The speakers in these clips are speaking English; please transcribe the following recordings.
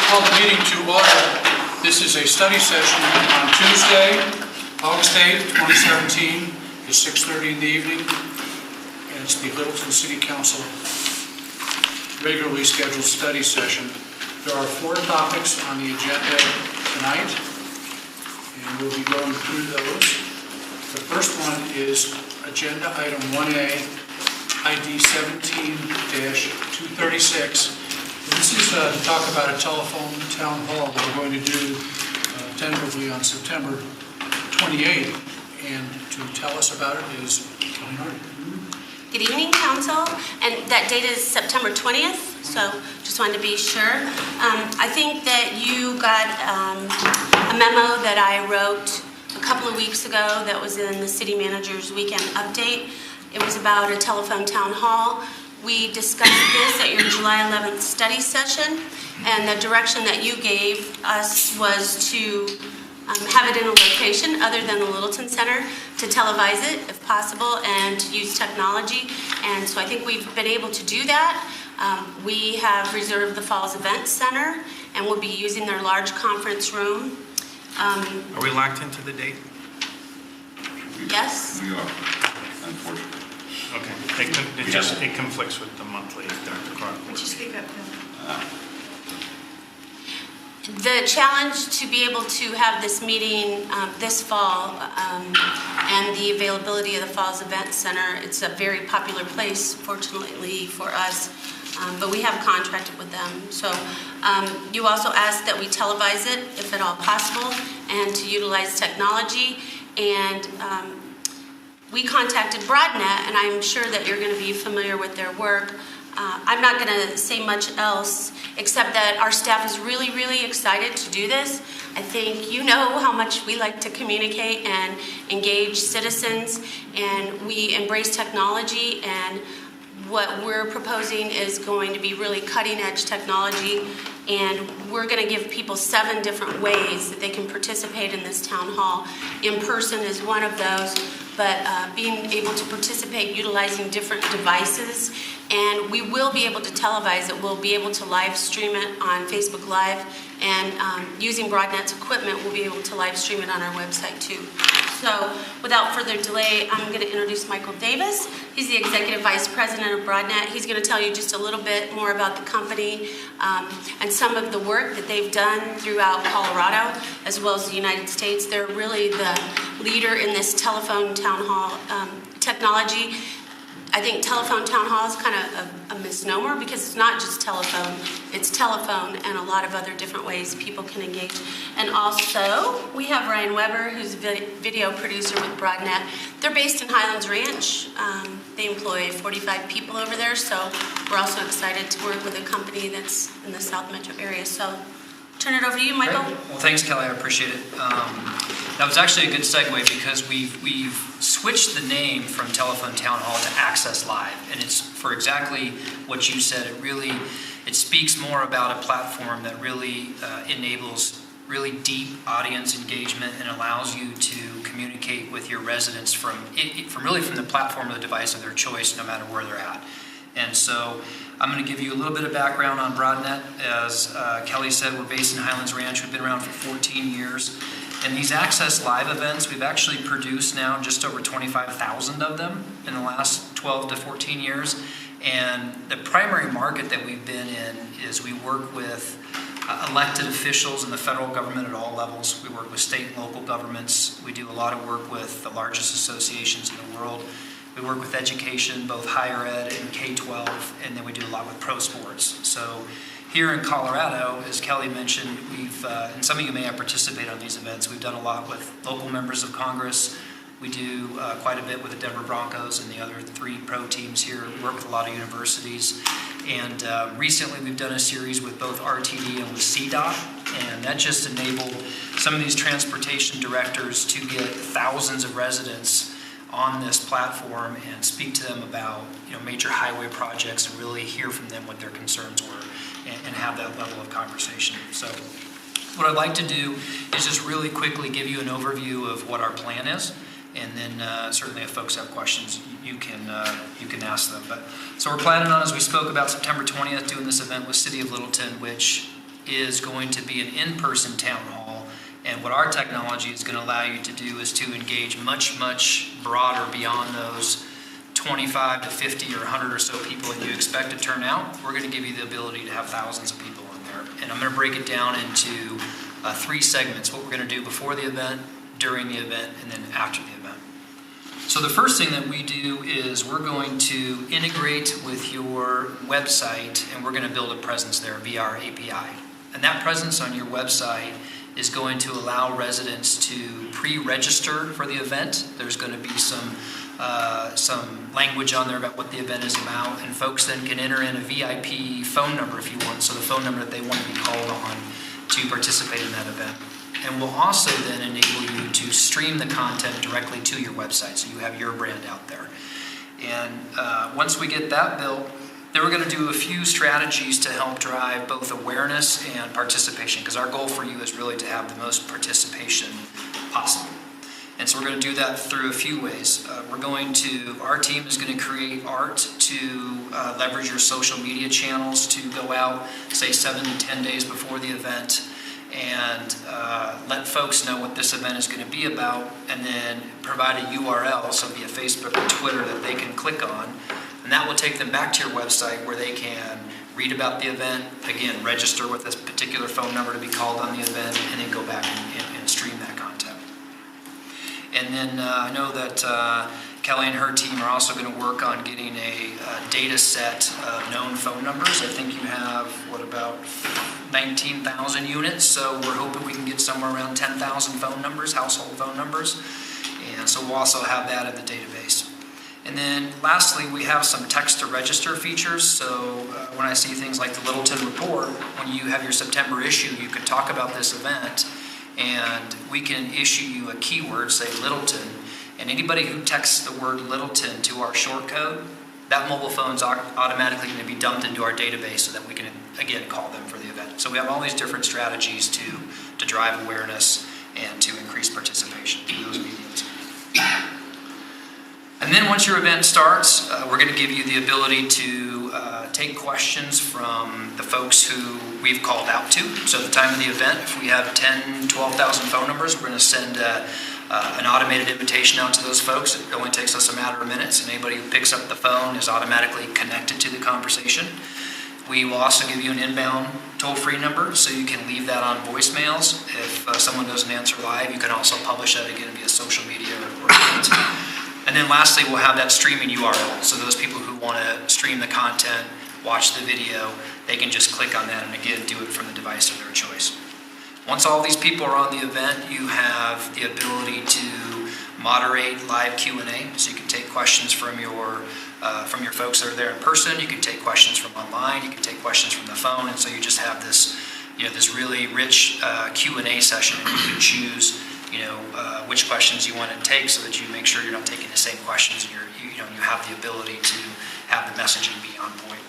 Call the meeting to order. This is a study session on Tuesday, August 8th, 2017. It's 6:30 in the evening, and it's the Littleton City Council regularly scheduled study session. There are 4 topics on the agenda tonight, and we'll be going through those. The first one is agenda item 1A, ID 17-236. This is to talk about a telephone town hall that we're going to do tentatively on September 28th. And to tell us about it is Kelly Hardy. Good evening, Council. And that date is September 20th, so just wanted to be sure. I think that you got a memo that I wrote a couple of weeks ago that was in the City Manager's Weekend Update. It was about a telephone town hall. We discussed this at your July 11th study session, and the direction that you gave us was to have it in a location other than the Littleton Center, to televise it if possible and to use technology. And so I think we've been able to do that. We have reserved the Falls Event Center, and we'll be using their large conference room. Are we locked into the date? Yes? We are, unfortunately. Okay. It conflicts with the monthly Dr. Clark. Would you speak up, Bill? The challenge to be able to have this meeting this fall and the availability of the Falls Event Center, it's a very popular place, fortunately for us, but we have contracted with them. So you also asked that we televise it, if at all possible, and to utilize technology. And we contacted Broadnet, and I'm sure that you're going to be familiar with their work. I'm not going to say much else except that our staff is really, really excited to do this. I think you know how much we like to communicate and engage citizens, and we embrace technology, and what we're proposing is going to be really cutting-edge technology, and we're going to give people 7 different ways that they can participate in this town hall. In person is one of those, but being able to participate utilizing different devices, and we will be able to televise it. We'll be able to live stream it on Facebook Live, and using Broadnet's equipment, we'll be able to live stream it on our website too. So without further delay, I'm going to introduce Michael Davis. He's the Executive Vice President of Broadnet. He's going to tell you just a little bit more about the company and some of the work that they've done throughout Colorado as well as the United States. They're really the leader in this telephone town hall technology. I think telephone town hall is kind of a misnomer because it's not just telephone, it's telephone and a lot of other different ways people can engage. And also, we have Ryan Weber, who's a video producer with Broadnet. They're based in Highlands Ranch. They employ 45 people over there, so we're also excited to work with a company that's in the South Metro area. So, turn it over to you, Michael. Great. Well, thanks, Kelly. I appreciate it. That was actually a good segue because we've switched the name from Telephone Town Hall to Access Live, and it's for exactly what you said. It speaks more about a platform that really enables really deep audience engagement and allows you to communicate with your residents from the platform or the device of their choice, no matter where they're at. And so I'm going to give you a little bit of background on Broadnet. As Kelly said, we're based in Highlands Ranch. We've been around for 14 years. And these Access Live events, we've actually produced now just over 25,000 of them in the last 12 to 14 years. And the primary market that we've been in is we work with elected officials in the federal government at all levels. We work with state and local governments. We do a lot of work with the largest associations in the world. We work with education, both higher ed and K-12, and then we do a lot with pro sports. So here in Colorado, as Kelly mentioned, we've, and some of you may have participated on these events, we've done a lot with local members of Congress. We do quite a bit with the Denver Broncos and the other 3 pro teams here. We work with a lot of universities. And recently we've done a series with both RTD and with CDOT, and that just enabled some of these transportation directors to get thousands of residents on this platform and speak to them about major highway projects and really hear from them what their concerns were and have that level of conversation. So what I'd like to do is just really quickly give you an overview of what our plan is, and then certainly if folks have questions, you can ask them. But so we're planning on, as we spoke about, September 20th, doing this event with City of Littleton, which is going to be an in-person town hall. And what our technology is going to allow you to do is to engage much, much broader beyond those 25 to 50 or 100 or so people that you expect to turn out. We're going to give you the ability to have thousands of people in there. And I'm going to break it down into 3 segments: what we're going to do before the event, during the event, and then after the event. So the first thing that we do is we're going to integrate with your website, and we're going to build a presence there via our API. And that presence on your website is going to allow residents to pre-register for the event. There's going to be some language on there about what the event is about, and folks then can enter in a VIP phone number if you want, so the phone number that they want to be called on to participate in that event. And we'll also then enable you to stream the content directly to your website, so you have your brand out there. And once we get that built, then we're going to do a few strategies to help drive both awareness and participation, because our goal for you is really to have the most participation possible. And so we're going to do that through a few ways. Our team is going to create art to leverage your social media channels to go out, say 7 to 10 days before the event, and let folks know what this event is going to be about, and then provide a URL, so via Facebook or Twitter, that they can click on. And that will take them back to your website where they can read about the event, again, register with this particular phone number to be called on the event, and then go back and stream that content. And then I know that Kelly and her team are also going to work on getting a data set of known phone numbers. I think you have, about 19,000 units, so we're hoping we can get somewhere around 10,000 phone numbers, household phone numbers. And so we'll also have that in the database. And then lastly, we have some text to register features. So when I see things like the Littleton Report, when you have your September issue, you can talk about this event and we can issue you a keyword, say Littleton, and anybody who texts the word Littleton to our short code, that mobile phone's automatically going to be dumped into our database so that we can, again, call them for the event. So we have all these different strategies to drive awareness and to increase participation in those mediums. And then once your event starts, we're going to give you the ability to take questions from the folks who we've called out to. So at the time of the event, if we have 10, 12,000 phone numbers, we're going to send an automated invitation out to those folks. It only takes us a matter of minutes, and anybody who picks up the phone is automatically connected to the conversation. We will also give you an inbound toll-free number, so you can leave that on voicemails. If someone doesn't answer live, you can also publish that again via social media or print. And then lastly, we'll have that streaming URL. So those people who want to stream the content, watch the video, they can just click on that and again do it from the device of their choice. Once all these people are on the event, you have the ability to moderate live Q&A. So you can take questions from your folks that are there in person. You can take questions from online. You can take questions from the phone. And so you just have this, this really rich Q&A session, and you can choose which questions you want to take so that you make sure you're not taking the same questions and you have the ability to have the messaging be on point.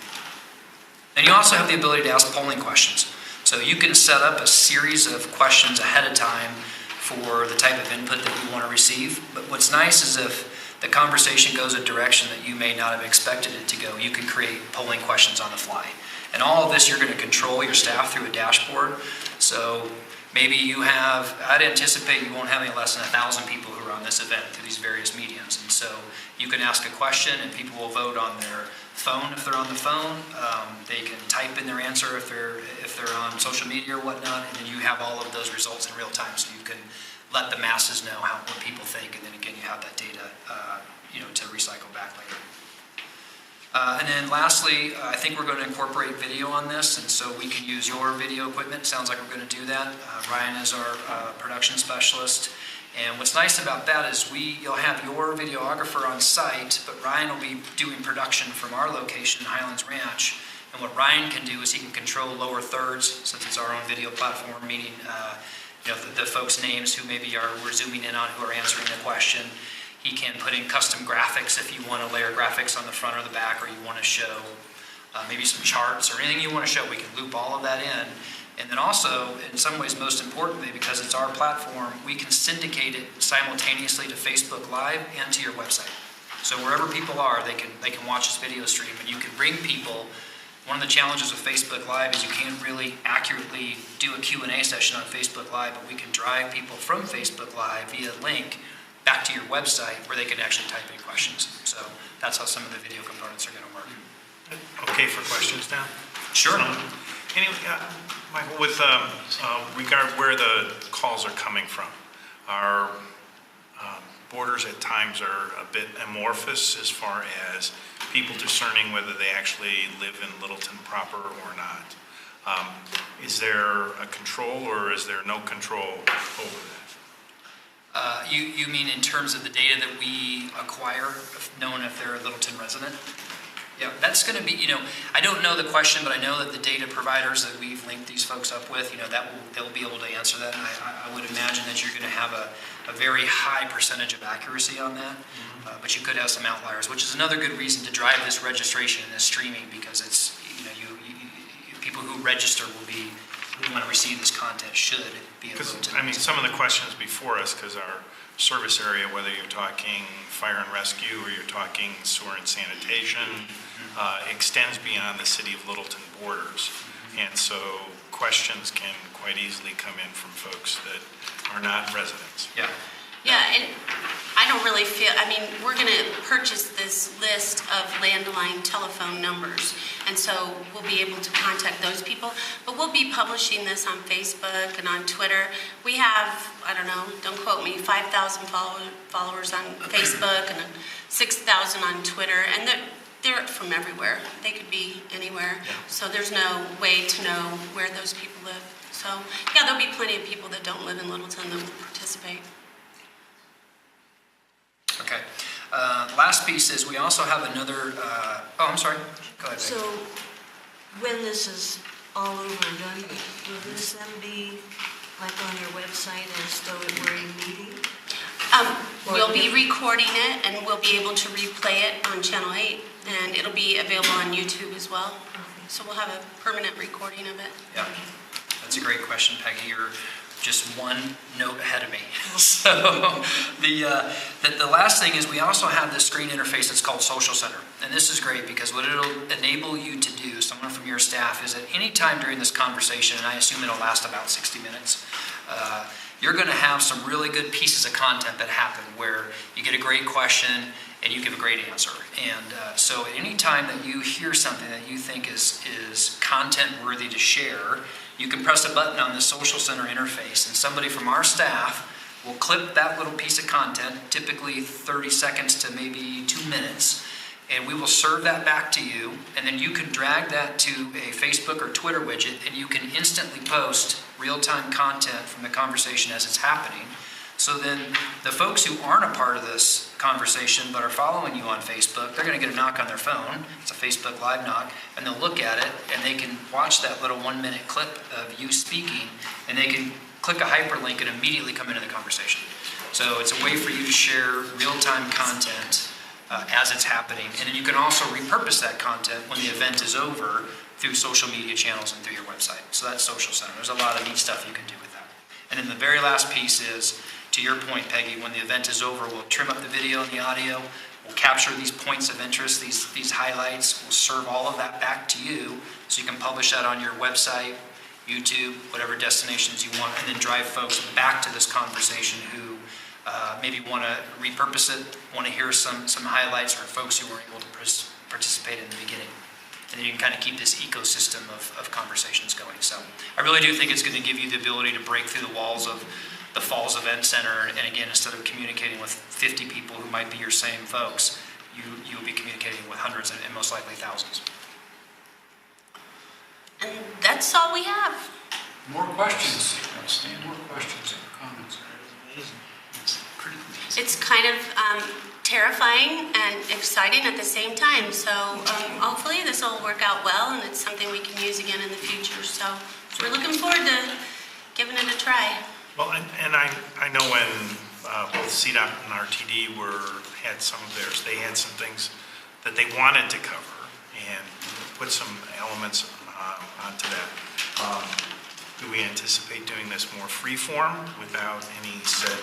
And you also have the ability to ask polling questions. So you can set up a series of questions ahead of time for the type of input that you want to receive. But what's nice is if the conversation goes a direction that you may not have expected it to go, you can create polling questions on the fly. And all of this you're going to control your staff through a dashboard. So maybe I'd anticipate you won't have any less than 1,000 people who are on this event through these various mediums. And so you can ask a question and people will vote on their phone if they're on the phone. They can type in their answer if they're on social media or whatnot, and then you have all of those results in real time so you can let the masses know what people think, and then again you have that data to recycle back later. And then lastly, I think we're going to incorporate video on this, and so we can use your video equipment. Sounds like we're going to do that. Ryan is our production specialist. And what's nice about that is you'll have your videographer on site, but Ryan will be doing production from our location, Highlands Ranch. And what Ryan can do is he can control lower thirds, since it's our own video platform, meaning the folks' names who maybe we're zooming in on who are answering the question. He can put in custom graphics if you want to layer graphics on the front or the back, or you want to show maybe some charts or anything you want to show. We can loop all of that in. And then also, in some ways most importantly, because it's our platform, we can syndicate it simultaneously to Facebook Live and to your website. So wherever people are, they can watch this video stream, and you can bring people. One of the challenges with Facebook Live is you can't really accurately do a Q&A session on Facebook Live, but we can drive people from Facebook Live via link back to your website where they can actually type in questions. So that's how some of the video components are going to work. Okay for questions now? Sure. Anyway, Michael, with regard where the calls are coming from, our borders at times are a bit amorphous as far as people discerning whether they actually live in Littleton proper or not. Is there a control, or is there no control over that? You mean in terms of the data that we acquire, knowing if they're a Littleton resident? Yeah, that's going to be, I don't know the question, but I know that the data providers that we've linked these folks up with, they'll be able to answer that. And I would imagine that you're going to have a very high percentage of accuracy on that, but you could have some outliers, which is another good reason to drive this registration and this streaming, because it's, people who register who want to receive this content should be able to. I mean, some of the questions before us, because our service area, whether you're talking fire and rescue or you're talking sewer and sanitation, extends beyond the city of Littleton borders. And so questions can quite easily come in from folks that are not residents. Yeah. Yeah, and I don't really feel, we're going to purchase this list of landline telephone numbers, and so we'll be able to contact those people, but we'll be publishing this on Facebook and on Twitter. We have, I don't know, don't quote me, 5,000 followers on Facebook and 6,000 on Twitter, and they're from everywhere. They could be anywhere, so there's no way to know where those people live. So, yeah, there'll be plenty of people that don't live in Littleton that will participate. last piece is we also have another, I'm sorry, go ahead. So when this is all over and done, will this then be like on your website as though it were a meeting? We'll be recording it, and we'll be able to replay it on Channel 8, and it'll be available on YouTube as well. So we'll have a permanent recording of it. Yeah, that's a great question, Peggy. You're just one note ahead of me. So the last thing is we also have this screen interface that's called Social Center. And this is great because what it'll enable you to do, someone from your staff, is at any time during this conversation, and I assume it'll last about 60 minutes, you're going to have some really good pieces of content that happen where you get a great question and you give a great answer. And so at any time that you hear something that you think is content worthy to share, you can press a button on the Social Center interface and somebody from our staff will clip that little piece of content, typically 30 seconds to maybe 2 minutes, and we will serve that back to you, and then you can drag that to a Facebook or Twitter widget, and you can instantly post real-time content from the conversation as it's happening. So then the folks who aren't a part of this conversation but are following you on Facebook, they're going to get a knock on their phone. It's a Facebook Live knock, and they'll look at it, and they can watch that little 1-minute clip of you speaking, and they can click a hyperlink and immediately come into the conversation. So it's a way for you to share real-time content as it's happening. And then you can also repurpose that content when the event is over through social media channels and through your website. So that's Social Center. There's a lot of neat stuff you can do with that. And then the very last piece is, to your point, Peggy, when the event is over, we'll trim up the video and the audio. We'll capture these points of interest, these highlights. We'll serve all of that back to you so you can publish that on your website, YouTube, whatever destinations you want, and then drive folks back to this conversation who maybe want to repurpose it, want to hear some highlights, or folks who weren't able to participate in the beginning. And then you can kind of keep this ecosystem of conversations going. So I really do think it's going to give you the ability to break through the walls of the Falls Event Center. And again, instead of communicating with 50 people who might be your same folks, you'll be communicating with hundreds and most likely thousands. And that's all we have. More questions? More questions or comments? It's kind of terrifying and exciting at the same time. So hopefully this will work out well, and it's something we can use again in the future. So we're looking forward to giving it a try. Well, and I know when both CDOT and RTD had some of theirs, they had some things that they wanted to cover and put some elements onto that. Do we anticipate doing this more free form without any set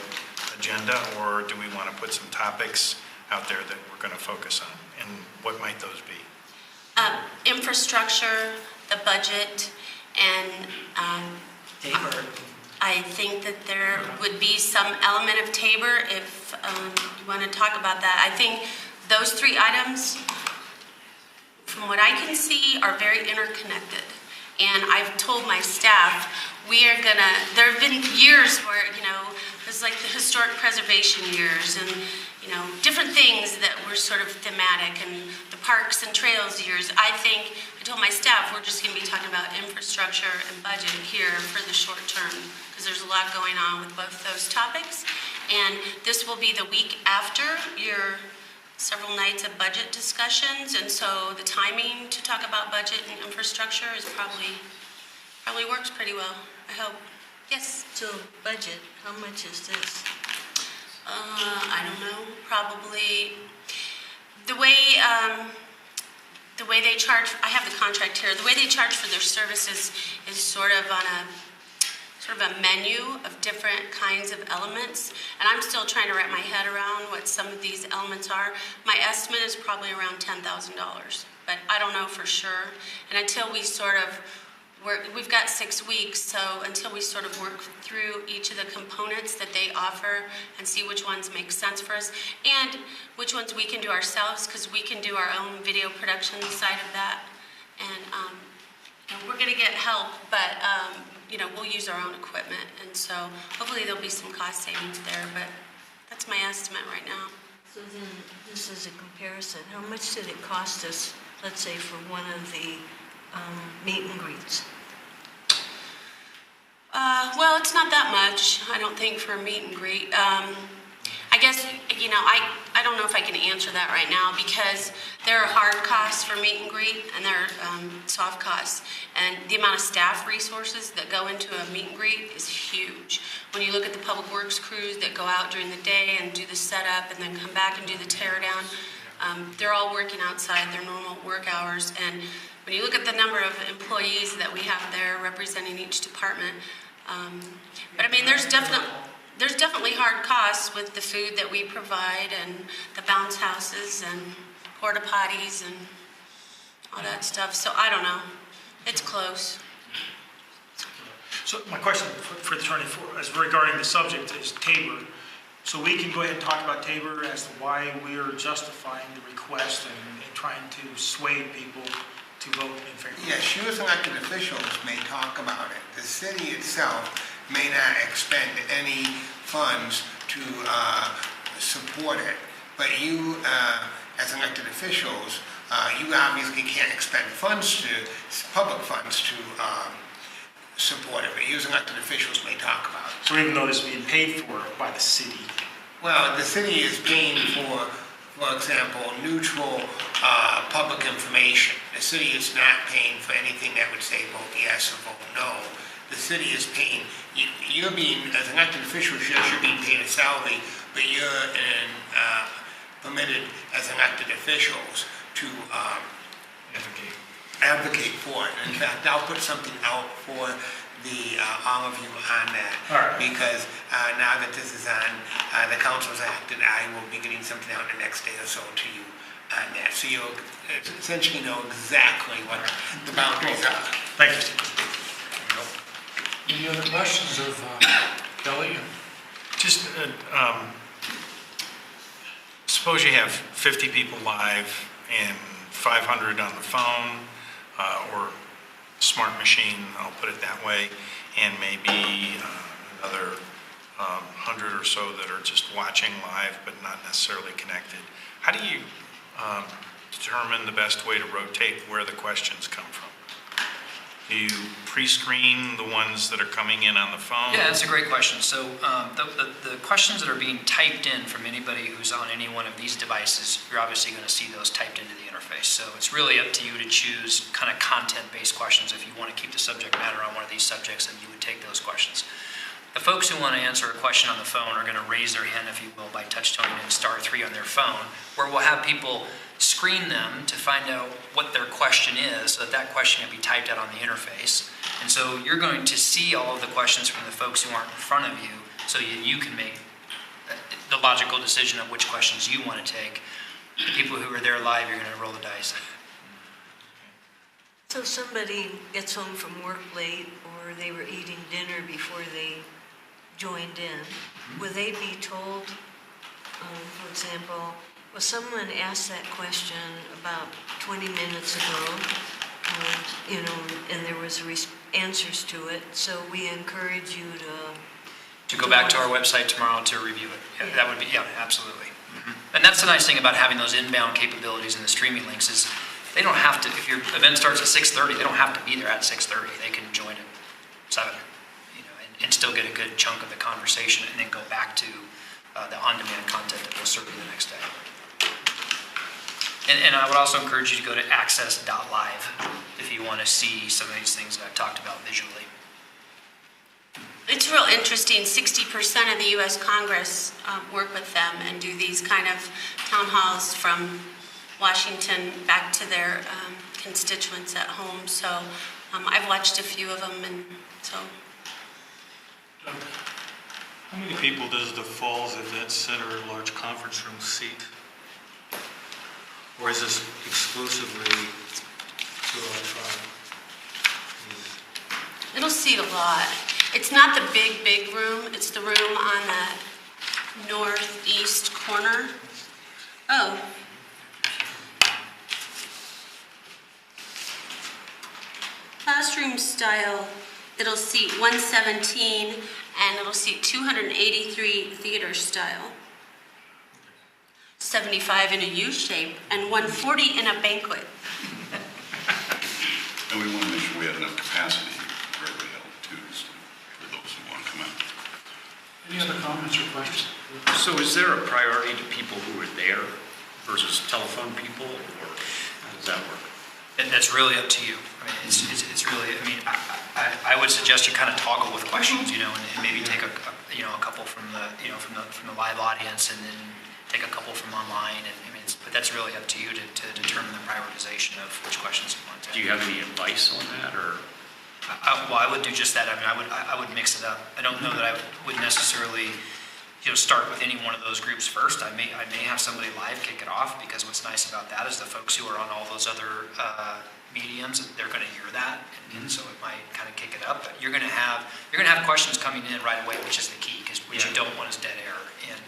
agenda, or do we want to put some topics out there that we're going to focus on, and what might those be? Infrastructure, the budget, and I think that there would be some element of Tabor if you want to talk about that. I think those 3 items, from what I can see, are very interconnected. And I've told my staff, there have been years where, it's like the historic preservation years and, different things that were sort of thematic, and the parks and trails years. I told my staff we're just going to be talking about infrastructure and budget here for the short term because there's a lot going on with both those topics. And this will be the week after your several nights of budget discussions, and so the timing to talk about budget and infrastructure is probably works pretty well, I hope. Yes? So budget, how much is this? I don't know, probably the way they charge, I have the contract here, the way they charge for their services is sort of on a menu of different kinds of elements, and I'm still trying to wrap my head around what some of these elements are. My estimate is probably around $10,000, but I don't know for sure. And until we we've got 6 weeks, so until we sort of work through each of the components that they offer and see which ones make sense for us and which ones we can do ourselves, because we can do our own video production side of that. And we're going to get help, but we'll use our own equipment, and so hopefully there'll be some cost savings there, but that's my estimate right now. So then this is a comparison. How much did it cost us, let's say, for one of the meet and greets? Well, it's not that much, I don't think, for a meet and greet. I I guess, I don't know if I can answer that right now because there are hard costs for meet and greet and there are soft costs. And the amount of staff resources that go into a meet and greet is huge. When you look at the public works crews that go out during the day and do the setup and then come back and do the tear down, they're all working outside their normal work hours. And when you look at the number of employees that we have there representing each department, but I mean, there's definitely hard costs with the food that we provide and the bounce houses and porta potties and all that stuff. So I don't know. It's close. So my question for the attorney is regarding the subject is Tabor. So we can go ahead and talk about Tabor as to why we are justifying the request and trying to sway people to vote in favor. Yes, you as elected officials may talk about it. The city itself may not expend any funds to support it, but you, as elected officials, you obviously can't expend public funds to support it, but you as elected officials may talk about it. So even though this is being paid for by the city? Well, the city is paying for example, neutral public information. The city is not paying for anything that would say vote yes or vote no. The city is paying, you're being, as elected officials, yes, you're being paid a salary, but you're permitted as elected officials to advocate for it. In fact, I'll put something out for all of you on that. All right. Because now that this is on the council's act, and I will be getting something out the next day or so to you on that. So you'll essentially know exactly what the boundaries are. Thank you. Any other questions of Kelly? Just, suppose you have 50 people live and 500 on the phone, or smart machine, I'll put it that way, and maybe another 100 or so that are just watching live but not necessarily connected. How do you determine the best way to rotate where the questions come from? Do you pre-screen the ones that are coming in on the phone? Yeah, that's a great question. So the questions that are being typed in from anybody who's on any one of these devices, you're obviously going to see those typed into the interface. So it's really up to you to choose kind of content-based questions. If you want to keep the subject matter on one of these subjects, then you would take those questions. The folks who want to answer a question on the phone are going to raise their hand, if you will, by touch-toning in *3 on their phone, where we'll have people screen them to find out what their question is, so that that question can be typed out on the interface. And so you're going to see all of the questions from the folks who aren't in front of you, so you can make the logical decision of which questions you want to take. The people who are there live, you're going to roll the dice. So somebody gets home from work late, or they were eating dinner before they joined in, will they be told, for example, well, someone asked that question about 20 minutes ago, and there was answers to it, so we encourage you to go back to our website tomorrow to review it. Yeah, that would be, yeah, absolutely. And that's the nice thing about having those inbound capabilities and the streaming links is they don't have to, if your event starts at 6:30, they don't have to be there at 6:30. They can join at 7, and still get a good chunk of the conversation and then go back to the on-demand content that we'll serve you the next day. And I would also encourage you to go to access.live if you want to see some of these things that I've talked about visually. It's real interesting. 60% of the U.S. Congress work with them and do these kind of town halls from Washington back to their constituents at home. So I've watched a few of them, and so. How many people does the Falls Event Center large conference room seat? Or is this exclusively to our tribe? It'll seat a lot. It's not the big room. It's the room on the northeast corner. Oh. Classroom style, it'll seat 117, and it'll seat 283 theater style. 75 in a U shape, and 140 in a banquet. And we want to make sure we have enough capacity for everybody else too, so for those who want to come out. Any other comments or questions? So is there a priority to people who are there versus telephone people, or how does that work? And that's really up to you. I mean, it's really, I mean, I would suggest you kind of toggle with questions, you know, and maybe take a couple from the, from the live audience, and then take a couple from online, and I mean, but that's really up to you to determine the prioritization of which questions you want to. Do you have any advice on that, or? Well, I would do just that. I mean, I would mix it up. I don't know that I would necessarily, start with any one of those groups first. I may have somebody live kick it off, because what's nice about that is the folks who are on all those other mediums, they're going to hear that, and so it might kind of kick it up. But you're going to have questions coming in right away, which is the key, because what you don't want is dead air. And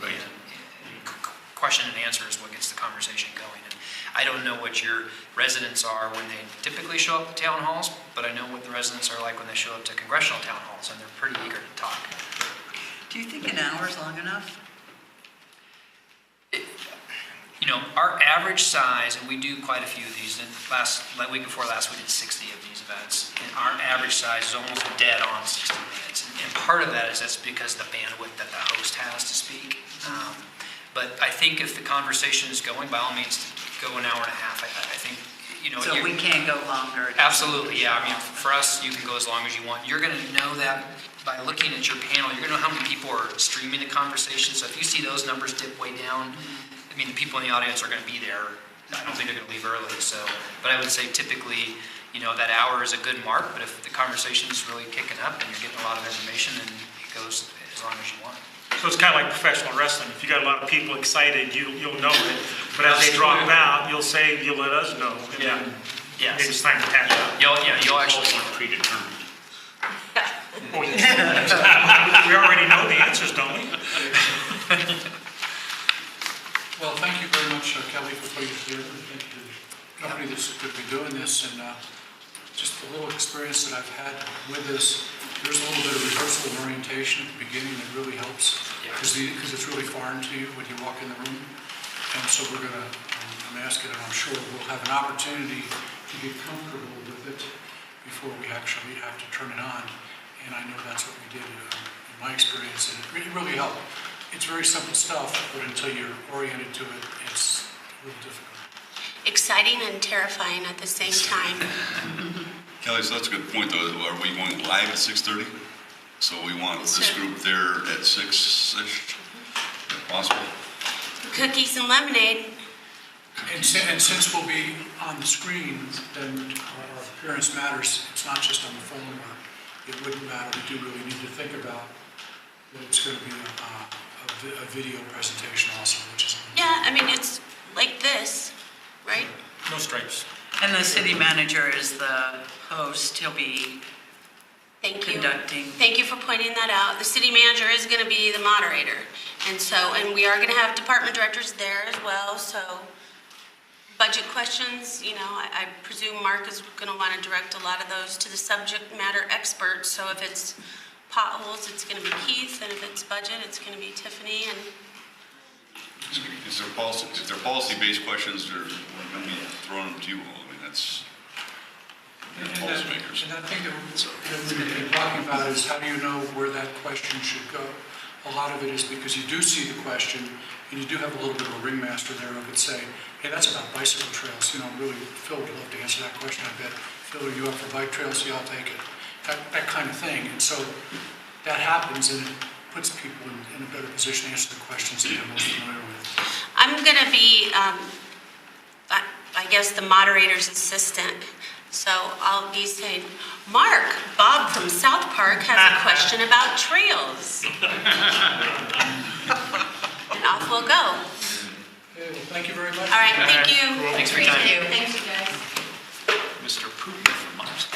question and answer is what gets the conversation going. And I don't know what your residents are when they typically show up to town halls, but I know what the residents are like when they show up to congressional town halls, and they're pretty eager to talk. Do you think an hour is long enough? Our average size, and we do quite a few of these, and week before last we did 60 of these events, and our average size is almost dead on 60 minutes. And part of that is that's because of the bandwidth that the host has to speak. But I think if the conversation is going, by all means, go an hour and a half. I think, So we can't go longer? Absolutely, yeah. I mean, for us, you can go as long as you want. You're going to know that by looking at your panel. You're going to know how many people are streaming the conversation. So if you see those numbers dip way down, I mean, the people in the audience are going to be there. I don't think they're going to leave early. So, but I would say typically, that hour is a good mark. But if the conversation is really kicking up and you're getting a lot of information, then it goes as long as you want. So it's kind of like professional wrestling. If you got a lot of people excited, you'll know it. But as they drop out, you'll let us know. And then maybe it's time to catch up. You'll actually predetermined. Oh, yes. We already know the answers, don't we? Well, thank you very much, Kelly, for putting it together. Thank you to the company that's going to be doing this, and just the little experience that I've had with this. There's a little bit of rehearsal and orientation at the beginning that really helps, because it's really foreign to you when you walk in the room. And so we're going to, I'm asking, and I'm sure we'll have an opportunity to get comfortable with it before we actually have to turn it on. And I know that's what we did in my experience, and it really helped. It's very simple stuff, but until you're oriented to it, it's a little difficult. Exciting and terrifying at the same time. Kelly, so that's a good point, though. Are we going live at 6:30? So we want this group there at 6-ish, if possible? Cookies and lemonade. And since we'll be on the screen, then our appearance matters. It's not just on the phone, or it wouldn't matter. We do really need to think about that it's going to be a video presentation also, which is... Yeah, I mean, it's like this, right? No stripes. And the city manager is the host. He'll be conducting. Thank you for pointing that out. The city manager is going to be the moderator. And we are going to have department directors there as well. So budget questions, I presume Mark is going to want to direct a lot of those to the subject matter experts. So if it's potholes, it's going to be Keith, and if it's budget, it's going to be Tiffany. And Is there policy? If they're policy-based questions, we're going to be throwing them to you all. I mean, that's policymakers. And I think that we've been talking about is how do you know where that question should go? A lot of it is because you do see the question, and you do have a little bit of a ringmaster there who could say, hey, that's about bicycle trails. Really, Phil would love to answer that question, I bet. Phil, are you up for bike trails? Yeah, I'll take it. That kind of thing. And so that happens, and it puts people in a better position to answer the questions that they're most familiar with. I'm going to be, I guess, the moderator's assistant. So I'll be saying, Mark, Bob from South Park has a question about trails. And off we'll go. Okay, well, thank you very much. All right, thank you. Thanks for your time. Thanks, you guys. Mr. Putin from Mars.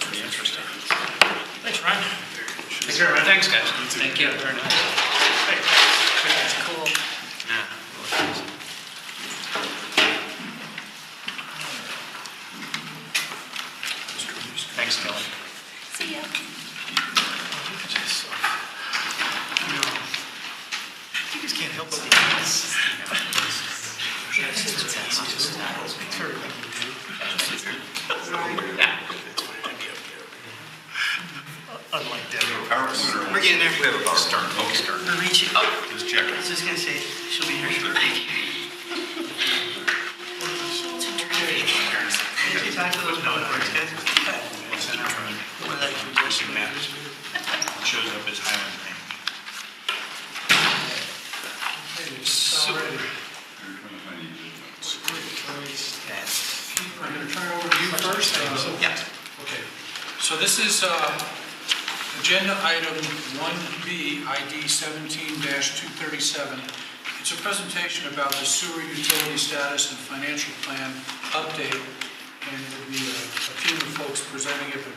Pretty interesting. Thanks, Ryan. Take care, man. Thanks, guys. Thank you. Very nice. That's cool. Yeah. Thanks, Kelly. See ya. You just can't help but Yeah. unlike them. We're getting there. We have about start. We're reaching, oh, Just checking. I was just gonna say, she'll be here shortly. Did you talk to those public works guys? Or that congestion matters? Shows up as Highland Bank. So, I'm going to turn it over to you first. Yeah. Okay. So this is agenda item 1B, ID 17-237. It's a presentation about the sewer utility status and financial plan update. And it will be a team of folks presenting it, but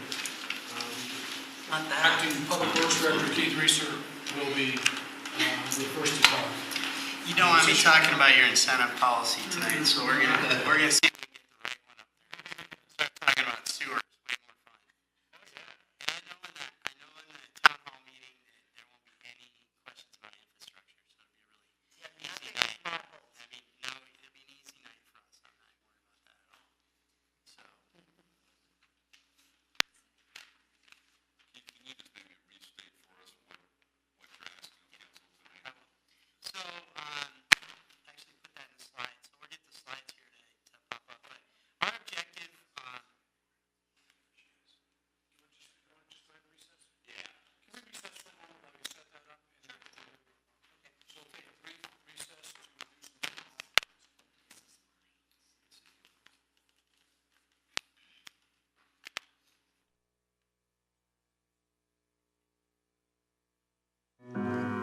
Not that. Acting Public Works Director Keith Reeser will be the first to talk. You don't want me talking about your incentive policy tonight, so we're gonna see if we get the right one up there. Start talking about sewer, it's way more fun. And I know in the town hall meeting that there won't be any questions about infrastructure, so it'll be a really easy night. I mean, no, it'll be an easy night for us. I'm not worried about that at all. So. Can you just maybe restate for us what you're asking council tonight? So, actually put that in the slides, so we'll get the slides here to pop up, but our objective,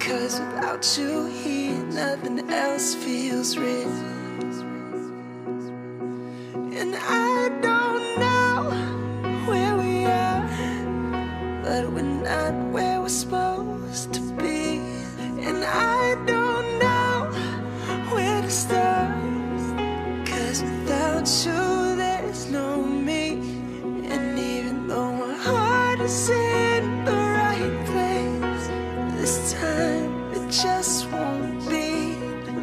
Cause without you here, nothing else feels real. And I don't know where we are, but we're not where we're supposed to be. And I don't know where to start, cause without you there's no me. And even though my heart is in the right place, this time it just won't be.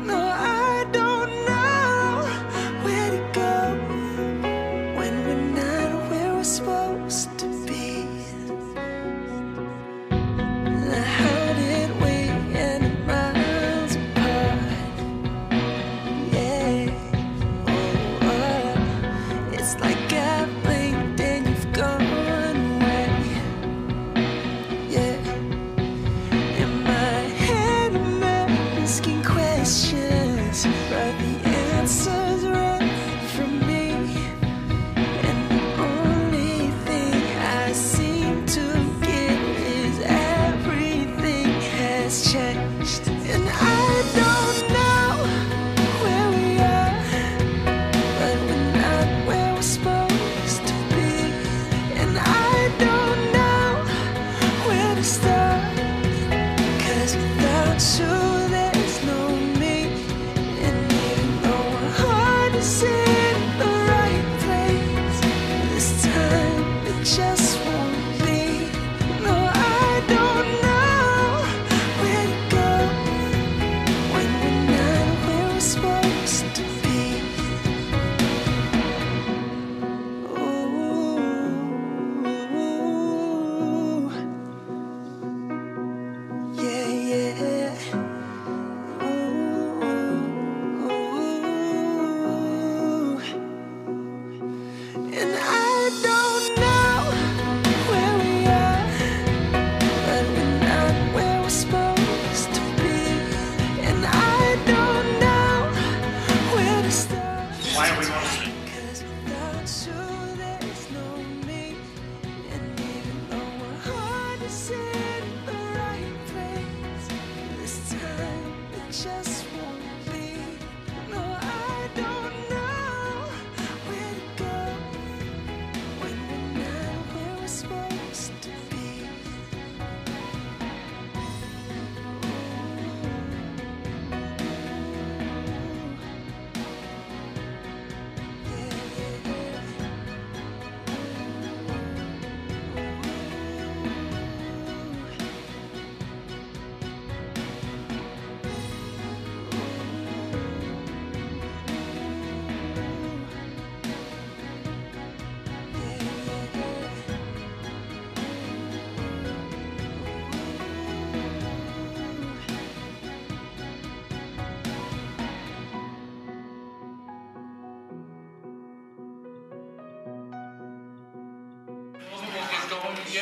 No, I don't know where to go when we're not where we're supposed to be. How did we end up miles apart? Yeah, oh, it's like I blinked and you've gone away. Yeah. In my head, a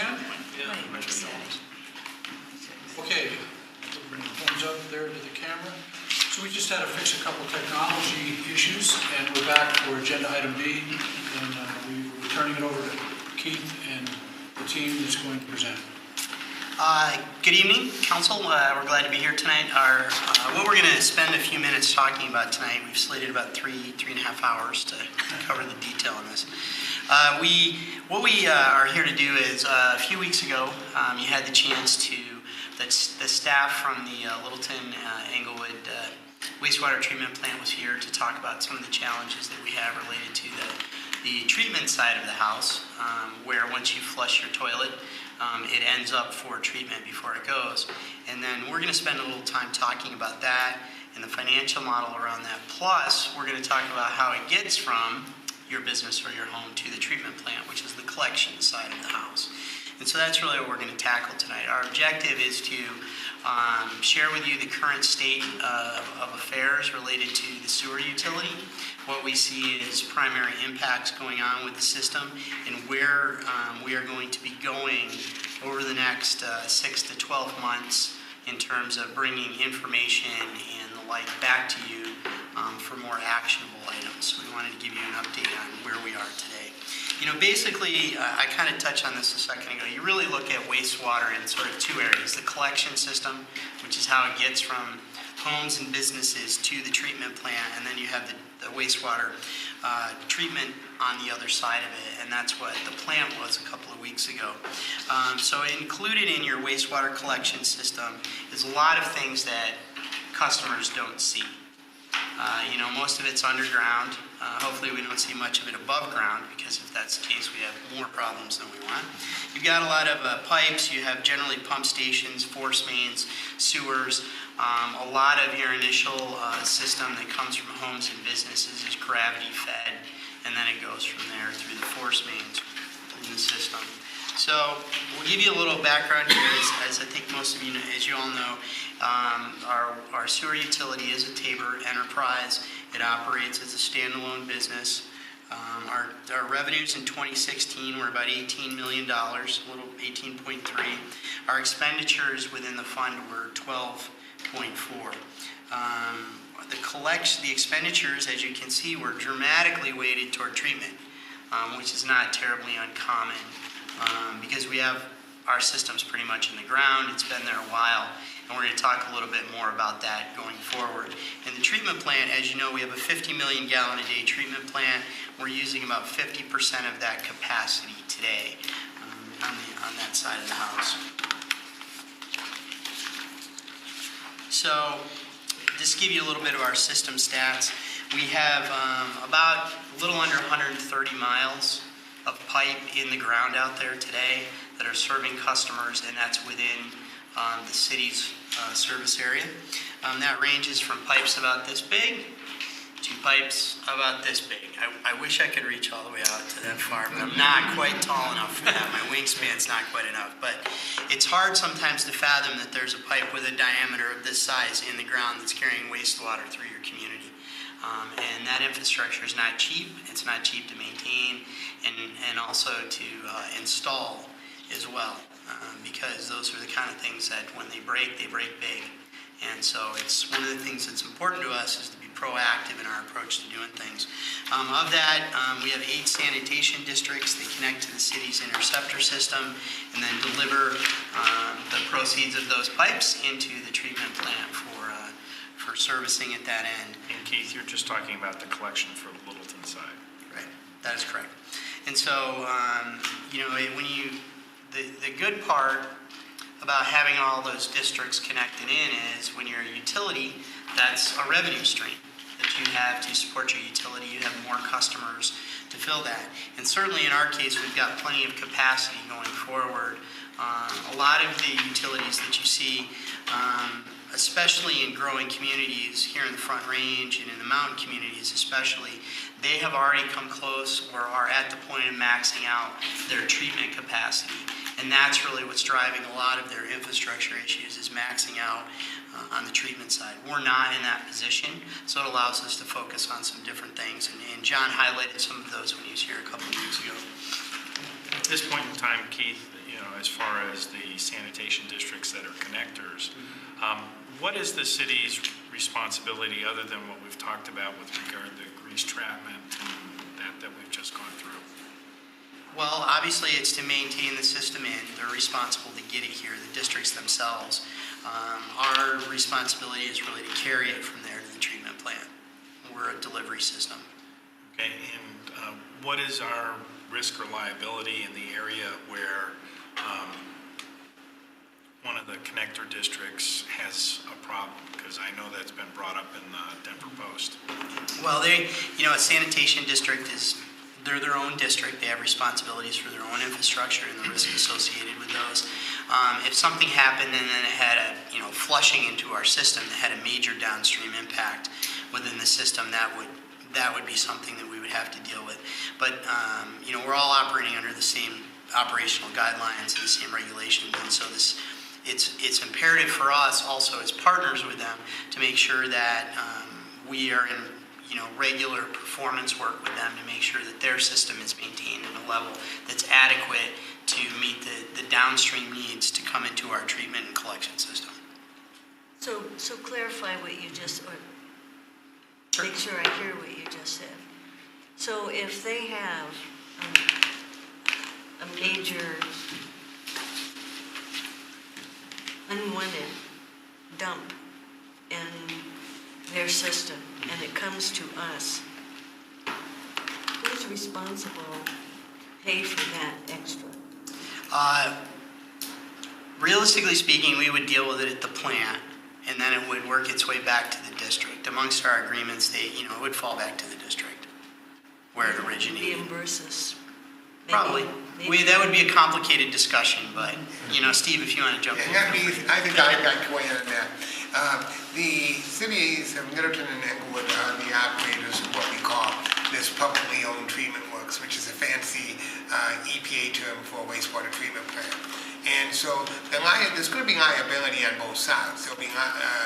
Sam? Okay, bring the phones up there to the camera. So we just had to fix a couple technology issues, and we're back for agenda item B, and we're turning it over to Keith and the team that's going to present. Good evening, Council. We're glad to be here tonight. What we're going to spend a few minutes talking about tonight, we've slated about three and a half hours to cover the detail on this. What we are here to do is, a few weeks ago, you had the chance to, the staff from the Littleton Englewood wastewater treatment plant was here to talk about some of the challenges that we have related to the treatment side of the house, where once you flush your toilet, it ends up for treatment before it goes. And then we're going to spend a little time talking about that and the financial model around that. Plus, we're going to talk about how it gets from your business or your home to the treatment plant, which is the collection side of the house. And so that's really what we're going to tackle tonight. Our objective is to share with you the current state of affairs related to the sewer utility, what we see as primary impacts going on with the system, and where we are going to be going over the next 6 to 12 months in terms of bringing information and the like back to you for more actionable items. So we wanted to give you an update on where we are today. You know, basically, I kind of touched on this a second ago. You really look at wastewater in sort of two areas. The collection system, which is how it gets from homes and businesses to the treatment plant, and then you have the wastewater treatment on the other side of it, and that's what the plant was a couple of weeks ago. So included in your wastewater collection system is a lot of things that customers don't see. You know, most of it's underground. Hopefully we don't see much of it above ground, because if that's the case, we have more problems than we want. You've got a lot of pipes. You have generally pump stations, force mains, sewers. A lot of your initial system that comes from homes and businesses is gravity fed, and then it goes from there through the force mains in the system. So we'll give you a little background here, as I think most of you know, as you all know. Our sewer utility is a Tabor enterprise. It operates as a standalone business. Our revenues in 2016 were about $18 million, a little 18.3. Our expenditures within the fund were 12.4. The expenditures, as you can see, were dramatically weighted toward treatment, which is not terribly uncommon, because we have our systems pretty much in the ground. It's been there a while, and we're going to talk a little bit more about that going forward. In the treatment plant, as you know, we have a 50 million gallon a day treatment plant. We're using about 50% of that capacity today on that side of the house. So just to give you a little bit of our system stats, we have about a little under 130 miles of pipe in the ground out there today that are serving customers, and that's within the city's service area. That ranges from pipes about this big to pipes about this big. I wish I could reach all the way out to that far, but I'm not quite tall enough for that. My wingspan's not quite enough. But it's hard sometimes to fathom that there's a pipe with a diameter of this size in the ground that's carrying wastewater through your community. And that infrastructure is not cheap. It's not cheap to maintain and also to install as well, because those are the kind of things that when they break big. And so it's one of the things that's important to us is to be proactive in our approach to doing things. Of that, we have 8 sanitation districts that connect to the city's interceptor system and then deliver the proceeds of those pipes into the treatment plant for servicing at that end. And Keith, you're just talking about the collection for the Littleton side. Right, that is correct. And so, you know, the good part about having all those districts connected in is when you're a utility, that's a revenue stream that you have to support your utility. You have more customers to fill that. And certainly in our case, we've got plenty of capacity going forward. A lot of the utilities that you see, especially in growing communities here in the Front Range and in the mountain communities especially, they have already come close or are at the point of maxing out their treatment capacity. And that's really what's driving a lot of their infrastructure issues, is maxing out on the treatment side. We're not in that position, so it allows us to focus on some different things. And John highlighted some of those when he was here a couple of weeks ago. At this point in time, Keith, as far as the sanitation districts that are connectors, what is the city's responsibility other than what we've talked about with regard to grease trapment and that we've just gone through? Well, obviously, it's to maintain the system in. They're responsible to get it here, the districts themselves. Our responsibility is really to carry it from there to the treatment plant. We're a delivery system. Okay, and what is our risk or liability in the area where one of the connector districts has a problem? Because I know that's been brought up in the Denver Post. Well, a sanitation district they're their own district. They have responsibilities for their own infrastructure and the risk associated with those. If something happened and then it had flushing into our system that had a major downstream impact within the system, that would be something that we would have to deal with. But we're all operating under the same operational guidelines and the same regulations, and so it's imperative for us also as partners with them to make sure that we are in regular performance work with them to make sure that their system is maintained at a level that's adequate to meet the downstream needs to come into our treatment and collection system. So clarify what you just, or make sure I hear what you just said. So if they have a major unwanted dump in their system and it comes to us, who's responsible to pay for that extra? Realistically speaking, we would deal with it at the plant, and then it would work its way back to the district. Amongst our agreements, it would fall back to the district where it originated. Reimburse us. Probably. That would be a complicated discussion, but Steve, if you want to jump in. I think I'd like to weigh in on that. The cities of Middleton and Englewood are the operators of what we call this publicly owned treatment works, which is a fancy EPA term for wastewater treatment plant. And so there's going to be liability on both sides. There'll be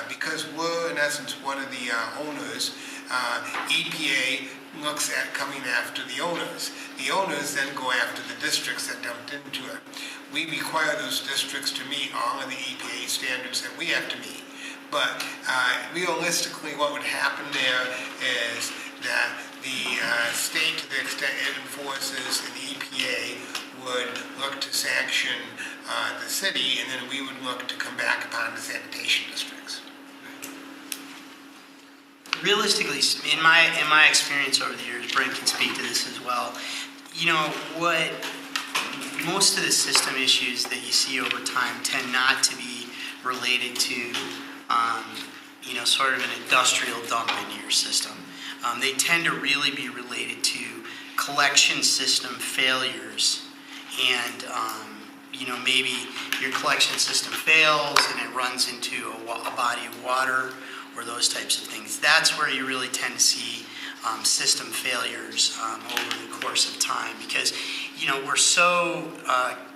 because we're in essence one of the owners. EPA looks at coming after the owners. The owners then go after the districts that dumped into it. We require those districts to meet all of the EPA standards that we have to meet. But realistically, what would happen there is that the state, to the extent it enforces, and the EPA would look to sanction the city, and then we would look to come back upon the sanitation districts. Realistically, in my experience over the years, Brent can speak to this as well. What most of the system issues that you see over time tend not to be related to, sort of an industrial dump into your system. They tend to really be related to collection system failures, and maybe your collection system fails and it runs into a body of water or those types of things. That's where you really tend to see system failures over the course of time, because we're so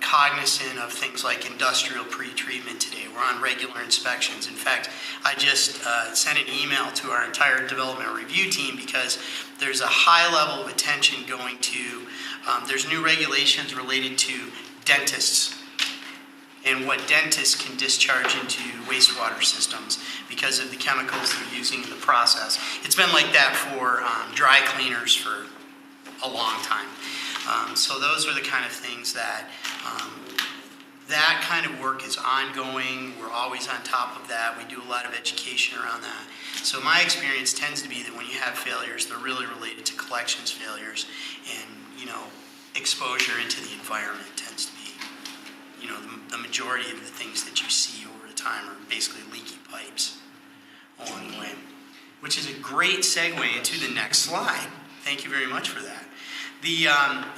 cognizant of things like industrial pre-treatment today. We're on regular inspections. In fact, I just sent an email to our entire development review team because there's a high level of attention going to, there's new regulations related to dentists and what dentists can discharge into wastewater systems because of the chemicals they're using in the process. It's been like that for dry cleaners for a long time. So those are the kind of things that that kind of work is ongoing. We're always on top of that. We do a lot of education around that. So my experience tends to be that when you have failures, they're really related to collections failures, and exposure into the environment tends to be the majority of the things that you see over the time are basically leaky pipes along the way, which is a great segue into the next slide. Thank you very much for that.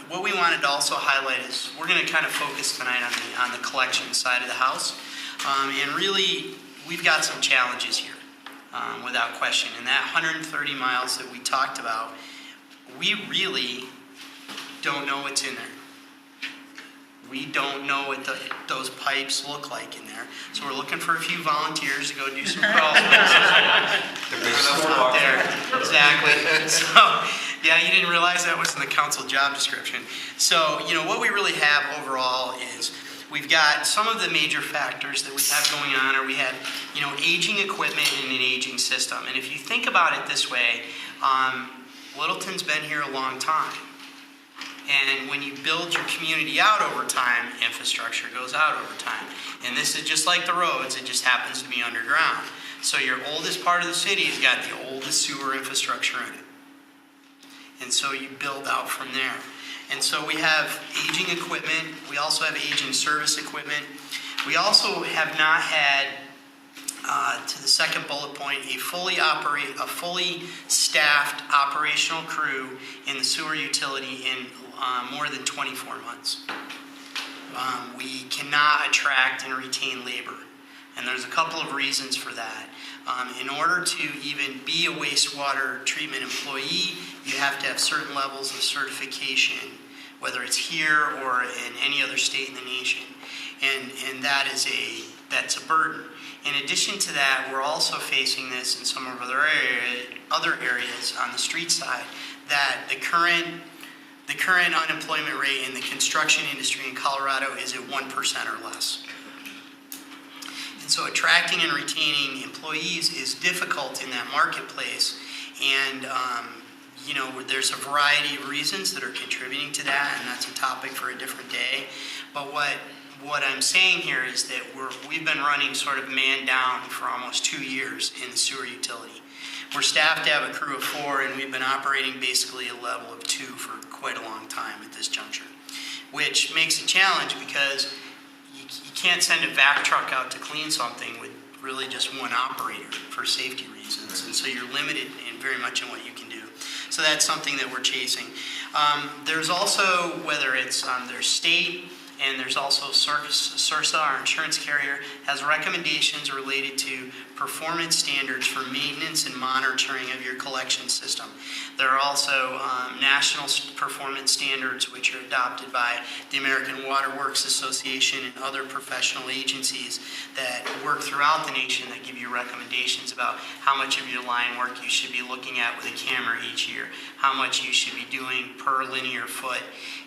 What we wanted to also highlight is we're going to kind of focus tonight on the collection side of the house, and really we've got some challenges here, without question. And that 130 miles that we talked about, we really don't know what's in there. We don't know what those pipes look like in there. So we're looking for a few volunteers to go do some crawls. Out there. Exactly. So, yeah, you didn't realize that was in the council job description. So, what we really have overall is we've got some of the major factors that we have going on are we have, aging equipment and an aging system. And if you think about it this way, Littleton's been here a long time. And when you build your community out over time, infrastructure goes out over time. And this is just like the roads, it just happens to be underground. So your oldest part of the city has got the oldest sewer infrastructure in it. And so you build out from there. And so we have aging equipment. We also have aging service equipment. We also have not had, to the second bullet point, a fully staffed operational crew in the sewer utility in more than 24 months. We cannot attract and retain labor. And there's a couple of reasons for that. In order to even be a wastewater treatment employee, you have to have certain levels of certification, whether it's here or in any other state in the nation. And that's a burden. In addition to that, we're also facing this in some of our other areas on the street side, that the current unemployment rate in the construction industry in Colorado is at 1% or less. And so attracting and retaining employees is difficult in that marketplace. And, there's a variety of reasons that are contributing to that, and that's a topic for a different day. But what I'm saying here is that we've been running sort of man down for almost 2 years in the sewer utility. We're staffed to have a crew of 4, and we've been operating basically a level of 2 for quite a long time at this juncture, which makes a challenge because you can't send a vac truck out to clean something with really just one operator for safety reasons. And so you're limited in very much in what you can do. So that's something that we're chasing. There's also, whether it's there's state, and there's also CIRSA, our insurance carrier, has recommendations related to performance standards for maintenance and monitoring of your collection system. There are also national performance standards which are adopted by the American Water Works Association and other professional agencies that work throughout the nation that give you recommendations about how much of your line work you should be looking at with a camera each year, how much you should be doing per linear foot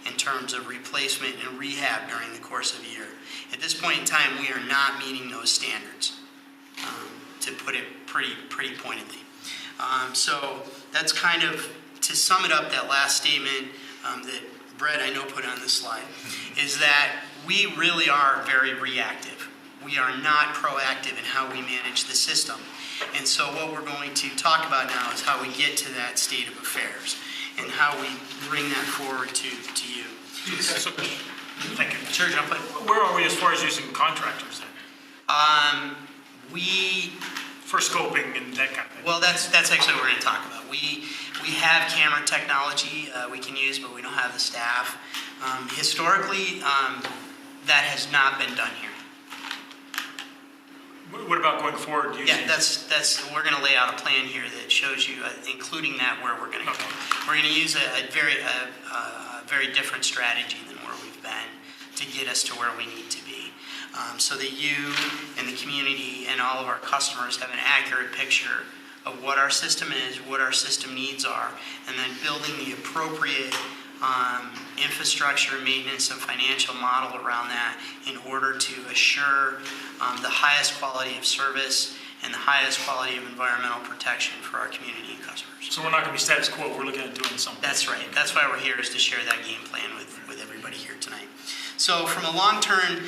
in terms of replacement and rehab during the course of a year. At this point in time, we are not meeting those standards, to put it pretty pointedly. So that's kind of, to sum it up, that last statement that Brett, I know, put on this slide, is that we really are very reactive. We are not proactive in how we manage the system. And so what we're going to talk about now is how we get to that state of affairs and how we bring that forward to you. Thank you. Sure, jump in. Where are we as far as using contractors then? For scoping and that kind of thing? Well, that's actually what we're going to talk about. We have camera technology we can use, but we don't have the staff. Historically, that has not been done here. What about going forward? Yeah, we're going to lay out a plan here that shows you, including that, where we're going to go. We're going to use a very different strategy than where we've been to get us to where we need to be. So that you and the community and all of our customers have an accurate picture of what our system is, what our system needs are, and then building the appropriate infrastructure, maintenance, and financial model around that in order to assure the highest quality of service and the highest quality of environmental protection for our community and customers. So we're not going to be status quo, we're looking at doing something. That's right. That's why we're here, is to share that game plan with everybody here tonight. So from a long-term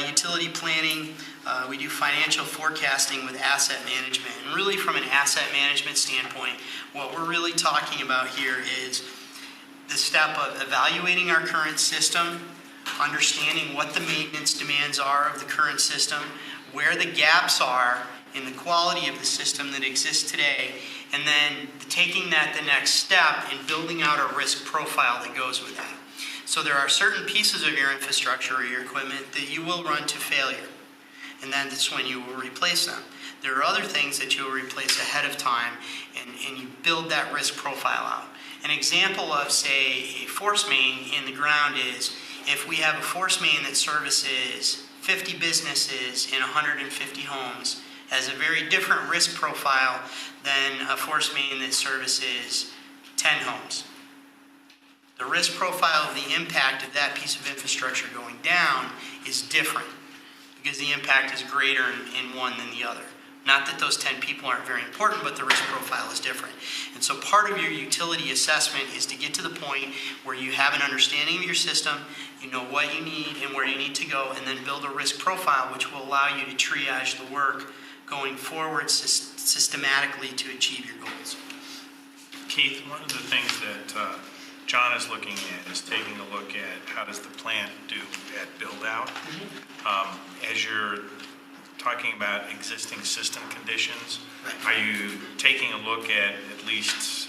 utility planning, we do financial forecasting with asset management. And really from an asset management standpoint, what we're really talking about here is the step of evaluating our current system, understanding what the maintenance demands are of the current system, where the gaps are in the quality of the system that exists today, and then taking that the next step and building out a risk profile that goes with that. So there are certain pieces of your infrastructure or your equipment that you will run to failure, and then that's when you will replace them. There are other things that you will replace ahead of time, and you build that risk profile out. An example of, say, a force main in the ground is if we have a force main that services 50 businesses in 150 homes, has a very different risk profile than a force main that services 10 homes. The risk profile of the impact of that piece of infrastructure going down is different because the impact is greater in one than the other. Not that those 10 people aren't very important, but the risk profile is different. And so part of your utility assessment is to get to the point where you have an understanding of your system, you know what you need and where you need to go, and then build a risk profile which will allow you to triage the work going forward systematically to achieve your goals. Keith, one of the things that John is looking at is taking a look at how does the plant do at build-out. As you're talking about existing system conditions, are you taking a look at least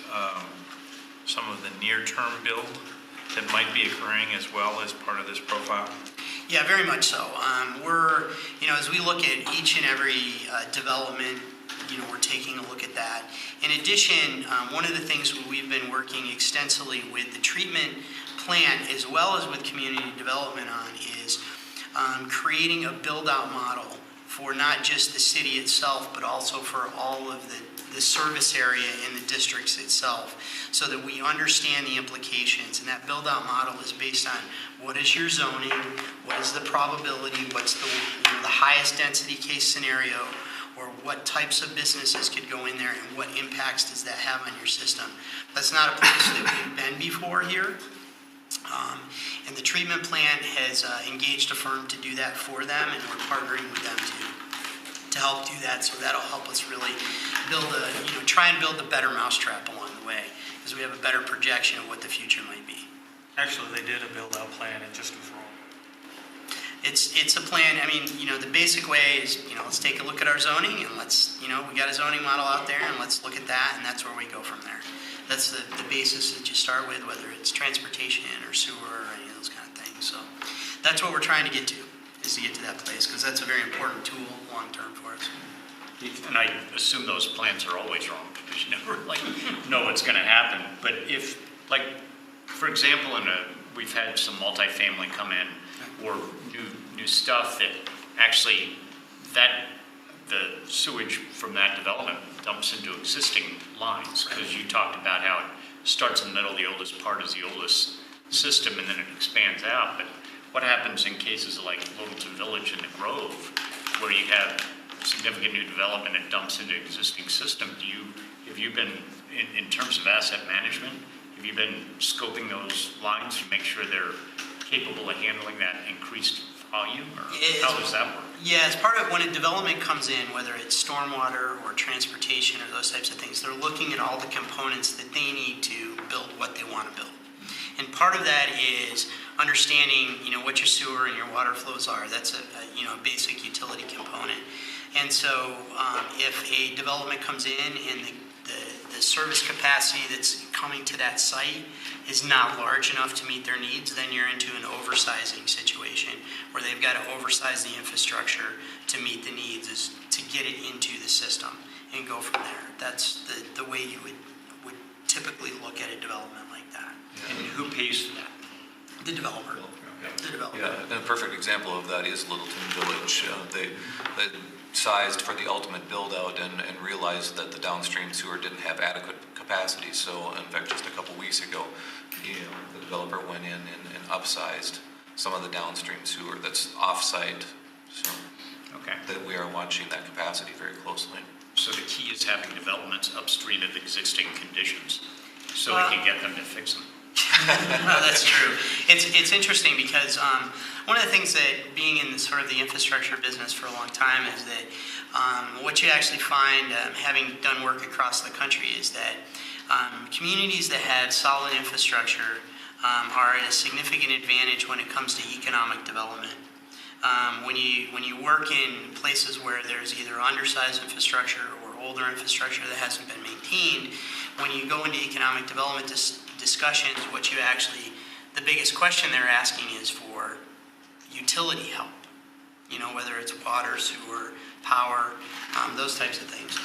some of the near-term build that might be occurring as well as part of this profile? Yeah, very much so. We're, as we look at each and every development, we're taking a look at that. In addition, one of the things we've been working extensively with the treatment plant as well as with community development on is creating a build-out model for not just the city itself, but also for all of the service area in the districts itself, so that we understand the implications. And that build-out model is based on what is your zoning, what is the probability, what's the highest density case scenario, or what types of businesses could go in there, and what impacts does that have on your system. That's not a place that we've been before here. And the treatment plant has engaged a firm to do that for them, and we're partnering with them to help do that. So that'll help us really build try and build a better mousetrap along the way, because we have a better projection of what the future might be. Actually, they did a build-out plan, it just was wrong. It's a plan. I mean, the basic way is, let's take a look at our zoning, and let's, we got a zoning model out there, and let's look at that, and that's where we go from there. That's the basis that you start with, whether it's transportation or sewer or any of those kind of things. So that's what we're trying to get to, is to get to that place, because that's a very important tool long-term for us. And I assume those plans are always wrong, because you never know what's going to happen. But if, for example, we've had some multifamily come in, or new stuff that actually the sewage from that development dumps into existing lines, because you talked about how it starts in the middle, the oldest part is the oldest system, and then it expands out. But what happens in cases like Littleton Village and the Grove, where you have significant new development and dumps into existing system? Have you been, in terms of asset management, have you been scoping those lines to make sure they're capable of handling that increased volume, or how does that work? Yeah, as part of when a development comes in, whether it's stormwater or transportation or those types of things, they're looking at all the components that they need to build what they want to build. And part of that is understanding, what your sewer and your water flows are. That's a basic utility component. And so if a development comes in and the service capacity that's coming to that site is not large enough to meet their needs, then you're into an oversizing situation where they've got to oversize the infrastructure to meet the needs, is to get it into the system and go from there. That's the way you would typically look at a development like that. And who pays for that? The developer. The developer. Yeah, and a perfect example of that is Littleton Village. They sized for the ultimate build-out and realized that the downstream sewer didn't have adequate capacity. So, in fact, just a couple weeks ago, the developer went in and upsized some of the downstream sewer that's off-site. So, that we are watching that capacity very closely. So the key is having developments upstream of existing conditions, so we can get them to fix them. No, that's true. It's interesting because one of the things that being in sort of the infrastructure business for a long time is that what you actually find, having done work across the country, is that communities that have solid infrastructure are at a significant advantage when it comes to economic development. When you work in places where there's either undersized infrastructure or older infrastructure that hasn't been maintained, when you go into economic development discussions, the biggest question they're asking is for utility help. Whether it's water, sewer, power, those types of things.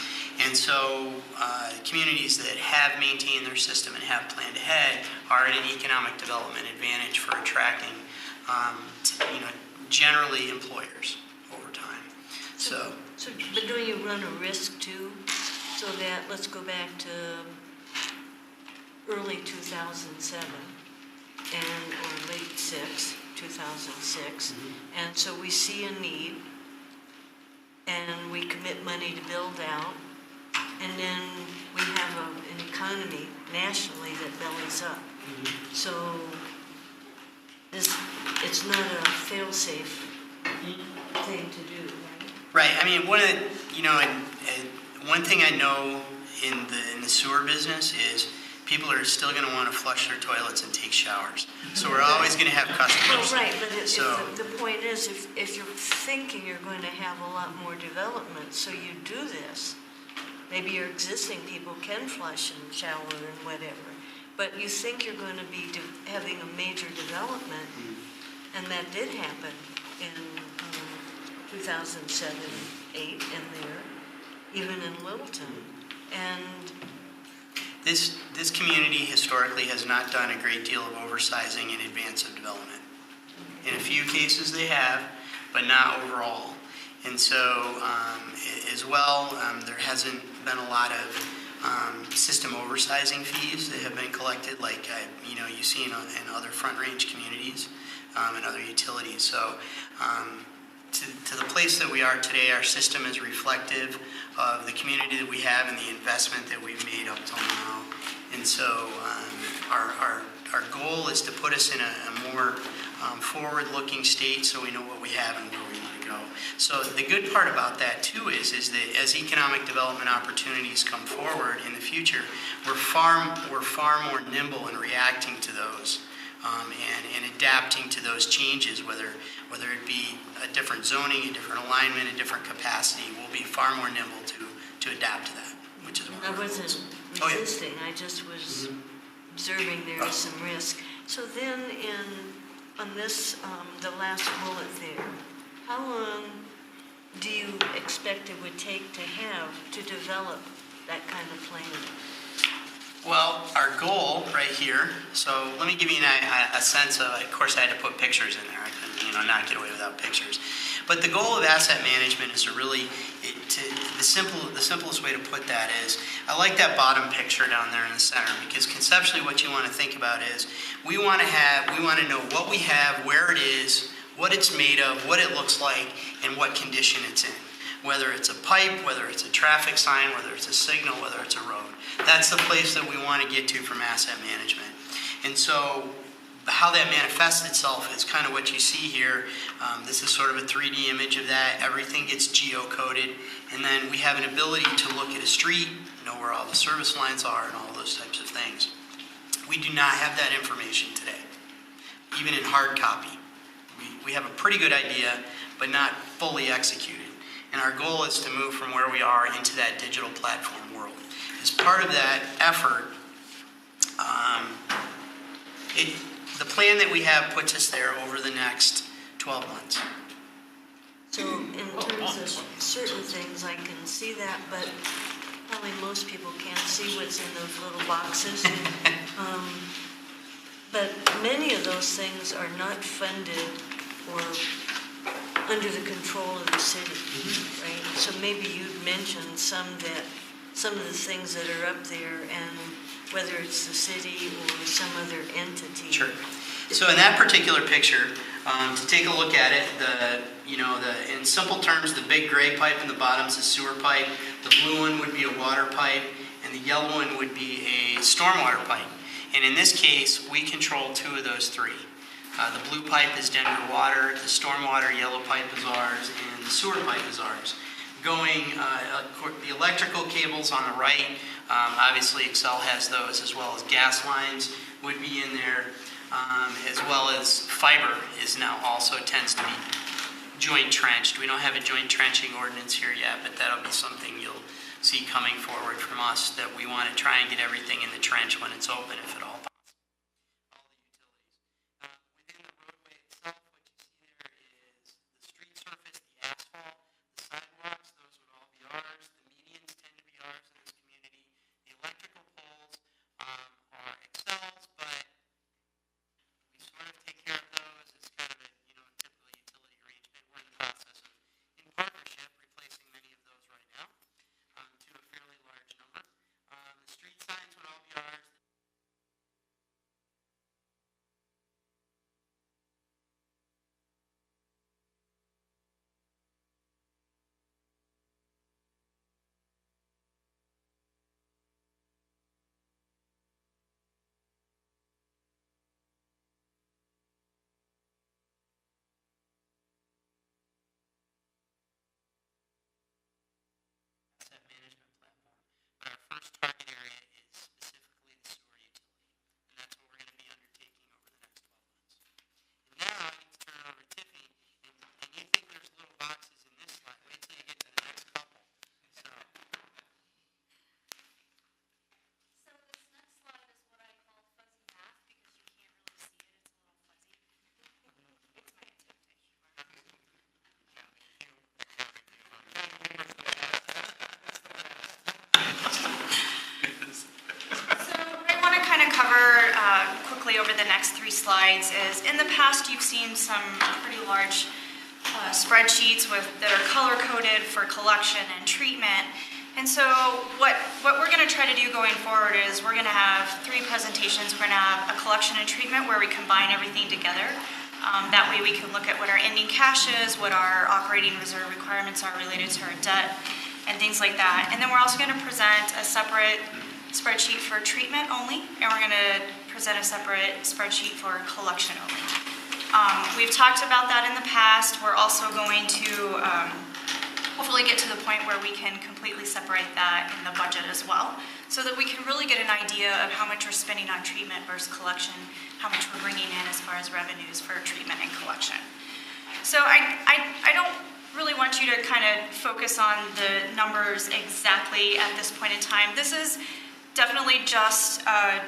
And so communities that have maintained their system and have planned ahead are at an economic development advantage for attracting, generally employers over time. So, but don't you run a risk too? So that, let's go back to early 2007, and, or late 2006. And so we see a need, and we commit money to build out, and then we have an economy nationally that bellies up. So it's not a fail-safe thing to do, right? Right. I mean, one thing I know in the sewer business is people are still going to want to flush their toilets and take showers. So we're always going to have customers. Well, right, but the point is, if you're thinking you're going to have a lot more development, so you do this, maybe your existing people can flush and shower and whatever, but you think you're going to be having a major development, and that did happen in 2007, 8, and there, even in Littleton, and This community historically has not done a great deal of oversizing in advance of development. In a few cases they have, but not overall. And so as well, there hasn't been a lot of system oversizing fees that have been collected like you see in other Front Range communities and other utilities. So to the place that we are today, our system is reflective of the community that we have and the investment that we've made up till now. And so our goal is to put us in a more forward-looking state so we know what we have and where we want to go. So the good part about that too is that as economic development opportunities come forward in the future, we're far more nimble in reacting to those and adapting to those changes, whether it be a different zoning, a different alignment, a different capacity. We'll be far more nimble to adapt to that, which is I wasn't resisting, I just was observing there is some risk. So then on this, the last bullet there, how long do you expect it would take to develop that kind of plan? Well, our goal right here, so let me give you a sense of course I had to put pictures in there. I couldn't, not get away without pictures. But the goal of asset management is to really, the simplest way to put that is, I like that bottom picture down there in the center, because conceptually what you want to think about is, we want to know what we have, where it is, what it's made of, what it looks like, and what condition it's in. Whether it's a pipe, whether it's a traffic sign, whether it's a signal, whether it's a road. That's the place that we want to get to from asset management. And so how that manifests itself is kind of what you see here. This is sort of a 3D image of that. Everything gets geocoded. And then we have an ability to look at a street, know where all the service lines are and all those types of things. We do not have that information today, even in hard copy. We have a pretty good idea, but not fully executed. And our goal is to move from where we are into that digital platform world. As part of that effort, the plan that we have puts us there over the next 12 months. So in terms of certain things, I can see that, but probably most people can't see what's in those little boxes. But many of those things are not funded or under the control of the city, right? So maybe you'd mentioned some of the things that are up there, and whether it's the city or some other entity. Sure. So in that particular picture, to take a look at it, in simple terms, the big gray pipe in the bottom is a sewer pipe. The blue one would be a water pipe, and the yellow one would be a stormwater pipe. And in this case, we control two of those three. The blue pipe is Denver Water, the stormwater yellow pipe is ours, and the sewer pipe is ours. The electrical cables on the right, obviously Excel has those, as well as gas lines would be in there, as well as fiber is now also tends to be joint trenched. We don't have a joint trenching ordinance here yet, but that'll be something you'll see coming forward from us, that we want to try and get everything in the trench when it's open, if at all possible. Within the roadway itself, what you see there is the street surface, the asphalt, the sidewalks, those would all be ours. The medians tend to be ours in this community. The electrical poles are Excel's, but we sort of take care of those. It's kind of a typical utility arrangement. We're in the process of, in partnership, replacing many of those right now to a fairly large number. The street signs would all be ours. the next 3 slides is, in the past, you've seen some pretty large spreadsheets that are color-coded for collection and treatment. And so what we're going to try to do going forward is we're going to have 3 presentations. We're going to have a collection and treatment where we combine everything together. That way we can look at what our ending cash is, what our operating reserve requirements are related to our debt, and things like that. And then we're also going to present a separate spreadsheet for treatment only, and we're going to present a separate spreadsheet for collection only. We've talked about that in the past. We're also going to hopefully get to the point where we can completely separate that in the budget as well, so that we can really get an idea of how much we're spending on treatment versus collection, how much we're bringing in as far as revenues for treatment and collection. So I don't really want you to kind of focus on the numbers exactly at this point in time. This is definitely just a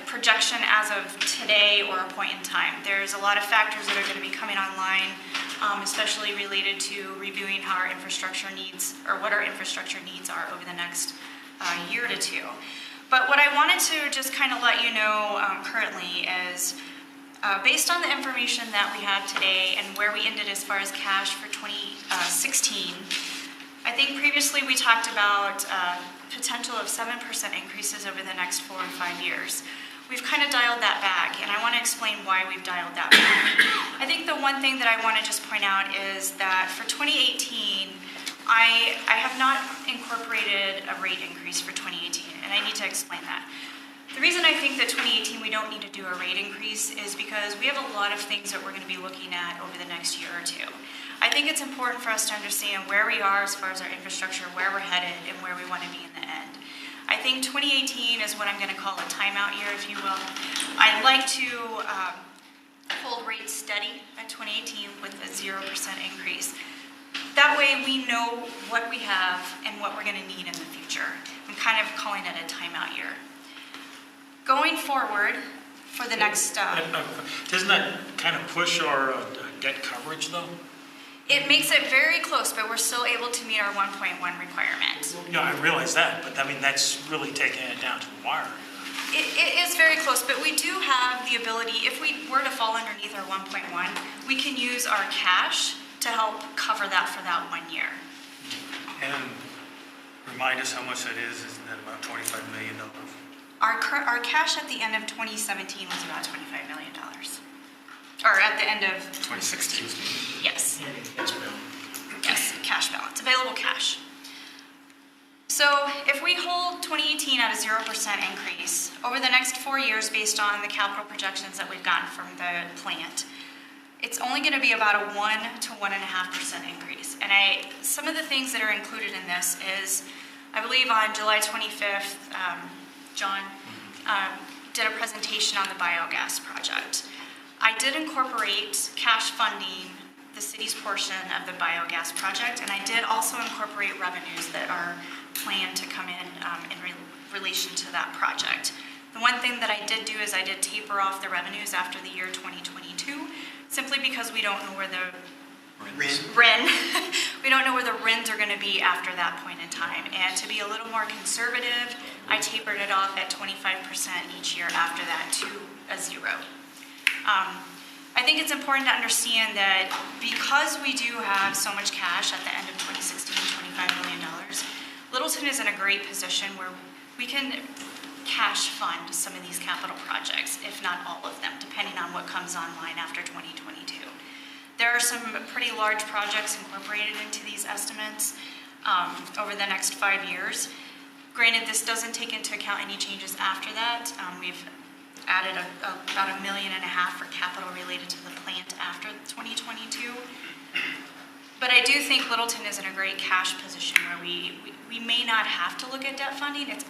projection as of today or a point in time. There's a lot of factors that are going to be coming online, especially related to reviewing how our infrastructure needs, or what our infrastructure needs are over the next year to 2. But what I wanted to just kind of let you know currently is, based on the information that we have today and where we ended as far as cash for 2016, I think previously we talked about potential of 7% increases over the next 4 or 5 years. We've kind of dialed that back, and I want to explain why we've dialed that back. I think the one thing that I want to just point out is that for 2018, I have not incorporated a rate increase for 2018, and I need to explain that. The reason I think that 2018 we don't need to do a rate increase is because we have a lot of things that we're going to be looking at over the next year or 2. I think it's important for us to understand where we are as far as our infrastructure, where we're headed, and where we want to be in the end. I think 2018 is what I'm going to call a timeout year, if you will. I'd like to hold rates steady at 2018 with a 0% increase. That way we know what we have and what we're going to need in the future. I'm kind of calling it a timeout year. Going forward for the next... Doesn't that kind of push our debt coverage, though? It makes it very close, but we're still able to meet our 1.1 requirement. Yeah, I realize that, but I mean, that's really taking it down to the wire. It is very close, but we do have the ability, if we were to fall underneath our 1.1, we can use our cash to help cover that for that 1 year. And remind us how much that is. Isn't that about $25 million? Our cash at the end of 2017 was about $25 million. Or at the end of 2016. Yes. Yes, cash balance, available cash. So if we hold 2018 at a 0% increase, over the next 4 years, based on the capital projections that we've gotten from the plant, it's only going to be about a 1 to 1.5% increase. And some of the things that are included in this is, I believe on July 25th, John did a presentation on the biogas project. I did incorporate cash funding the city's portion of the biogas project, and I did also incorporate revenues that are planned to come in relation to that project. The one thing that I did do is I did taper off the revenues after the year 2022, simply because we don't know where the we don't know where the RINs are going to be after that point in time. And to be a little more conservative, I tapered it off at 25% each year after that to a 0. I think it's important to understand that because we do have so much cash at the end of 2016, $25 million, Littleton is in a great position where we can cash fund some of these capital projects, if not all of them, depending on what comes online after 2022. There are some pretty large projects incorporated into these estimates over the next 5 years. Granted, this doesn't take into account any changes after that. We've added about $1.5 million for capital related to the plant after 2022. But I do think Littleton is in a great cash position where we may not have to look at debt funding. It's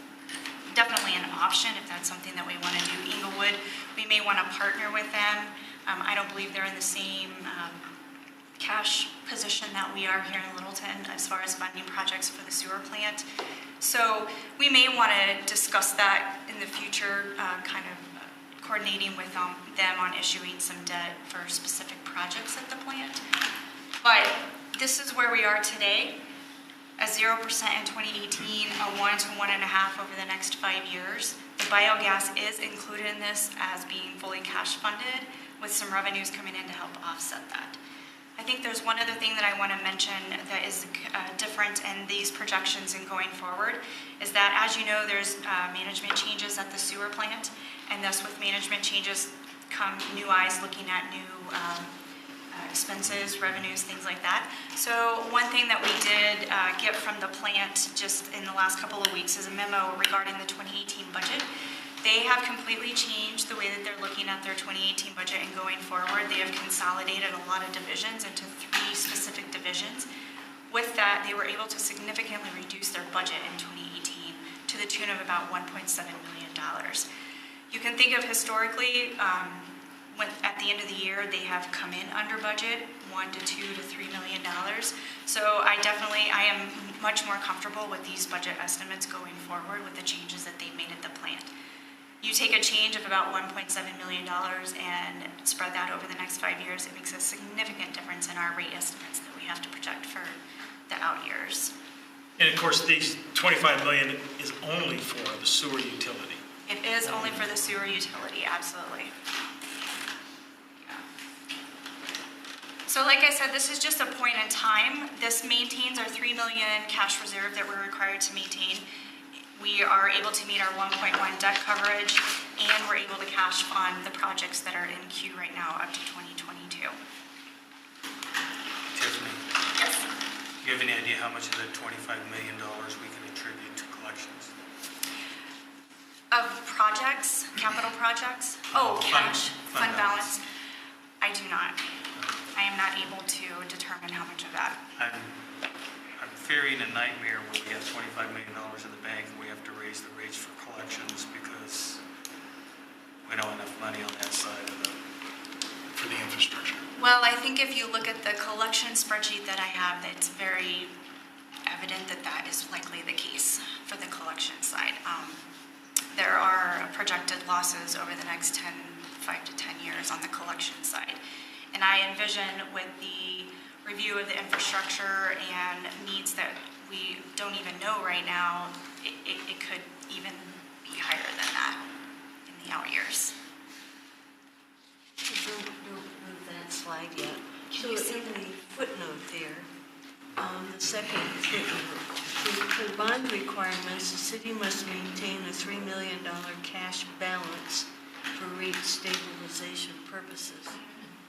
definitely an option if that's something that we want to do. Inglewood, we may want to partner with them. I don't believe they're in the same cash position that we are here in Littleton as far as funding projects for the sewer plant. So we may want to discuss that in the future, kind of coordinating with them on issuing some debt for specific projects at the plant. But this is where we are today, a 0% in 2018, a 1 to 1.5 over the next 5 years. The The biogas is included in this as being fully cash funded, with some revenues coming in to help offset that. I think there's one other thing that I want to mention that is different in these projections and going forward, is that, as you know, there's management changes at the sewer plant, and thus with management changes come new eyes looking at new expenses, revenues, things like that. So one thing that we did get from the plant just in the last couple of weeks is a memo regarding the 2018 budget. They have completely changed the way that they're looking at their 2018 budget and going forward. They have consolidated a lot of divisions into 3 specific divisions. With that, they were able to significantly reduce their budget in 2018 to the tune of about $1.7 million. You can think of historically, at the end of the year, they have come in under budget, $1 to $2 to $3 million. So I am much more comfortable with these budget estimates going forward with the changes that they've made at the plant. You take a change of about $1.7 million and spread that over the next 5 years, it makes a significant difference in our rate estimates that we have to project for the out years. And of course, these 25 million is only for the sewer utility. It is only for the sewer utility, absolutely. So like I said, this is just a point in time. This maintains our $3 million cash reserve that we're required to maintain. We are able to meet our 1.1 debt coverage, and we're able to cash fund the projects that are in queue right now up to 2022. Tiffany, Yes. do you have any idea how much of the $25 million we can attribute to collections? Of projects, capital projects? Oh, cash, fund balance. I do not. I am not able to determine how much of that. I'm fearing a nightmare where we have $25 million in the bank and we have to raise the rates for collections because we don't have enough money on that side of for the infrastructure. Well, I think if you look at the collection spreadsheet that I have, it's very evident that that is likely the case for the collection side. There are projected losses over the next 5 to 10 years on the collection side. And I envision with the review of the infrastructure and needs that we don't even know right now, it could even be higher than that in the out years. Don't move that slide yet. So in the footnote there, the second footnote, for bond requirements, the city must maintain a $3 million cash balance for rate stabilization purposes.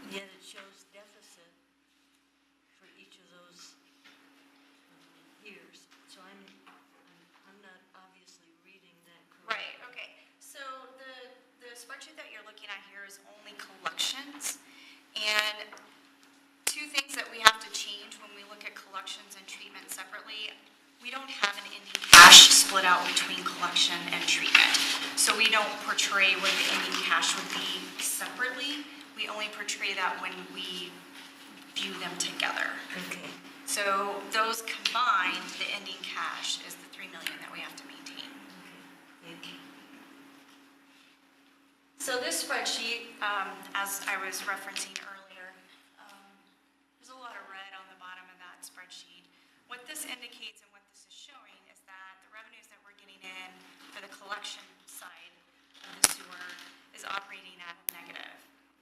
Yet it shows deficit for each of those years. So I'm not obviously reading that correctly. Right, okay. So the spreadsheet that you're looking at here is only collections. And 2 things that we have to change when we look at collections and treatment separately. We don't have an ending cash split out between collection and treatment. So we don't portray what the ending cash would be separately. We only portray that when we view them together. Okay. So those combined, the ending cash is the $3 million that we have to maintain. Okay. Thank you. So this spreadsheet, as I was referencing earlier, there's a lot of red on the bottom of that spreadsheet. What this indicates and what this is showing is that the revenues that we're getting in for the collection side of the sewer is operating at negative.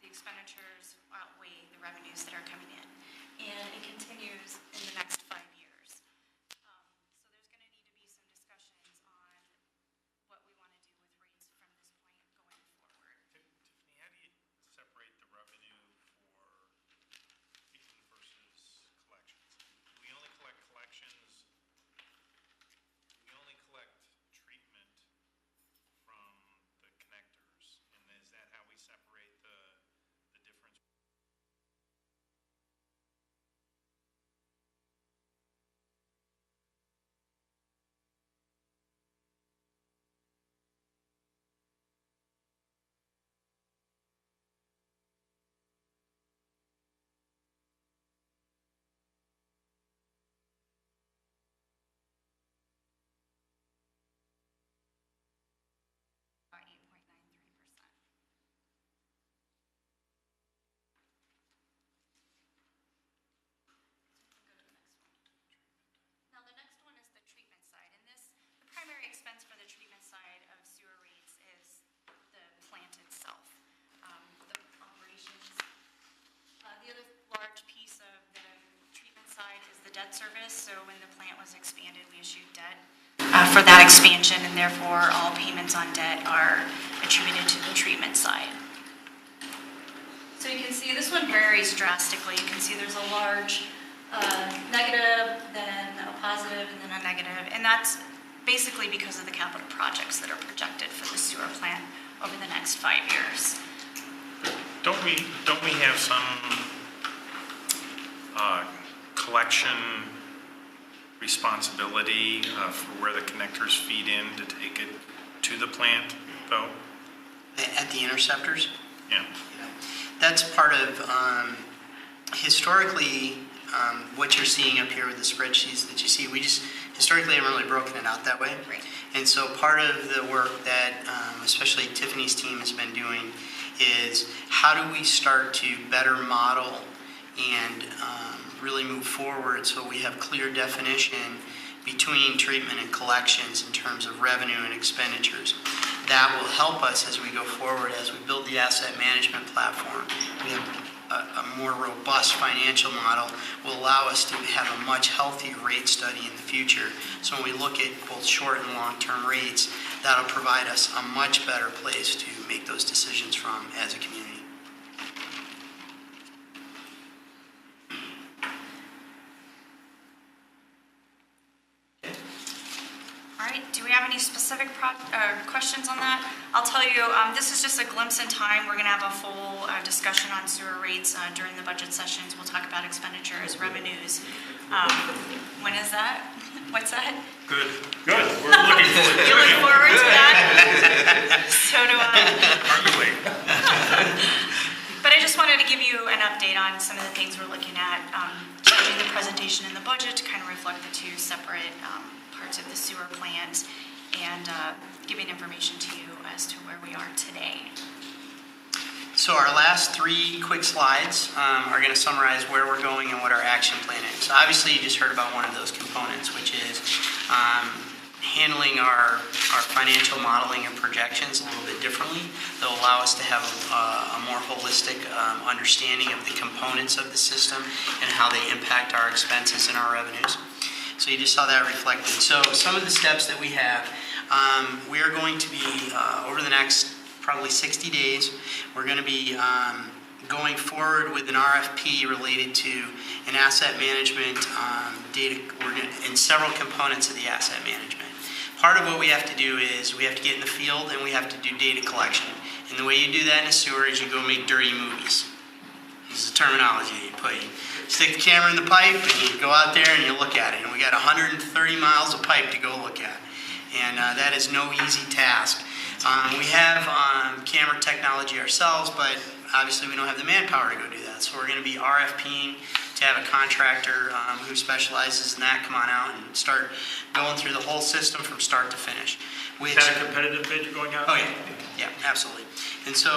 The expenditures outweigh the revenues that are coming in. And it continues in the next 5 years. So there's going to need to be some discussions on what we want to do with rates from this point going forward. Tiffany, how do you separate the revenue for treatment versus collections? We only collect collections, we only collect treatment from the connectors, and is that how we separate the difference? debt service. So when the plant was expanded, we issued debt for that expansion, and therefore all payments on debt are attributed to the treatment side. So you can see this one varies drastically. You can see there's a large negative, then a positive, and then a negative. And that's basically because of the capital projects that are projected for the sewer plant over the next 5 years. Don't we have some collection responsibility for where the connectors feed in to take it to the plant, though? At the interceptors? Yeah. That's part of, historically, what you're seeing up here with the spreadsheets that you see, we just historically haven't really broken it out that way. Right. And so part of the work that especially Tiffany's team has been doing is how do we start to better model and really move forward so we have clear definition between treatment and collections in terms of revenue and expenditures. That will help us as we go forward, as we build the asset management platform. We have a more robust financial model will allow us to have a much healthier rate study in the future. So when we look at both short and long-term rates, that'll provide us a much better place to make those decisions from as a community. All right, do we have any specific questions on that? I'll tell you, this is just a glimpse in time. We're going to have a full discussion on sewer rates during the budget sessions. We'll talk about expenditures, revenues. When is that? What's that? Good. We're looking forward to it. You look forward to that? So do I. Aren't you waiting? But I just wanted to give you an update on some of the things we're looking at, changing the presentation in the budget to kind of reflect the two separate parts of the sewer plant, and giving information to you as to where we are today. So our last 3 quick slides are going to summarize where we're going and what our action plan is. So obviously you just heard about one of those components, which is handling our financial modeling and projections a little bit differently. They'll allow us to have a more holistic understanding of the components of the system and how they impact our expenses and our revenues. So you just saw that reflected. So some of the steps that we have, we are going to be, over the next probably 60 days, we're going to be going forward with an RFP related to an asset management data, in several components of the asset management. Part of what we have to do is we have to get in the field and we have to do data collection. And the way you do that in a sewer is you go make dirty movies. This is the terminology you put. You stick the camera in the pipe and you go out there and you look at it. And we got 130 miles of pipe to go look at. And that is no easy task. We have camera technology ourselves, but obviously we don't have the manpower to go do that. So we're going to be RFPing to have a contractor who specializes in that come on out and start going through the whole system from start to finish. Is that a competitive bid you're going out? Oh yeah, absolutely. And so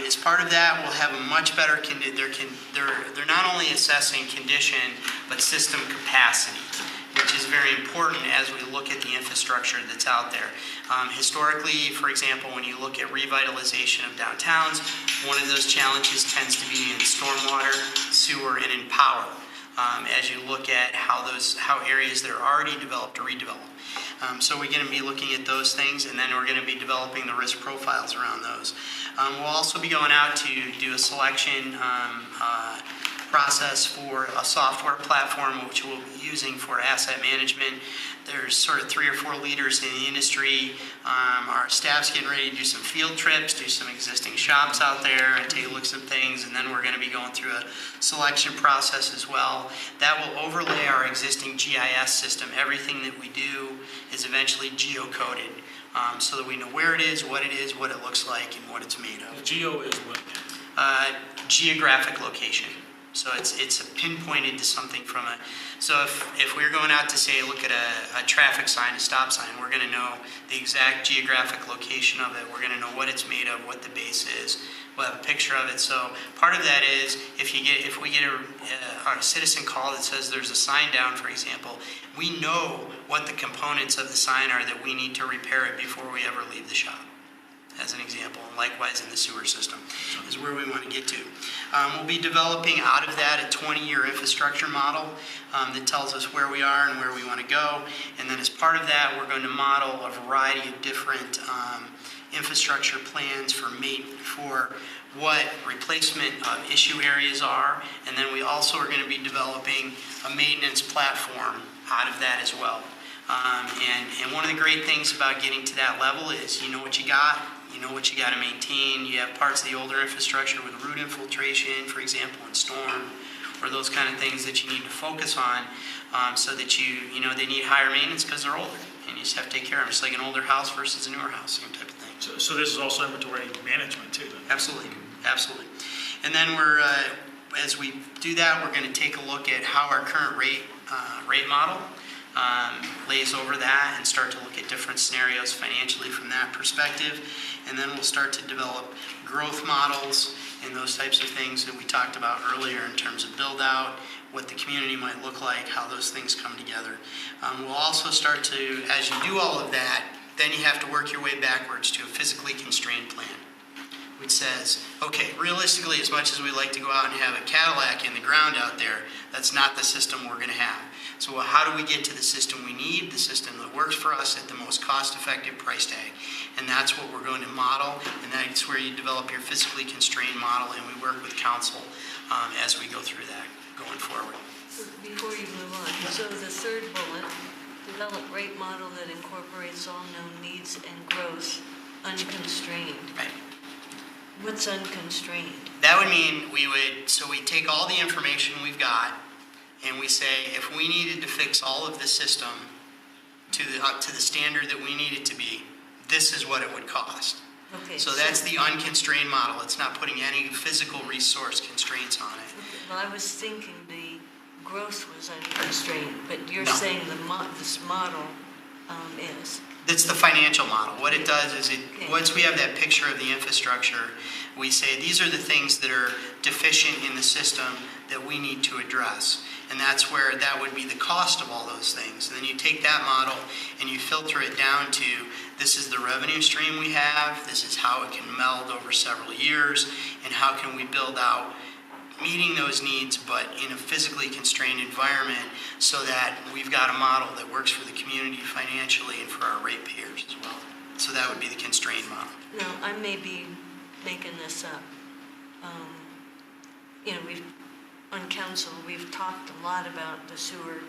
as part of that, we'll have a much better, they're not only assessing condition, but system capacity, which is very important as we look at the infrastructure that's out there. Historically, for example, when you look at revitalization of downtowns, one of those challenges tends to be in stormwater, sewer, and in power. As you look at how areas that are already developed are redeveloped. So we're going to be looking at those things, and then we're going to be developing the risk profiles around those. We'll also be going out to do a selection process for a software platform which we'll be using for asset management. There's sort of 3 or 4 leaders in the industry. Our staff's getting ready to do some field trips, do some existing shops out there and take a look at some things, and then we're going to be going through a selection process as well. That will overlay our existing GIS system. Everything that we do is eventually geocoded so that we know where it is, what it looks like, and what it's made of. Geo is what? Geographic location. So it's pinpointed to something from a, so if we're going out to say look at a traffic sign, a stop sign, we're going to know the exact geographic location of it. We're going to know what it's made of, what the base is. We'll have a picture of it. So part of that is if we get a citizen call that says there's a sign down, for example, we know what the components of the sign are that we need to repair it before we ever leave the shop. as an example, and likewise in the sewer system, is where we want to get to. We'll be developing out of that a 20-year infrastructure model that tells us where we are and where we want to go. And then as part of that, we're going to model a variety of different infrastructure plans for what replacement of issue areas are. And then we also are going to be developing a maintenance platform out of that as well. And one of the great things about getting to that level is you know what you got, you know what you got to maintain. You have parts of the older infrastructure with root infiltration, for example, and storm, or those kind of things that you need to focus on so that you know, they need higher maintenance because they're older. And you just have to take care of them. It's like an older house versus a newer house, same type of thing. So this is also inventory management too, then? Absolutely, absolutely. And then as we do that, we're going to take a look at how our current rate model lays over that and start to look at different scenarios financially from that perspective. And then we'll start to develop growth models and those types of things that we talked about earlier in terms of build out, what the community might look like, how those things come together. We'll also start to, as you do all of that, then you have to work your way backwards to a physically constrained plan, which says, okay, realistically, as much as we like to go out and have a Cadillac in the ground out there, that's not the system we're going to have. So how do we get to the system we need, the system that works for us at the most cost-effective price tag? And that's what we're going to model, and that's where you develop your physically constrained model, and we work with council as we go through that going forward. Before you move on, so the third bullet, develop rate model that incorporates all known needs and growth unconstrained. Right. What's unconstrained? That would mean we take all the information we've got and we say if we needed to fix all of the system up to the standard that we need it to be, this is what it would cost. Okay. So that's the unconstrained model. It's not putting any physical resource constraints on it. Okay, well, I was thinking the growth was unconstrained, but you're No. saying this model is. That's the financial model. What it does is once we have that picture of the infrastructure, we say these are the things that are deficient in the system that we need to address. And that's where that would be the cost of all those things. And then you take that model and you filter it down to this is the revenue stream we have, this is how it can meld over several years, and how can we build out meeting those needs but in a physically constrained environment so that we've got a model that works for the community financially and for our ratepayers as well. So that would be the constrained model. Now, I may be making this up. On council, we've talked a lot about the sewer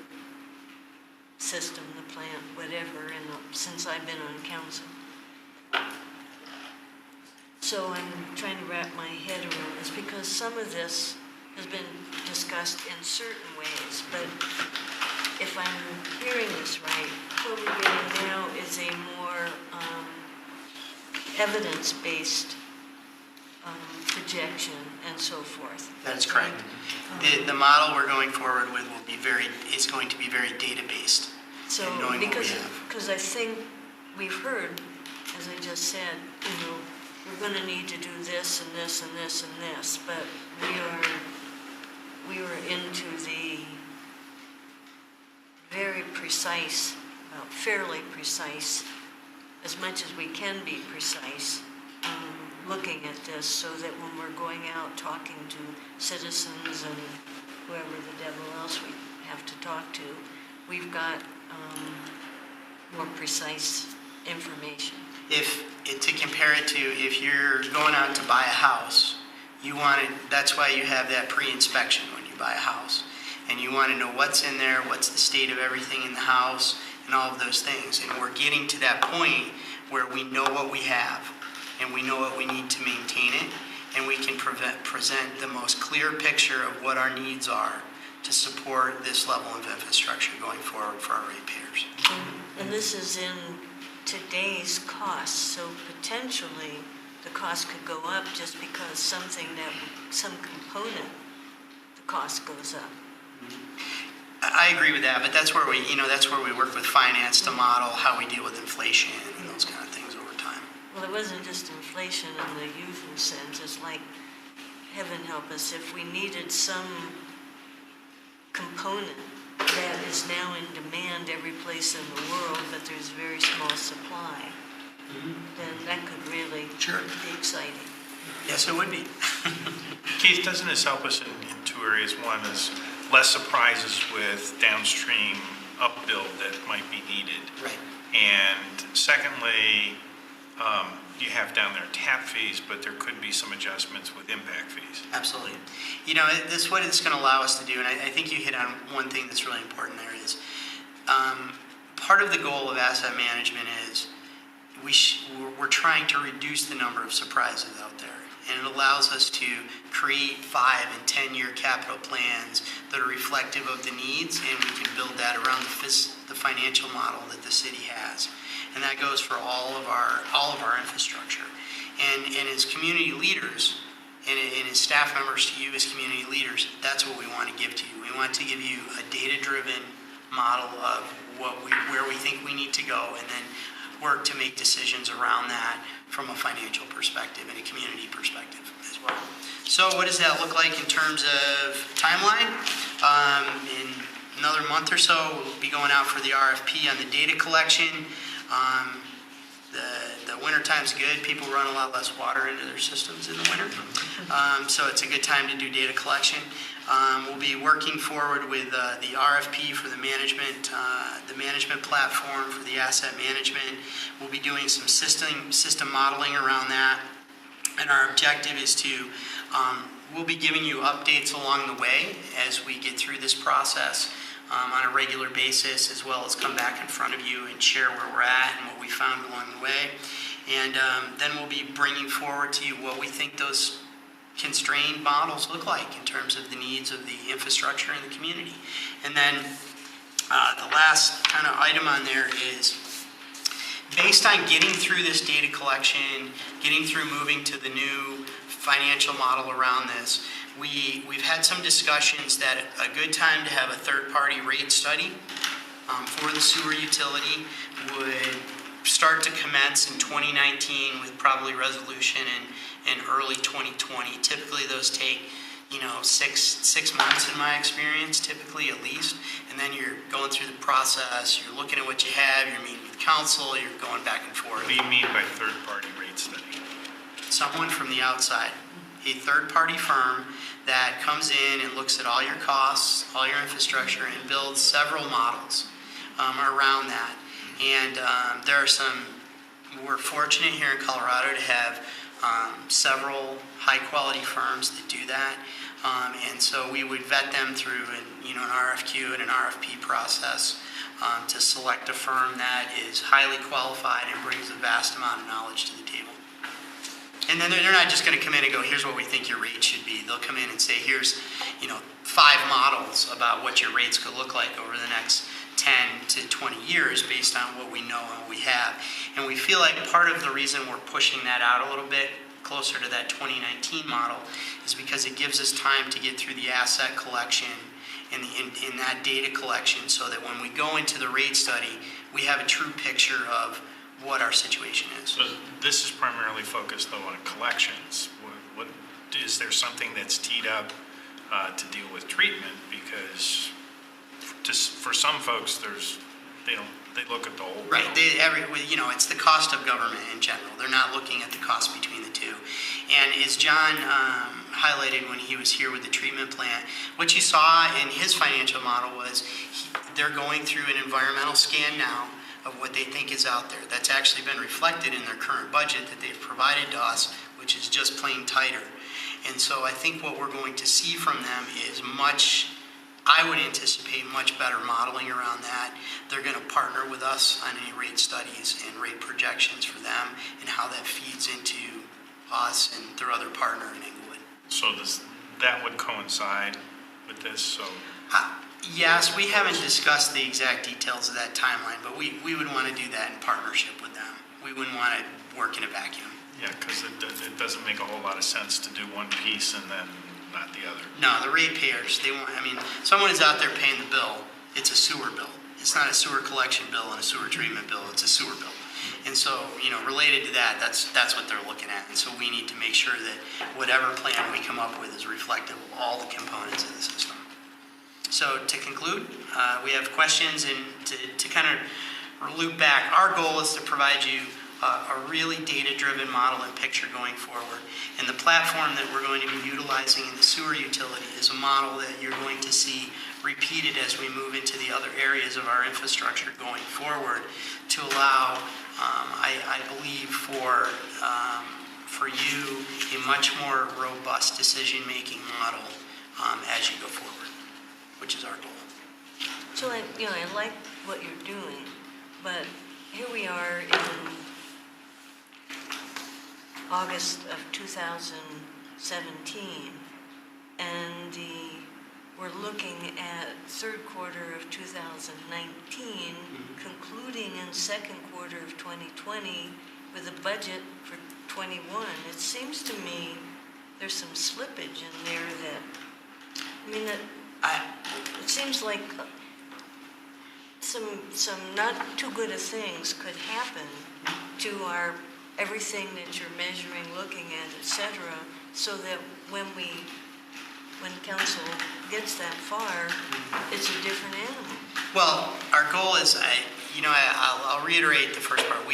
system, the plant, whatever, since I've been on council. So I'm trying to wrap my head around this because some of this has been discussed in certain ways, but if I'm hearing this right, what we're getting now is a more evidence-based projection and so forth. That's correct. The model we're going forward with is going to be very data-based. So, knowing what we have. because I think we've heard, as I just said, we're going to need to do this and this and this and this, but we were into the very precise, fairly precise, as much as we can be precise, looking at this so that when we're going out talking to citizens and whoever the devil else we have to talk to, we've got more precise information. To compare it to if you're going out to buy a house, that's why you have that pre-inspection when you buy a house. And you want to know what's in there, what's the state of everything in the house, and all of those things. And we're getting to that point where we know what we have, and we know what we need to maintain it, and we can present the most clear picture of what our needs are to support this level of infrastructure going forward for our ratepayers. And this is in today's costs, so potentially the cost could go up just because some component, the cost goes up. I agree with that, but that's where we work with finance to model how we deal with inflation and those kind of things over time. Well, it wasn't just inflation in the usual sense. It's like, heaven help us, if we needed some component that is now in demand every place in the world, but there's very small supply. then that could really Sure. be exciting. Yes, it would be. Keith, doesn't this help us in two areas? One is less surprises with downstream upbuild that might be needed. Right. And secondly, you have down there tap fees, but there could be some adjustments with impact fees. Absolutely. You know, this what it's going to allow us to do, and I think you hit on one thing that's really important there is part of the goal of asset management is we're trying to reduce the number of surprises out there. And it allows us to create 5- and 10-year capital plans that are reflective of the needs, and we can build that around the financial model that the city has. And that goes for all of our infrastructure. And as community leaders, and as staff members to you as community leaders, that's what we want to give to you. We want to give you a data-driven model of where we think we need to go, and then work to make decisions around that from a financial perspective and a community perspective as well. So what does that look like in terms of timeline? In another month or so, we'll be going out for the RFP on the data collection. The winter time's good. People run a lot less water into their systems in the winter. So it's a good time to do data collection. We'll be working forward with the RFP for the management platform for the asset management. We'll be doing some system modeling around that. And our objective is to, we'll be giving you updates along the way as we get through this process on a regular basis, as well as come back in front of you and share where we're at and what we found along the way. And then we'll be bringing forward to you what we think those constrained models look like in terms of the needs of the infrastructure in the community. And then the last kind of item on there is, based on getting through this data collection, getting through moving to the new financial model around this, we've had some discussions that a good time to have a third-party rate study for the sewer utility would start to commence in 2019 with probably resolution in early 2020. Typically those take, 6 months in my experience, typically at least. And then you're going through the process, you're looking at what you have, you're meeting with council, you're going back and forth. What do you mean by third-party rate study? Someone from the outside, a third-party firm that comes in and looks at all your costs, all your infrastructure, and builds several models around that. And we're fortunate here in Colorado to have several high-quality firms that do that. And so we would vet them through an RFQ and an RFP process to select a firm that is highly qualified and brings a vast amount of knowledge to the table. And then they're not just going to come in and go, here's what we think your rate should be. They'll come in and say, here's 5 models about what your rates could look like over the next 10 to 20 years based on what we know and what we have. And we feel like part of the reason we're pushing that out a little bit closer to that 2019 model is because it gives us time to get through the asset collection and in that data collection, so that when we go into the rate study, we have a true picture of what our situation is. So this is primarily focused though on collections. What is there something that's teed up to deal with treatment? Because for some folks, they look at the whole right. bill. It's the cost of government in general. They're not looking at the cost between the two. And as John highlighted when he was here with the treatment plant, what you saw in his financial model was they're going through an environmental scan now of what they think is out there. That's actually been reflected in their current budget that they've provided to us, which is just plain tighter. And so I think what we're going to see from them is I would anticipate much better modeling around that. They're going to partner with us on any rate studies and rate projections for them and how that feeds into us and their other partner in Englewood. So that would coincide with this? So yes, we haven't discussed the exact details of that timeline, but we would want to do that in partnership with them. We wouldn't want to work in a vacuum. Yeah, because it doesn't make a whole lot of sense to do one piece and then not the other. No, the ratepayers, someone is out there paying the bill, it's a sewer bill. It's not a sewer collection bill and a sewer treatment bill, it's a sewer bill. And so, related to that, that's what they're looking at. And so we need to make sure that whatever plan we come up with is reflective of all the components of the system. So to conclude, we have questions, and to kind of loop back, our goal is to provide you a really data-driven model and picture going forward. And the platform that we're going to be utilizing in the sewer utility is a model that you're going to see repeated as we move into the other areas of our infrastructure going forward to allow, I believe, for you, a much more robust decision-making model as you go forward, which is our goal. So I like what you're doing, but here we are in August of 2017, and we're looking at third quarter of 2019, concluding in second quarter of 2020 with a budget for 21. It seems to me there's some slippage in there that, it seems like some not too good of things could happen to our everything that you're measuring, looking at, etc., so that when council gets that far, it's a different animal. Well, our goal is, I'll reiterate the first part.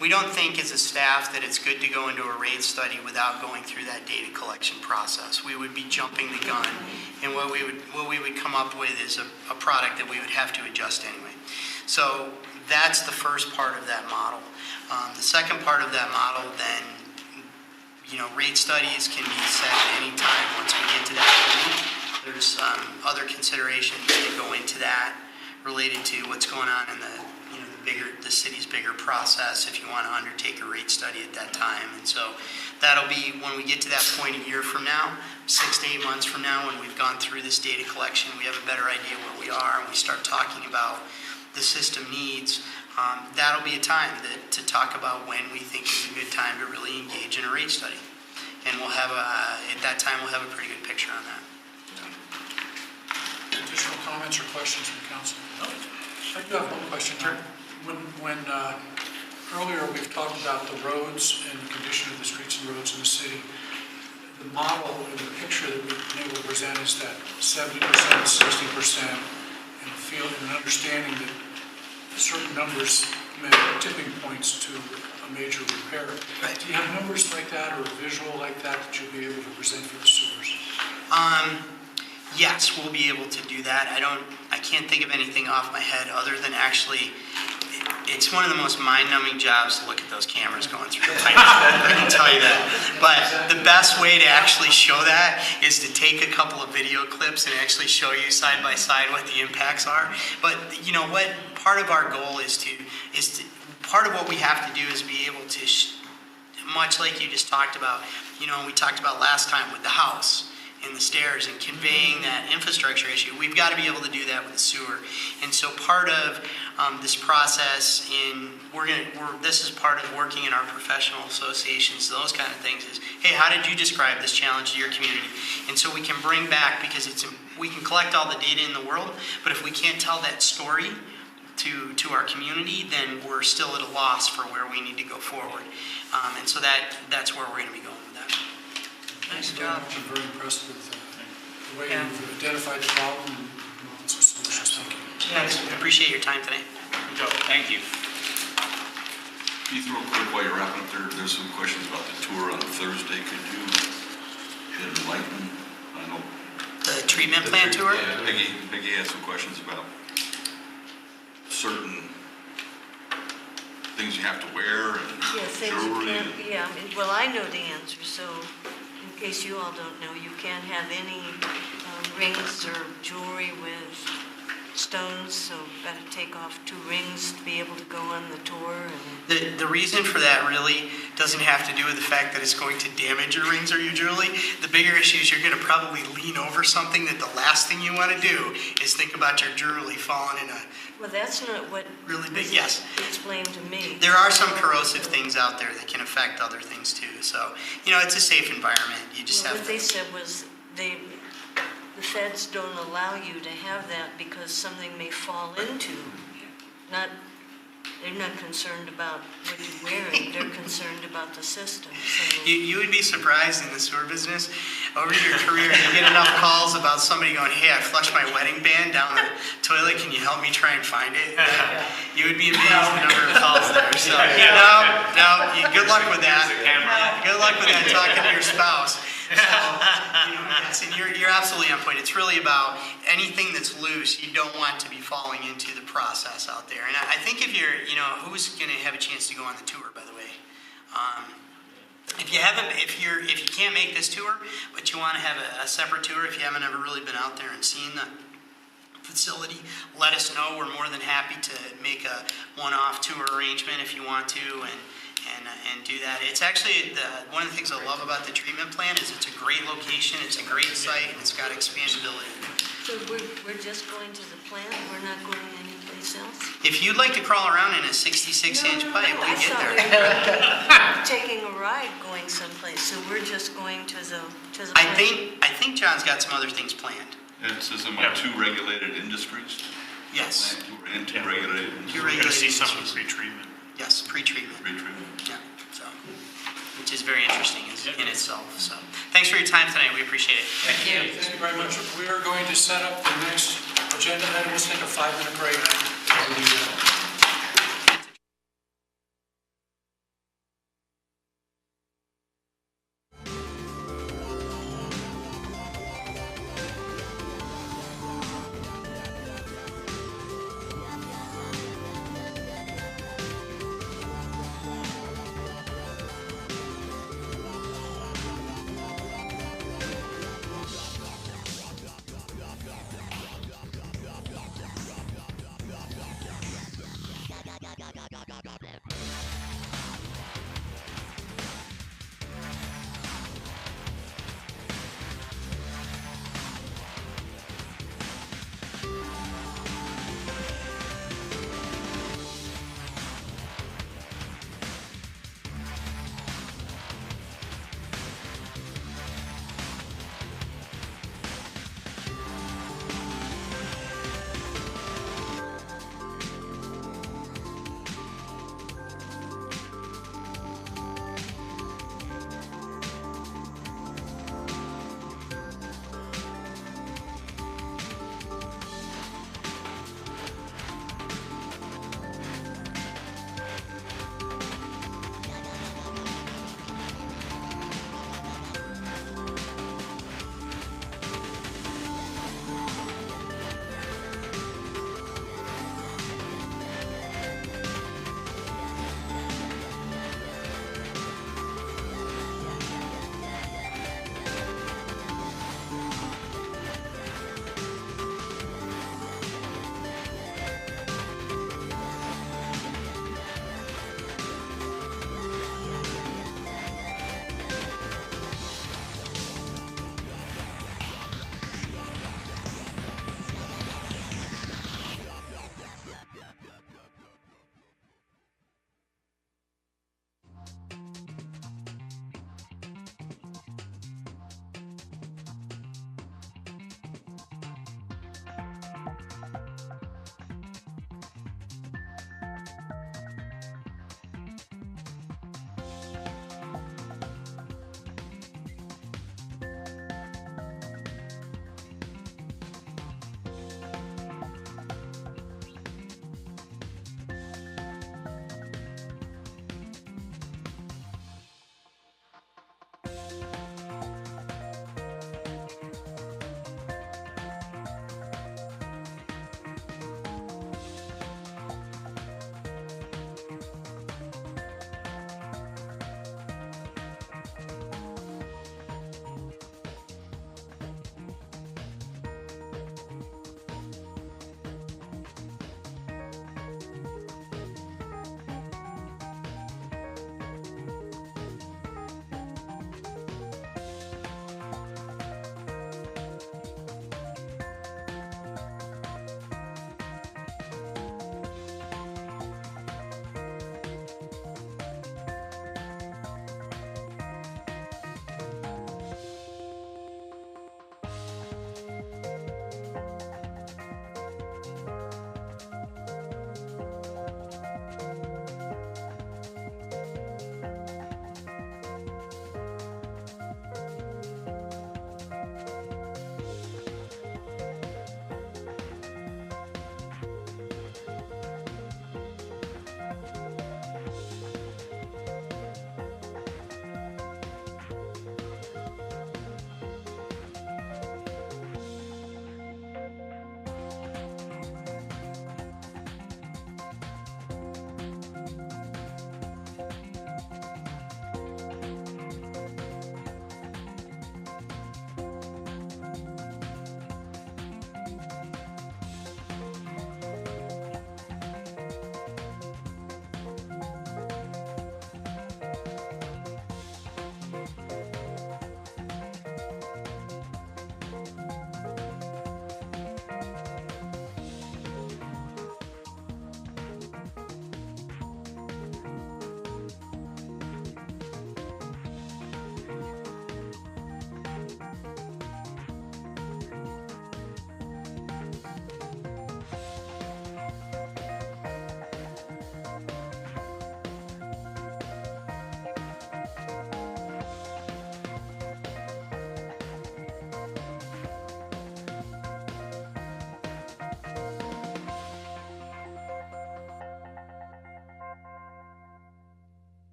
We don't think as a staff that it's good to go into a rate study without going through that data collection process. We would be jumping the gun, and what we would come up with is a product that we would have to adjust anyway. So that's the first part of that model. The second part of that model, then, rate studies can be set at any time once we get to that point. There's other considerations that go into that related to what's going on in the city's bigger process if you want to undertake a rate study at that time. And so that'll be when we get to that point a year from now, 6 to 8 months from now, when we've gone through this data collection, we have a better idea where we are, and we start talking about the system needs. That'll be a time to talk about when we think is a good time to really engage in a rate study. And we'll have at that time, we'll have a pretty good picture on that. Additional comments or questions from council? No. I do have one question. Sure. When earlier we've talked about the roads and the condition of the streets and roads in the city, the model and the picture that we've been able to present is that 70%, 60%, and a feel and an understanding that certain numbers may be tipping points to a major repair. Right. Do you have numbers like that or a visual like that that you'll be able to present for the sewers? Yes, we'll be able to do that. I can't think of anything off my head other than actually, it's one of the most mind-numbing jobs to look at those cameras going through the pipe. I can tell you that. But the best way to actually show that is to take a couple of video clips and actually show you side by side what the impacts are. But you know what? Part of our goal is to part of what we have to do is be able to, much like you just talked about, we talked about last time with the house and the stairs and conveying that infrastructure issue. We've got to be able to do that with the sewer. And so part of this process this is part of working in our professional associations, those kind of things is, hey, how did you describe this challenge to your community? And so we can bring back, because we can collect all the data in the world, but if we can't tell that story to our community, then we're still at a loss for where we need to go forward. And so that's where we're going to be going with that. Nice job. I'm very impressed with the way you've identified the problem and come up with some solutions. Thank you. Thanks. I appreciate your time today. Thank you. Keith, real quick, while you're wrapping up there, there's some questions about the tour on Thursday. Could you enlighten? I know. The treatment plant tour? Yeah, Peggy had some questions about certain things you have to wear and jewelry. Well, I know the answer, so in case you all don't know, you can't have any rings or jewelry with stones, so you've got to take off 2 rings to be able to go on the tour. And the reason for that really doesn't have to do with the fact that it's going to damage your rings or your jewelry. The bigger issue is you're going to probably lean over something that the last thing you want to do is think about your jewelry falling in a... Well, that's not what really big, yes. Explained to me. There are some corrosive things out there that can affect other things too. So, it's a safe environment. You just have to... What they said was the feds don't allow you to have that because something may fall into. They're not concerned about what you're wearing. They're concerned about the system. So. You would be surprised in the sewer business. Over your career, you get enough calls about somebody going, hey, I flushed my wedding band down the toilet, can you help me try and find it? You would be amazed the number of calls there. So, good luck with that. Good luck with that, talking to your spouse. So, yes, and you're absolutely on point. It's really about anything that's loose, you don't want to be falling into the process out there. And I think if you're, who's going to have a chance to go on the tour, by the way? If you can't make this tour, but you want to have a separate tour, if you haven't ever really been out there and seen the facility, let us know. We're more than happy to make a one-off tour arrangement if you want to, and do that. It's actually one of the things I love about the treatment plant is it's a great location, it's a great site, and it's got expandability. So we're just going to the plant, we're not going anyplace else? If you'd like to crawl around in a 66-inch pipe, we get there. Taking a ride going someplace, so we're just going to the I plant? think John's got some other things planned. And it says among 2 regulated industries? Yes. And 2 regulated industries. We're going to see some of the pre-treatment. Yes, pre-treatment. Pre-treatment. Yeah, so, which is very interesting in itself. So, thanks for your time tonight. We appreciate it. Thank you very much. We are going to set up the next agenda item. We'll take a 5-minute break.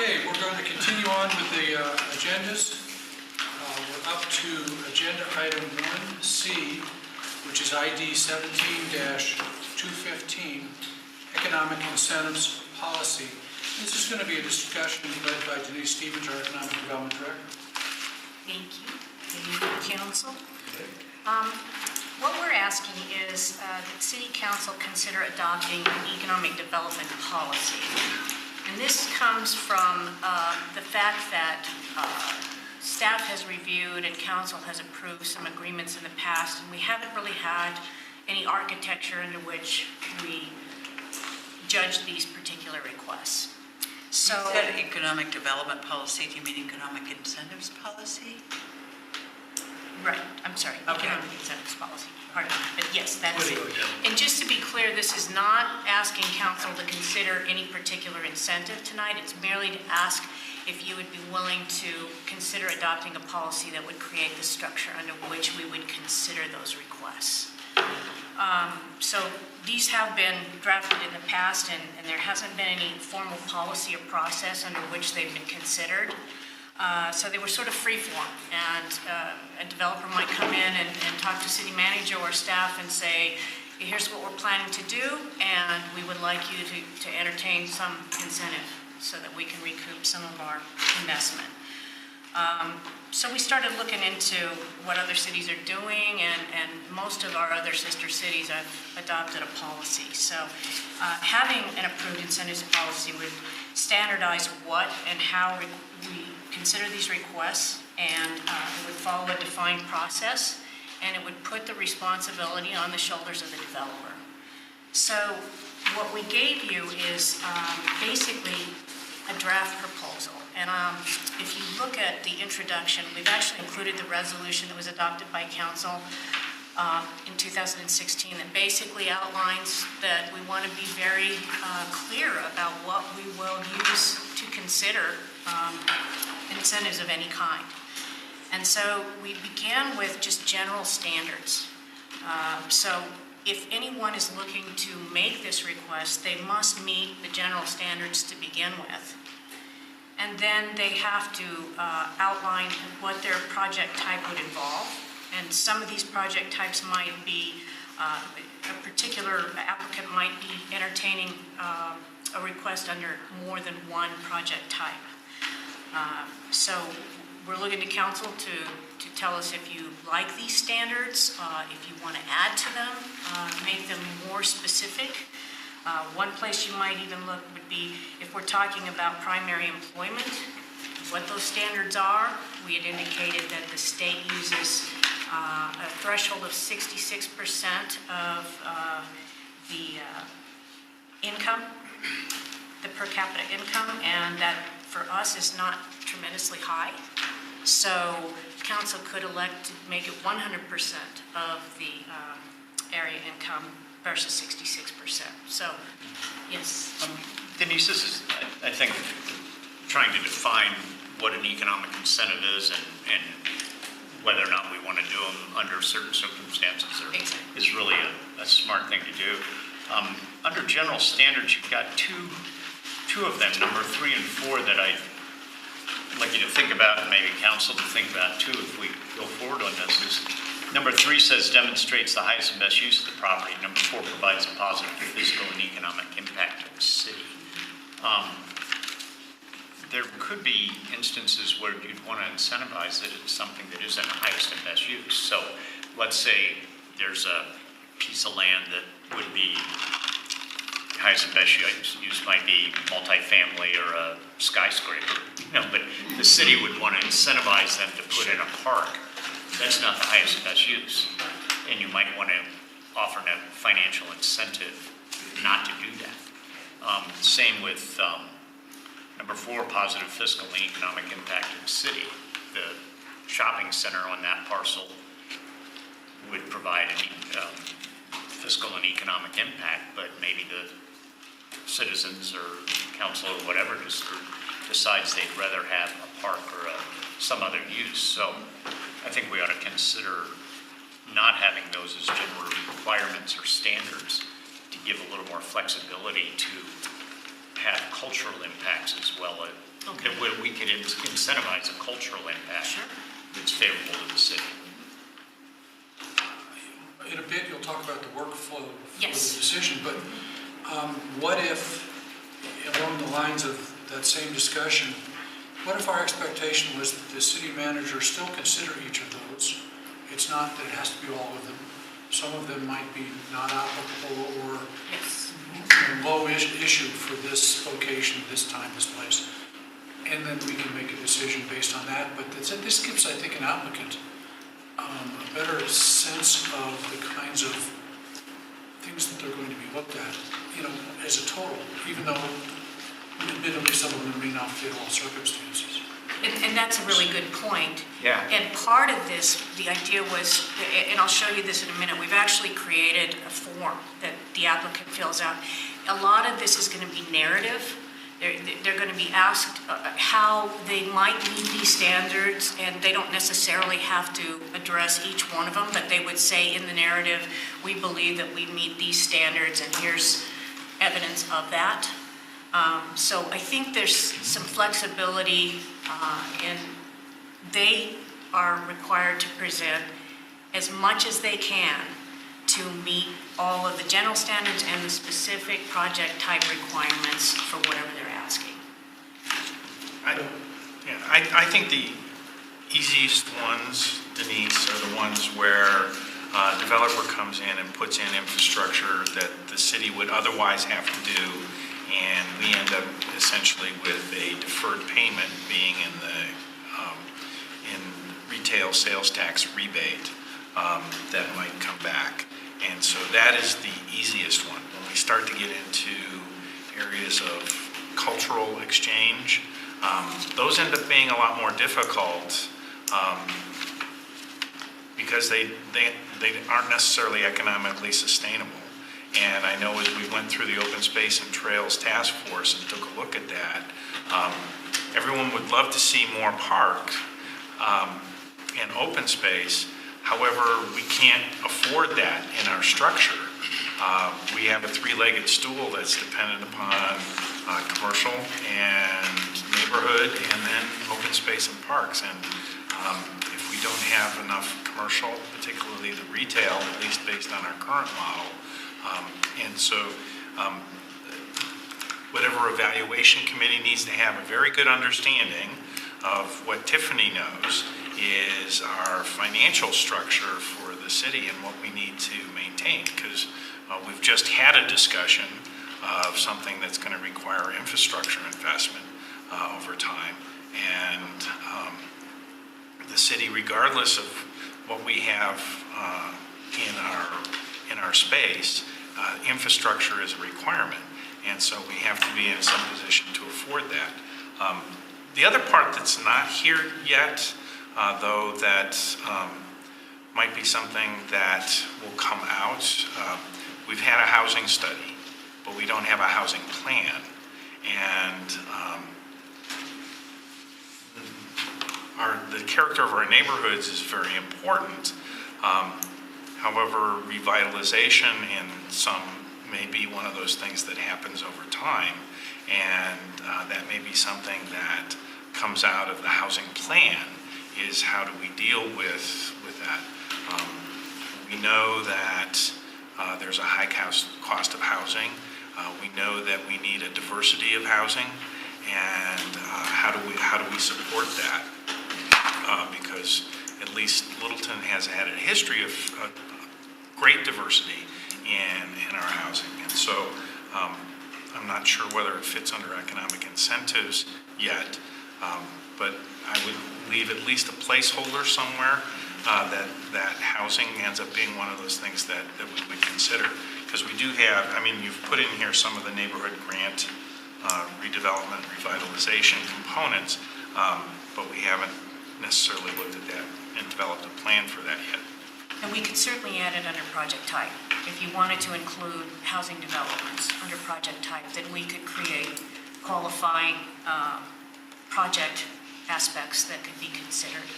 Okay, we're going to continue on with the agendas. We're up to agenda item 1C, which is ID 17-215, Economic Incentives Policy. This is going to be a discussion led by Denise Stevens, our Economic Development Director. Thank you. Good evening, Council. What we're asking is that City Council consider adopting an economic development policy. And this comes from the fact that staff has reviewed and council has approved some agreements in the past, and we haven't really had any architecture under which we judge these particular requests. So, you said economic development policy, do you mean economic incentives policy? right, I'm sorry, economic incentives policy, pardon me, but yes, that's it. And just to be clear, this is not asking council to consider any particular incentive tonight, it's merely to ask if you would be willing to consider adopting a policy that would create the structure under which we would consider those requests. So these have been drafted in the past, and there hasn't been any formal policy or process under which they've been considered. So they were sort of free-form, and a developer might come in and talk to city manager or staff and say, here's what we're planning to do, and we would like you to entertain some incentive so that we can recoup some of our investment. So we started looking into what other cities are doing, and most of our other sister cities have adopted a policy. So having an approved incentives policy would standardize what and how we consider these requests, and it would follow a defined process, and it would put the responsibility on the shoulders of the developer. So what we gave you is basically a draft proposal. And if you look at the introduction, we've actually included the resolution that was adopted by council in 2016 that basically outlines that we want to be very clear about what we will use to consider incentives of any kind. And so we began with just general standards. So if anyone is looking to make this request, they must meet the general standards to begin with. And then they have to outline what their project type would involve. And some of these project types might be, a particular applicant might be entertaining a request under more than one project type. So we're looking to council to tell us if you like these standards, if you want to add to them, make them more specific. One place you might even look would be if we're talking about primary employment, what those standards are. We had indicated that the state uses a threshold of 66% of the income, the per capita income, and that for us is not tremendously high. So council could elect to make it 100% of the area income versus 66%. So, yes. Denise, this is, I think, trying to define what an economic incentive is and whether or not we want to do them under certain circumstances is really a smart thing to do. Under general standards, you've got two of them, number 3 and 4, that I'd like you to think about, and maybe council to think about too if we go forward on this. Is number 3 says demonstrates the highest and best use of the property. Number 4 provides a positive physical and economic impact to the city. There could be instances where you'd want to incentivize that it's something that isn't the highest and best use. So let's say there's a piece of land that would be highest and best use might be multifamily or a skyscraper, but the city would want to incentivize them to put in a park. That's not the highest and best use. And you might want to offer them a financial incentive not to do that. Same with number 4, positive fiscal and economic impact to the city. The shopping center on that parcel would provide a fiscal and economic impact, but maybe the citizens or council or whatever decides they'd rather have a park or some other use. So I think we ought to consider not having those as general requirements or standards to give a little more flexibility to have cultural impacts as well. That we could incentivize a cultural impact that's favorable to the city. In a bit, you'll talk about the workflow for the Yes. decision, but what if, along the lines of that same discussion, what if our expectation was that the city manager still consider each of those? It's not that it has to be all of them. Some of them might be not applicable or low issue for this location, this time, this place. And then we can make a decision based on that. But this gives, I think, an applicant a better sense of the kinds of things that they're going to be looked at, as a total, even though admittedly some of them may not fit all circumstances. And that's a really good point. Yeah. And part of this, the idea was, and I'll show you this in a minute, we've actually created a form that the applicant fills out. A lot of this is going to be narrative. They're going to be asked how they might meet these standards, and they don't necessarily have to address each one of them, but they would say in the narrative, we believe that we meet these standards, and here's evidence of that. So I think there's some flexibility, and they are required to present as much as they can to meet all of the general standards and the specific project type requirements for whatever they're asking. I think the easiest ones, Denise, are the ones where a developer comes in and puts in infrastructure that the city would otherwise have to do, and we end up essentially with a deferred payment being in the in retail sales tax rebate that might come back. And so that is the easiest one. When we start to get into areas of cultural exchange, those end up being a lot more difficult because they aren't necessarily economically sustainable. And I know as we went through the Open Space and Trails Task Force and took a look at that, everyone would love to see more park and open space. However, we can't afford that in our structure. We have a three-legged stool that's dependent upon commercial and neighborhood and then open space and parks. And if we don't have enough commercial, particularly the retail, at least based on our current model, and so whatever evaluation committee needs to have a very good understanding of what Tiffany knows is our financial structure for the city and what we need to maintain, because we've just had a discussion of something that's going to require infrastructure investment over time. And the city, regardless of what we have in our space, infrastructure is a requirement. And so we have to be in some position to afford that. The other part that's not here yet, though, that might be something that will come out. We've had a housing study, but we don't have a housing plan. And the character of our neighborhoods is very important. However, revitalization in some may be one of those things that happens over time. And that may be something that comes out of the housing plan, is how do we deal with that. We know that there's a high cost of housing. We know that we need a diversity of housing, and how do we support that? Because at least Littleton has had a history of great diversity in our housing, and so I'm not sure whether it fits under economic incentives yet, but I would leave at least a placeholder somewhere that housing ends up being one of those things that we would consider. Because we do have, I mean, you've put in here some of the neighborhood grant redevelopment, revitalization components, but we haven't necessarily looked at that and developed a plan for that yet. And we could certainly add it under project type. If you wanted to include housing developments under project type, then we could create qualifying project aspects that could be considered.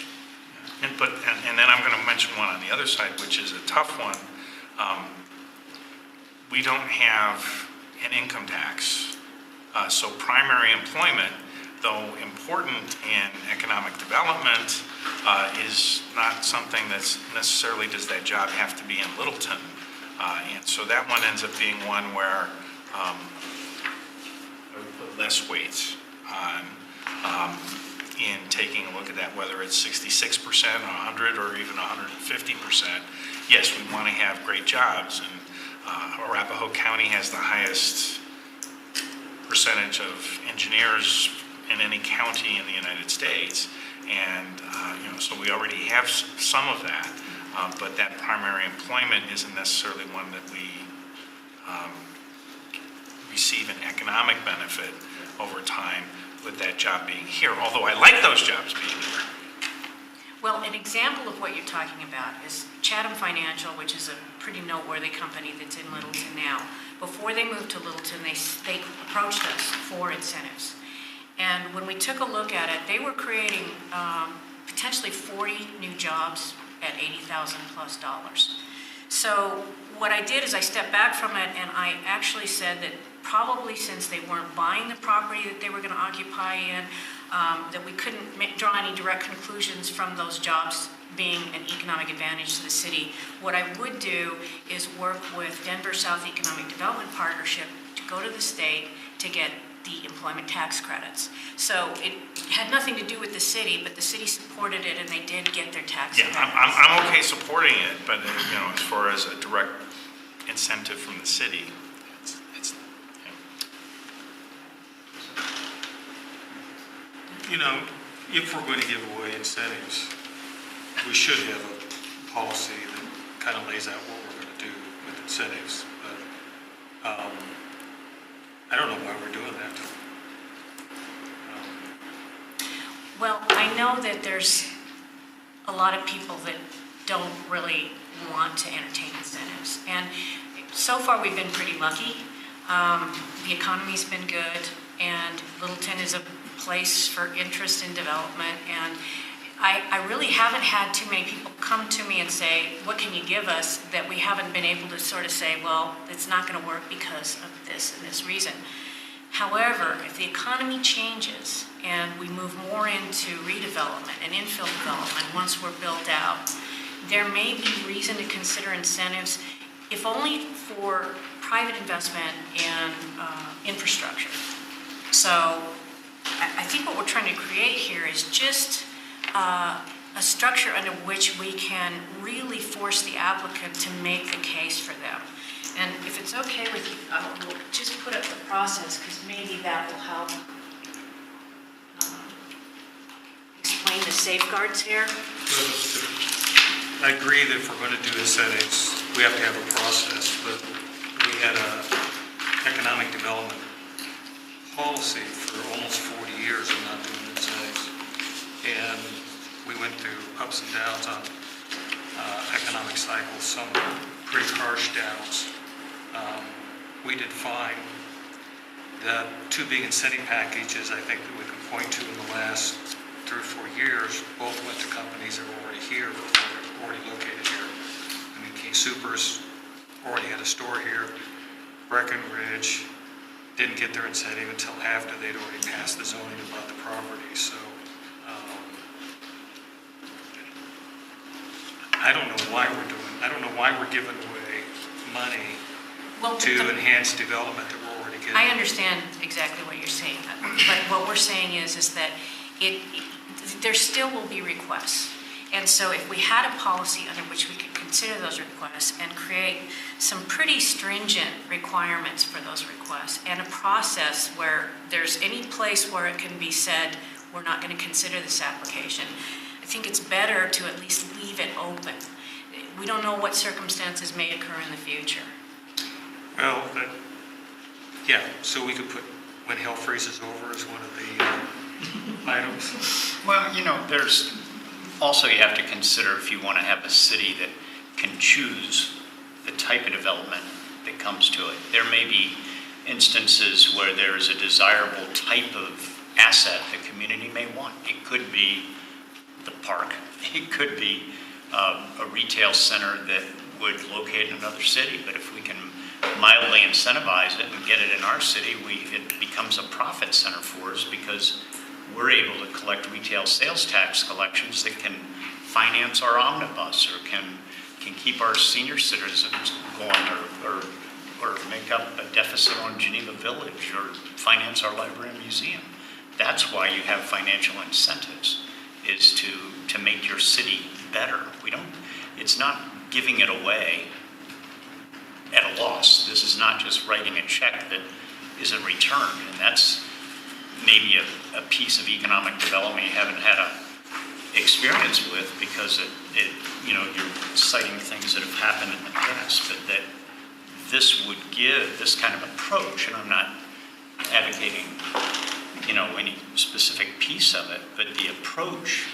And then I'm going to mention one on the other side, which is a tough one. We don't have an income tax So primary employment, though important in economic development, is not something that's necessarily does that job have to be in Littleton. And so that one ends up being one where I would put less weight on in taking a look at that, whether it's 66%, 100, or even 150%. Yes, we want to have great jobs, and Arapahoe County has the highest percentage of engineers in any county in the United States, and so we already have some of that, but that primary employment isn't necessarily one that we receive an economic benefit over time with that job being here, although I like those jobs being here. Well, an example of what you're talking about is Chatham Financial, which is a pretty noteworthy company that's in Littleton now. Before they moved to Littleton, they approached us for incentives. And when we took a look at it, they were creating potentially 40 new jobs at $80,000 plus. So what I did is I stepped back from it and I actually said that probably since they weren't buying the property that they were going to occupy in, that we couldn't draw any direct conclusions from those jobs being an economic advantage to the city. What I would do is work with Denver South Economic Development Partnership to go to the state to get the employment tax credits. So it had nothing to do with the city, but the city supported it and they did get their tax credits. I'm okay supporting it, but as far as a direct incentive from the city, if we're going to give away incentives, we should have a policy that kind of lays out what we're going to do with incentives. But I don't know why we're doing that. Well, I know that there's a lot of people that don't really want to entertain incentives. And so far we've been pretty lucky. The economy's been good, and Littleton is a place for interest in development. And I really haven't had too many people come to me and say, what can you give us, that we haven't been able to sort of say, well, it's not going to work because of this and this reason. However, if the economy changes and we move more into redevelopment and infill development once we're built out, there may be reason to consider incentives, if only for private investment in infrastructure. So I think what we're trying to create here is just a structure under which we can really force the applicant to make the case for them. And if it's okay with you, we'll just put up the process, because maybe that will help explain the safeguards here. I agree that if we're going to do incentives, we have to have a process, but we had an economic development policy for almost 40 years of not doing incentives. And we went through ups and downs on economic cycles, some pretty harsh downs. We did find that two big incentive packages, I think, that we can point to in the last 3 or 4 years, both went to companies that were already here, already located here. I mean, King Soopers already had a store here. Breckenridge didn't get their incentive until after they'd already passed the zoning and bought the property. So I don't know why we're giving away money to enhance development that we're already getting. I understand exactly what you're saying, but what we're saying is that there still will be requests. And so if we had a policy under which we could consider those requests and create some pretty stringent requirements for those requests, and a process where there's any place where it can be said, we're not going to consider this application, I think it's better to at least leave it open. We don't know what circumstances may occur in the future. Well, yeah, so we could put when hell freezes over as one of the items. Well, there's also, you have to consider if you want to have a city that can choose the type of development that comes to it. There may be instances where there is a desirable type of asset the community may want. It could be the park. It could be a retail center that would locate in another city. But if we can mildly incentivize it and get it in our city, it becomes a profit center for us because we're able to collect retail sales tax collections that can finance our omnibus or can keep our senior citizens going or make up a deficit on Geneva Village or finance our library and museum. That's why you have financial incentives, is to make your city better. It's not giving it away at a loss. This is not just writing a check that isn't returned, and that's maybe a piece of economic development you haven't had a experience with because you're citing things that have happened in the past, but that this would give this kind of approach, and I'm not advocating, any specific piece of it, but the approach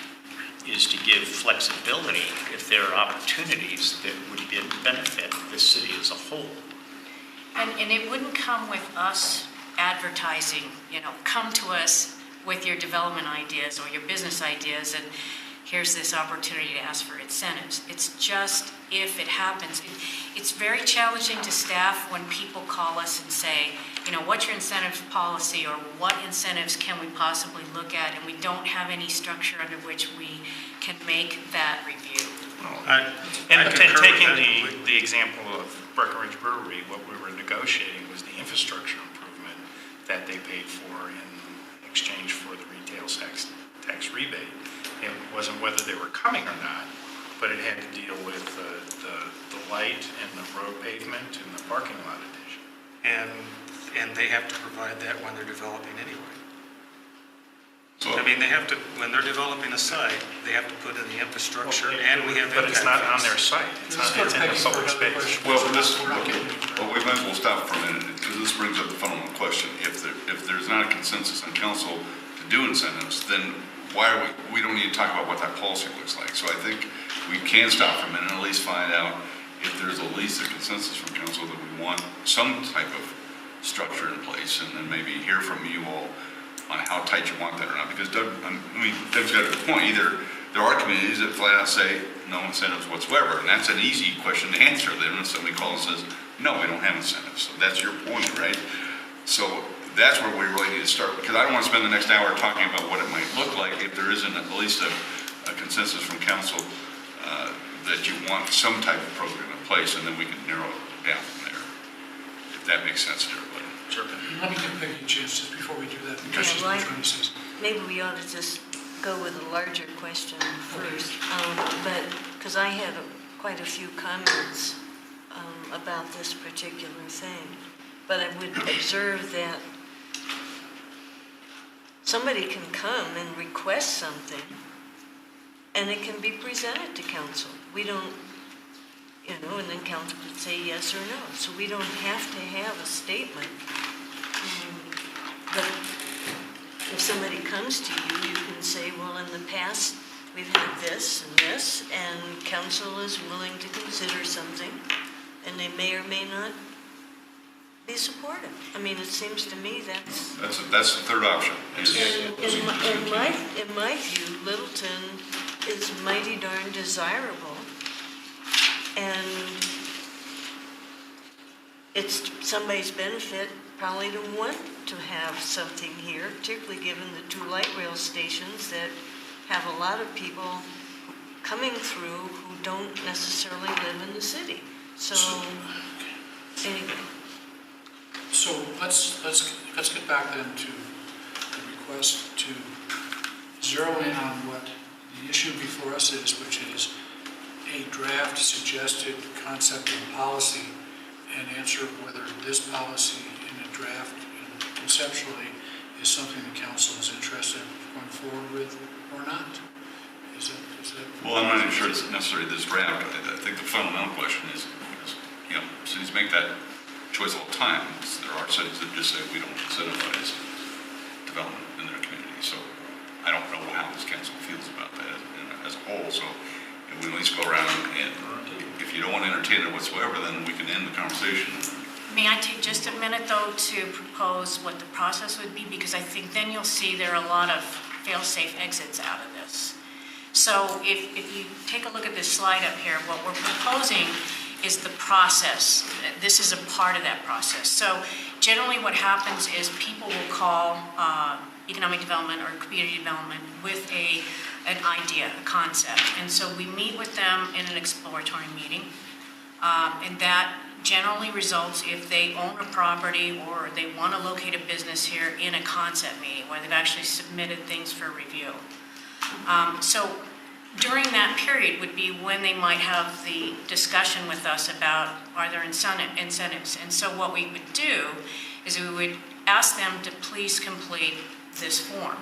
is to give flexibility if there are opportunities that would benefit the city as a whole. And it wouldn't come with us advertising, come to us with your development ideas or your business ideas, and here's this opportunity to ask for incentives. It's just if it happens. It's very challenging to staff when people call us and say, what's your incentive policy, or what incentives can we possibly look at, and we don't have any structure under which we can make that review. And taking the example of Breckenridge Brewery, what we were negotiating was the infrastructure improvement that they paid for in exchange for the retail tax rebate. It wasn't whether they were coming or not, but it had to deal with the light and the road pavement and the parking lot addition. And they have to provide that when they're developing anyway. So, they have to, when they're developing a site, they have to put in the infrastructure, and we have. But it's not on their site. It's in the public space. we might as well stop for a minute, because this brings up the fundamental question. If there's not a consensus on council to do incentives, then we don't need to talk about what that policy looks like. So I think we can stop for a minute and at least find out if there's at least a consensus from council that we want some type of structure in place, and then maybe hear from you all on how tight you want that or not. Because Doug's got a good point. Either there are communities that flat out say no incentives whatsoever, and that's an easy question to answer. Then when somebody calls and says, no, we don't have incentives. So that's your point, right? So that's where we really need to start, because I don't want to spend the next hour talking about what it might look like if there isn't at least a consensus from council that you want some type of program in place, and then we can narrow it down from there, if that makes sense to everybody. Sure. Let me give Peggy a chance just before we do that, because she's been trying to say something. Maybe we ought to just go with a larger question first, but because I have quite a few comments about this particular thing. But I would observe that somebody can come and request something, and it can be presented to council. We don't, and then council could say yes or no. So we don't have to have a statement. But if somebody comes to you, you can say, well, in the past, we've had this, and council is willing to consider something, and they may or may not be supportive. It seems to me that's the third option. In my view, Littleton is mighty darn desirable, and it's somebody's benefit probably to want to have something here, particularly given the two light rail stations that have a lot of people coming through who don't necessarily live in the city. So anyway. So let's get back then to the request to zero in on what the issue before us is, which is a draft suggested concept and policy, and answer whether this policy in a draft conceptually is something the council is interested in going forward with or not. Is that? Well, I'm not even sure it's necessarily this draft. I think the fundamental question is cities make that choice all the time. There are cities that just say we don't incentivize development in their community. So I don't know how this council feels about that as a whole. So we at least go around, and if you don't want to entertain it whatsoever, then we can end the conversation. May I take just a minute, though, to propose what the process would be? Because I think then you'll see there are a lot of fail-safe exits out of this. So if you take a look at this slide up here, what we're proposing is the process. This is a part of that process. So generally what happens is people will call economic development or community development with an idea, a concept. And so we meet with them in an exploratory meeting. And that generally results, if they own a property or they want to locate a business here, in a concept meeting where they've actually submitted things for review. So during that period would be when they might have the discussion with us about, are there incentives? And so what we would do is we would ask them to please complete this form.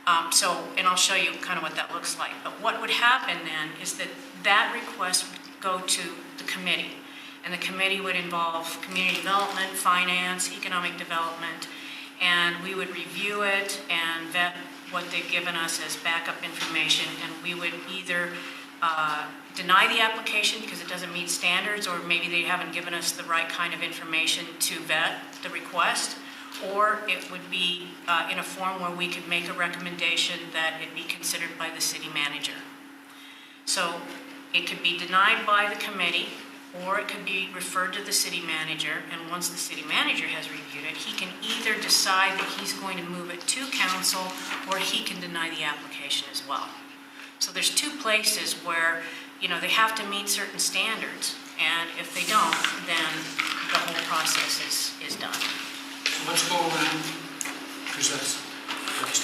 And I'll show you kind of what that looks like. But what would happen then is that request would go to the committee. And the committee would involve community development, finance, economic development, and we would review it and vet what they've given us as backup information, and we would either deny the application because it doesn't meet standards, or maybe they haven't given us the right kind of information to vet the request, or it would be in a form where we could make a recommendation that it be considered by the city manager. So it could be denied by the committee, or it could be referred to the city manager, and once the city manager has reviewed it, he can either decide that he's going to move it to council, or he can deny the application as well. So there's two places where, they have to meet certain standards, and if they don't, then the whole process is done. So let's go around, because that's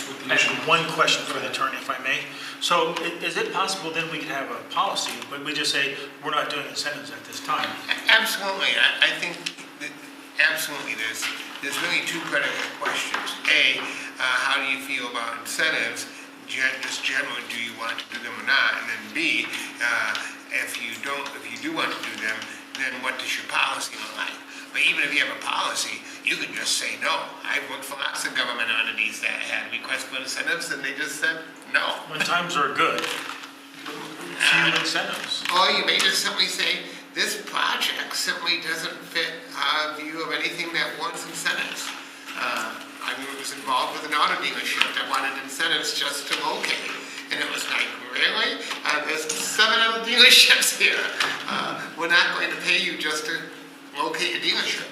what the I issue. have one question for the attorney, if I may. So is it possible then we could have a policy, but we just say, we're not doing incentives at this time? Absolutely. I think that absolutely there's really two critical questions. A, how do you feel about incentives? Just generally, do you want to do them or not? And then B, if you do want to do them, then what does your policy look like? But even if you have a policy, you can just say no. I've worked for lots of government entities that had requests for incentives, and they just said no. When times are good, few incentives. Or you may just simply say, this project simply doesn't fit our view of anything that wants incentives. I was involved with an auto dealership that wanted incentives just to locate. And it was like, really? There's 7 other dealerships here. We're not going to pay you just to locate a dealership.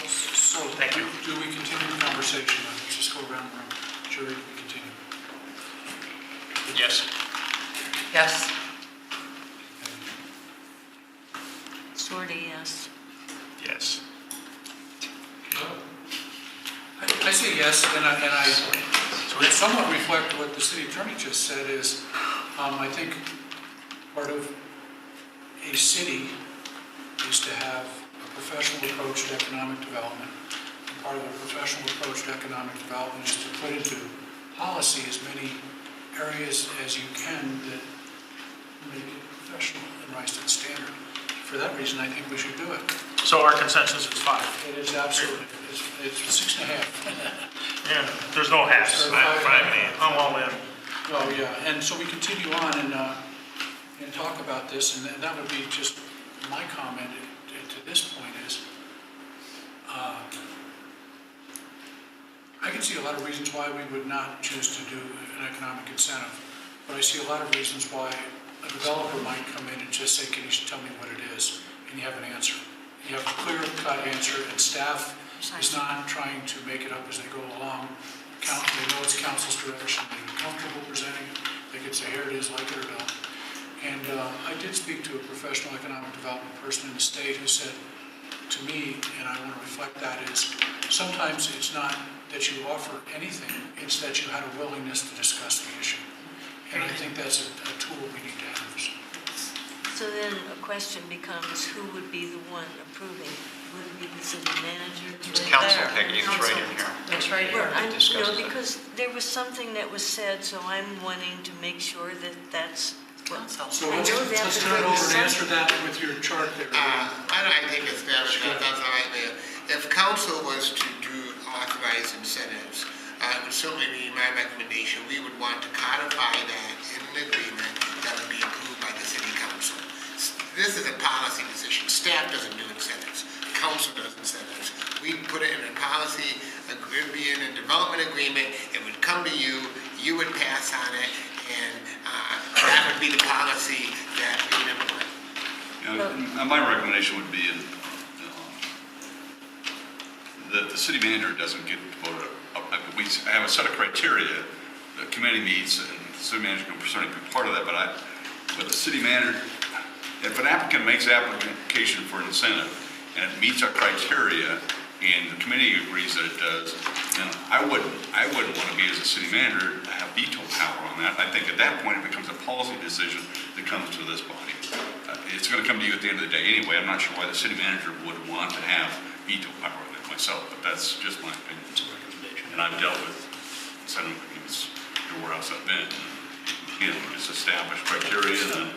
So, thank you. Do we continue the conversation? Let's just go around the room. Jury, we continue. Yes. Yes. Sort of, yes. Yes. I say yes, and I somewhat reflect what the city attorney just said is, I think part of a city is to have a professional approach to economic development. And part of a professional approach to economic development is to put into policy as many areas as you can that make it professional and rise to the standard. For that reason, I think we should do it. So our consensus is 5. It is absolutely, it's 6.5. Yeah, there's no halves. 5 man. I'm all in. Oh, yeah, and so we continue on and talk about this, and that would be just my comment to this point is, I can see a lot of reasons why we would not choose to do an economic incentive, but I see a lot of reasons why a developer might come in and just say, can you tell me what it is? And you have an answer. You have a clear-cut answer, and staff is not trying to make it up as they go along. They know it's council's direction. They're comfortable presenting it. They can say, here it is, like it or don't. And I did speak to a professional economic development person in the state who said to me, and I want to reflect that, is sometimes it's not that you offer anything, it's that you had a willingness to discuss the issue. And I think that's a tool we need to have. So then a question becomes, who would be the one approving? Would it be the city manager? It's council, Peggy, it's right in here. That's right Well, here. no, because there was something that was said, so I'm wanting to make sure that that's what. So let's turn it over and answer that with your chart there. Why don't I take a stab at that? That's all right, Mayor. If council was to authorize incentives, it would certainly be my recommendation. We would want to codify that in an agreement that would be approved by the city council. This is a policy decision. Staff doesn't do incentives. Council does incentives. We put it in a policy, it would be in a development agreement. It would come to you. You would pass on it, and that would be the policy that we would implement. My recommendation would be that the city manager doesn't get voted up. We have a set of criteria, the committee meets, and the city manager can certainly be part of that, but the city manager, if an applicant makes an application for an incentive and it meets our criteria and the committee agrees that it does, then I wouldn't want to be, as a city manager, have veto power on that. I think at that point it becomes a policy decision that comes to this body. It's going to come to you at the end of the day anyway. I'm not sure why the city manager would want to have veto power with it myself, but that's just my opinion. And I've dealt with incentive agreements everywhere else I've been. Again, just establish criteria and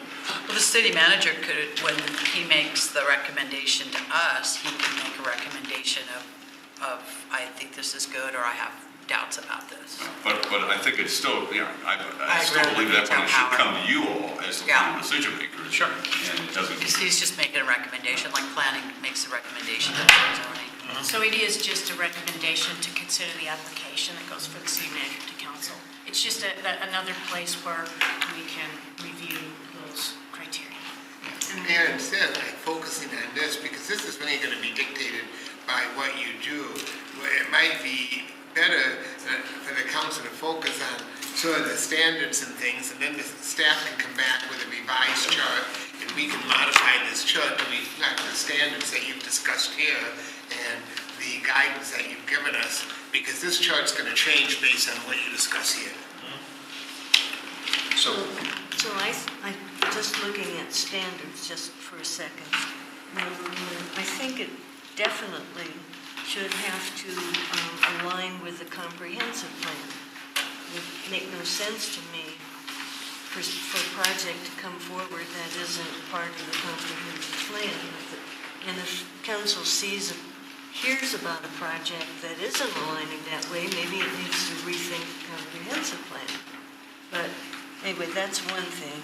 Well, the city manager could, when he makes the recommendation to us, he can make a recommendation of I think this is good, or I have doubts about this. But I think it's still, I still believe that one should come to you all as the final decision makers. Sure. And it doesn't. Because he's just making a recommendation, like planning makes a recommendation to zoning. So it is just a recommendation to consider the application that goes for the city manager to council. It's just another place where we can review those criteria. And Mayor, instead of focusing on this, because this is really going to be dictated by what you do, it might be better for the council to focus on sort of the standards and things, and then the staff can come back with a revised chart, and we can modify this chart to reflect the standards that you've discussed here and the guidance that you've given us, because this chart's going to change based on what you discuss here. So I just looking at standards just for a second. I think it definitely should have to align with the comprehensive plan. It would make no sense to me for a project to come forward that isn't part of the comprehensive plan. And if council hears about a project that isn't aligning that way, maybe it needs to rethink the comprehensive plan. But anyway, that's one thing.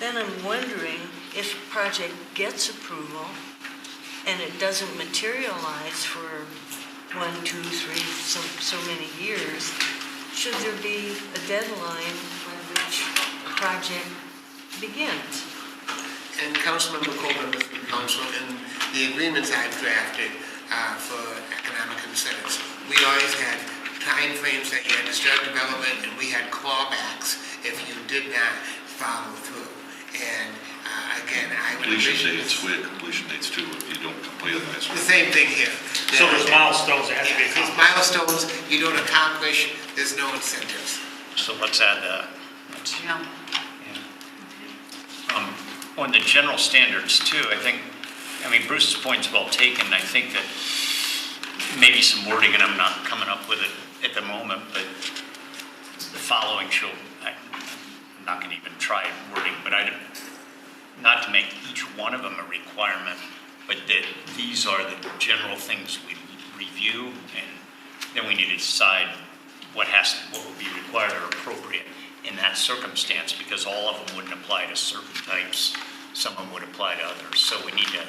Then I'm wondering if a project gets approval and it doesn't materialize for 1, 2, 3, so many years, should there be a deadline by which the project begins? And Councilmember Coleman with the council, in the agreements I've drafted for economic incentives, we always had time frames that you had to start development, and we had clawbacks if you did not follow through. And again, I would completion dates, we had completion dates too, if you don't complete it. the same thing here. So there's milestones that have to be These accomplished. milestones you don't accomplish, there's no incentives. So let's add that. Yeah. On the general standards too, I mean, Bruce's point's well taken. I think that maybe some wording, and I'm not coming up with it at the moment, but the following I'm not going to even try wording, but not to make each one of them a requirement, but that these are the general things we review, and then we need to decide what will be required or appropriate in that circumstance, because all of them wouldn't apply to certain types, some of them would apply to others. So we need to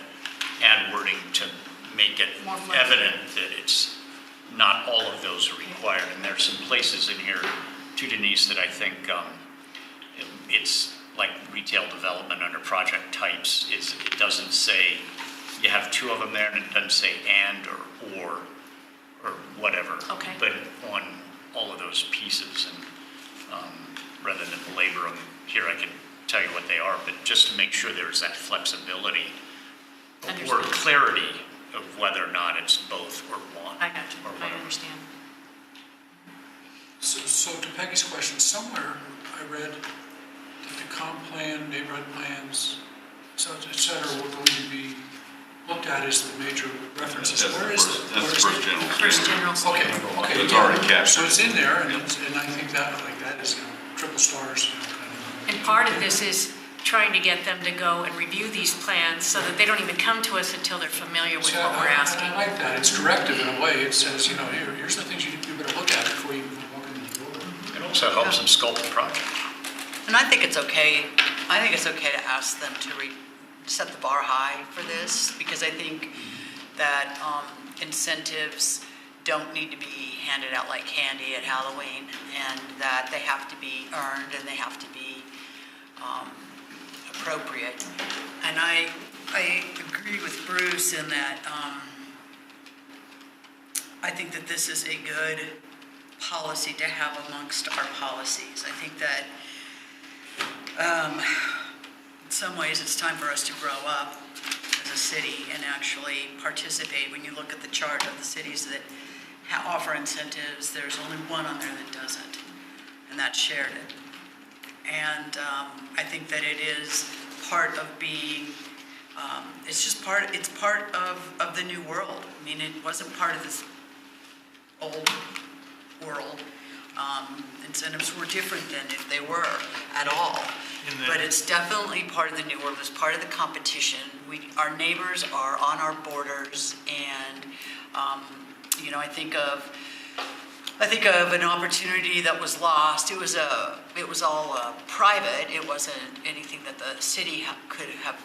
add wording to make it evident that it's not all of those are required. And there's some places in here, too, Denise, that I think it's like retail development under project types. It doesn't say, you have 2 of them there, and it doesn't say and or whatever. Okay. But on all of those pieces, and rather than belabor them, here I can tell you what they are, but just to make sure there's that flexibility or clarity of whether or not it's both or one. I got you. I understand. So to Peggy's question, somewhere I read that the comp plan, neighborhood plans, et cetera, were going to be looked at as the major references. Where is it? That's the first general. First general. Okay. It's already captured. So it's in there, and I think that is triple stars. And part of this is trying to get them to go and review these plans so that they don't even come to us until they're familiar with what we're asking. I like that. It's directive in a way. It says, here's the things you better look at before you even walk in the door. It also helps them sculpt the project. And I think it's okay to ask them to set the bar high for this, because I think that incentives don't need to be handed out like candy at Halloween, and that they have to be earned and they have to be appropriate. And I agree with Bruce in that I think that this is a good policy to have amongst our policies. I think that in some ways it's time for us to grow up as a city and actually participate. When you look at the chart of the cities that offer incentives, there's only one on there that doesn't, and that's Sheridan. And I think that it is part of being, it's part of the new world. I mean, it wasn't part of this old world. Incentives were different than if they were at all. But it's definitely part of the new world. It's part of the competition. Our neighbors are on our borders, and I think of an opportunity that was lost. It was all private. It wasn't anything that the city could have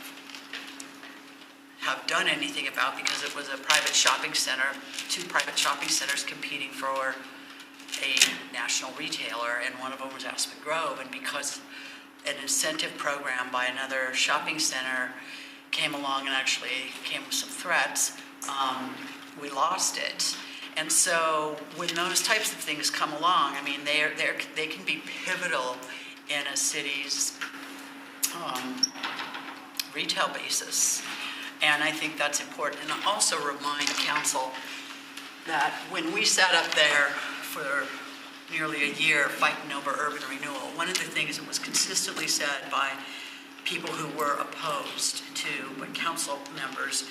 done anything about, because it was a private shopping center, two private shopping centers competing for a national retailer, and one of them was Aspen Grove. And because an incentive program by another shopping center came along and actually came with some threats, we lost it. And so when those types of things come along, I mean, they can be pivotal in a city's retail basis. And I think that's important. And I also remind council that when we sat up there for nearly a year fighting over urban renewal, one of the things that was consistently said by people who were opposed to, but council members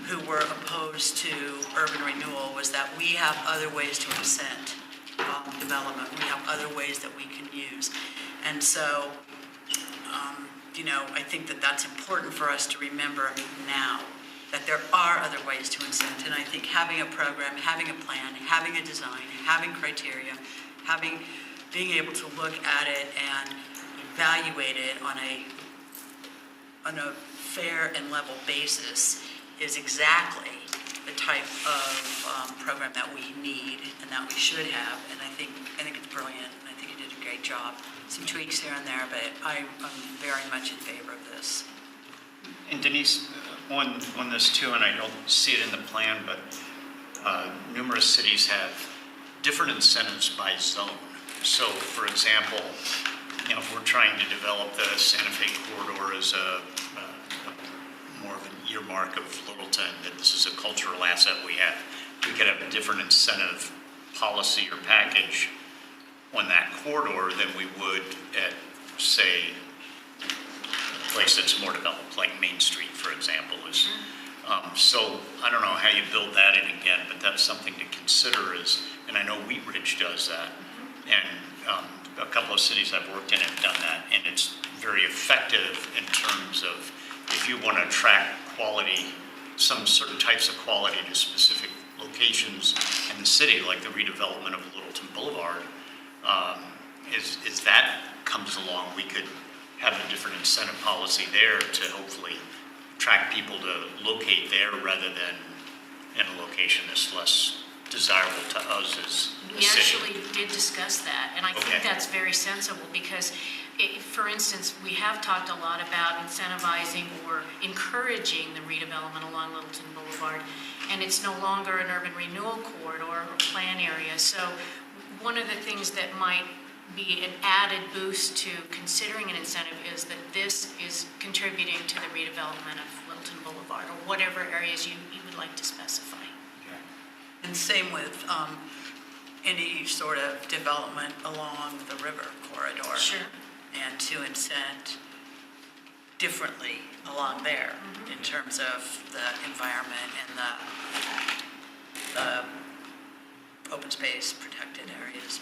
who were opposed to urban renewal, was that we have other ways to incent development. We have other ways that we can use. And so, I think that that's important for us to remember now, that there are other ways to incent. And I think having a program, having a plan, having a design, having criteria, being able to look at it and evaluate it on a fair and level basis is exactly the type of program that we need and that we should have. And I think it's brilliant, and I think you did a great job. Some tweaks here and there, but I'm very much in favor of this. And Denise, on this too, and I don't see it in the plan, but numerous cities have different incentives by zone. So, for example, if we're trying to develop the Santa Fe corridor as a more of an earmark of Littleton, that this is a cultural asset we have, we could have a different incentive policy or package on that corridor than we would at, say, a place that's more developed, like Main Street, for example. So I don't know how you build that in again, but that's something to consider. And I know Wheat Ridge does that, and a couple of cities I've worked in have done that, and it's very effective in terms of if you want to attract quality, some certain types of quality to specific locations in the city, like the redevelopment of Littleton Boulevard. As that comes along, we could have a different incentive policy there to hopefully attract people to locate there rather than in a location that's less desirable to us as a We city. actually did discuss that, and I think that's very sensible, because, for instance, we have talked a lot about incentivizing or encouraging the redevelopment along Littleton Boulevard, and it's no longer an urban renewal corridor or plan area. So one of the things that might be an added boost to considering an incentive is that this is contributing to the redevelopment of Littleton Boulevard, or whatever areas you would like to specify. And same with any sort of development along the river corridor. Sure. And to incent differently along there in terms of the environment and the open space protected areas.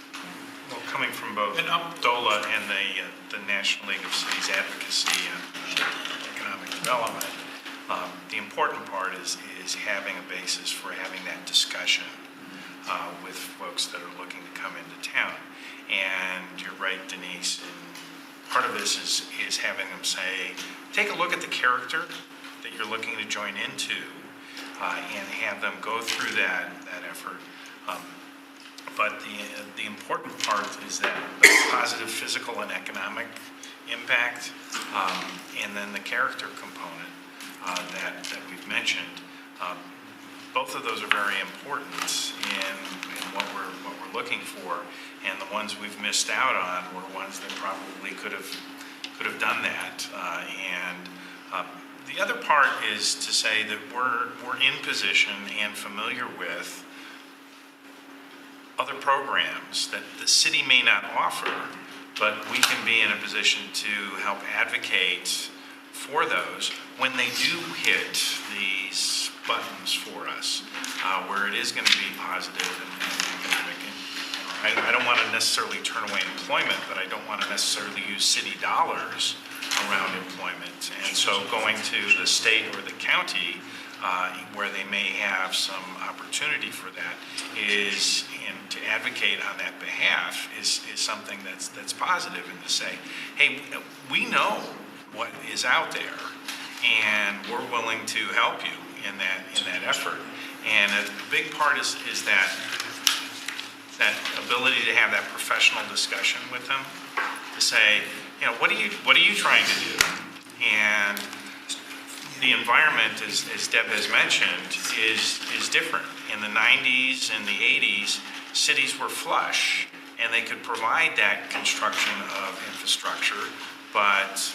Well, coming from both DOLA and the National League of Cities Advocacy and Economic Development, the important part is having a basis for having that discussion with folks that are looking to come into town. And you're right, Denise, and part of this is having them say, take a look at the character that you're looking to join into, and have them go through that effort. But the important part is that the positive physical and economic impact, and then the character component that we've mentioned. Both of those are very important in what we're looking for, and the ones we've missed out on were ones that probably could have done that. The other part is to say that we're in position and familiar with other programs that the city may not offer, but we can be in a position to help advocate for those when they do hit these buttons for us, where it is going to be positive and economic. I don't want to necessarily turn away employment, but I don't want to necessarily use city dollars around employment. And so going to the state or the county, where they may have some opportunity for that, and to advocate on that behalf is something that's positive, and to say, hey, we know what is out there, and we're willing to help you in that effort. And a big part is that ability to have that professional discussion with them, to say, what are you trying to do? And the environment, as Deb has mentioned, is different. In the 90s and the 80s, cities were flush, and they could provide that construction of infrastructure. But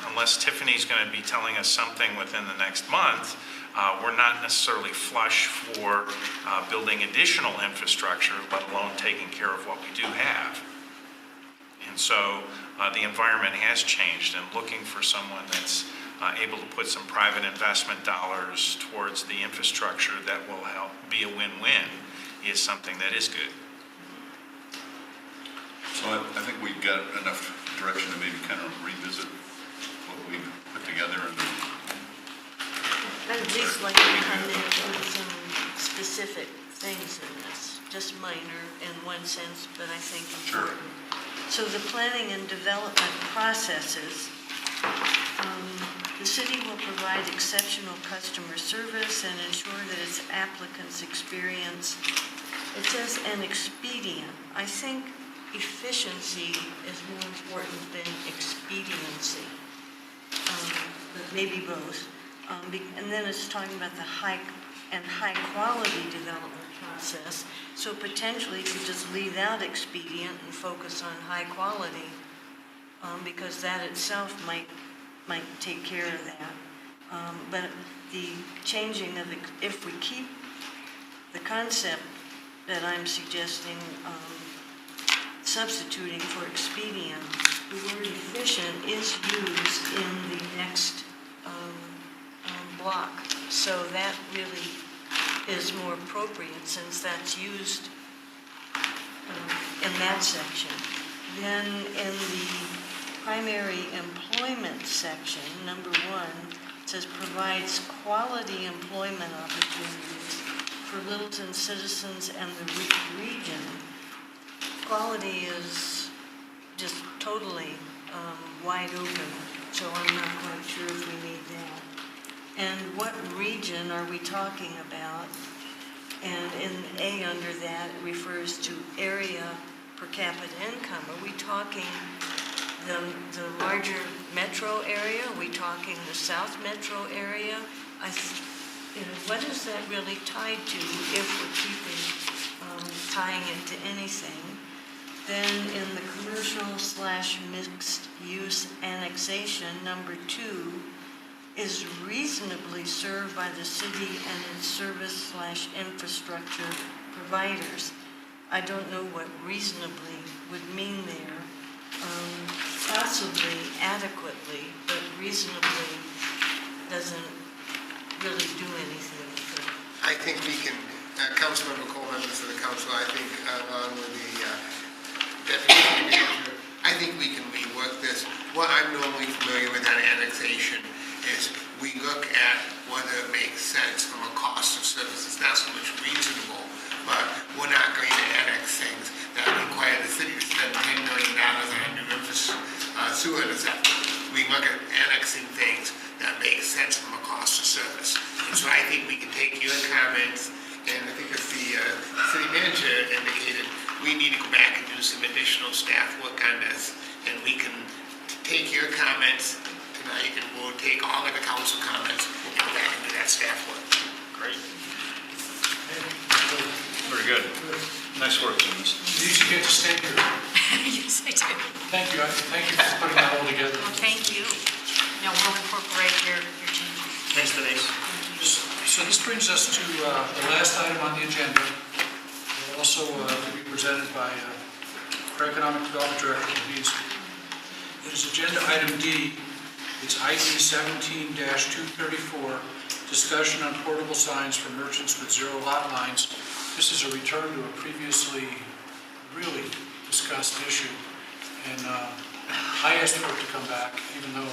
unless Tiffany's going to be telling us something within the next month, we're not necessarily flush for building additional infrastructure, let alone taking care of what we do have. And so the environment has changed, and looking for someone that's able to put some private investment dollars towards the infrastructure that will help be a win-win is something that is good. So I think we've got enough direction to maybe kind of revisit what we've put together. I'd at least like to come in with some specific things in this, just minor in one sense, but I think important. So the planning and development processes, the city will provide exceptional customer service and ensure that its applicants experience, it says an expedient. I think efficiency is more important than expediency, but maybe both. And then it's talking about the high quality development process. So potentially you could just leave out expedient and focus on high quality, because that itself might take care of that. But the changing of, if we keep the concept that I'm suggesting, substituting for expedient, the word efficient is used in the next block. So that really is more appropriate, since that's used in that section. Then in the primary employment section, number 1, it says provides quality employment opportunities for Littleton citizens and the region. Quality is just totally wide open, so I'm not quite sure if we need that. And what region are we talking about? And in A under that, it refers to area per capita income. Are we talking the larger metro area? Are we talking the South Metro area? What is that really tied to, if we're keeping tying it to anything? Then in the commercial/mixed use annexation, number 2, is reasonably served by the city and its service/infrastructure providers. I don't know what reasonably would mean there. Possibly adequately, but reasonably doesn't really do anything. I think we can, Councilmember Cole, members of the council, I think along with the deputy city manager, I think we can rework this. What I'm normally familiar with on annexation is we look at whether it makes sense from a cost of services, not so much reasonable, but we're not going to annex things that require the city to spend $10 million on a new sewer interceptor. We look at annexing things that make sense from a cost of service. And so I think we can take your comments, and I think as the city manager indicated, we need to go back and do some additional staff work on this, and we can take your comments tonight, and we'll take all of the council comments, we'll go back and do that staff work. Great. Very good. Nice work, Denise. Denise, you get to stay here. Yes, I do. Thank you for putting that all together. Well, thank you. Now, we'll incorporate your changes. Thanks, Denise. So this brings us to the last item on the agenda, also to be presented by our Economic Development Director, Denise. It is agenda item D. It's ID 17-234, discussion on portable signs for merchants with zero lot lines. This is a return to a previously really discussed issue. And I asked for it to come back, even though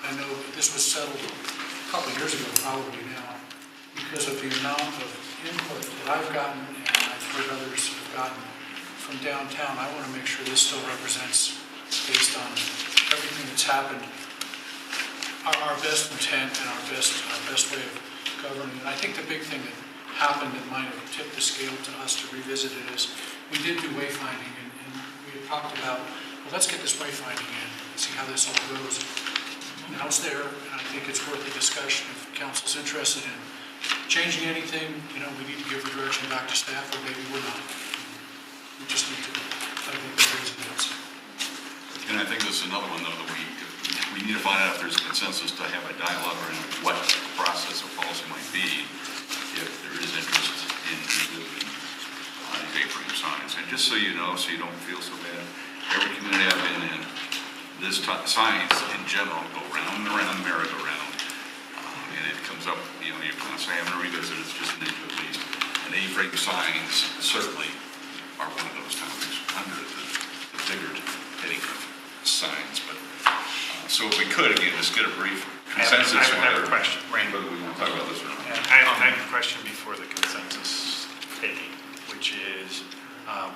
I know that this was settled a couple of years ago, probably now, because of the amount of input that I've gotten and I've heard others have gotten from downtown. I want to make sure this still represents, based on everything that's happened, our best intent and our best way of governing. And I think the big thing that happened that might have tipped the scale to us to revisit it is we did do wayfinding, and we had talked about, well, let's get this wayfinding in and see how this all goes. Now it's there, and I think it's worth a discussion. If council's interested in changing anything, we need to give the direction back to staff, or maybe we're not. We just need to, I think the reason is. And I think this is another one, though, that we need to find out if there's a consensus to have a dialogue around what the process of policy might be if there is interest in revisiting these A-frame signs. And just so you know, so you don't feel so bad, every community I've been in, this signs in general go round and around, merry-go-round, and it comes up, you're constantly having to revisit it. It's just an issue at least. And A-frame signs certainly are one of those topics under the bigger heading of signs. But so if we could, again, just get a brief consensus. I have a question. Whether we want to talk about this or not. I have a question before the consensus taking, which is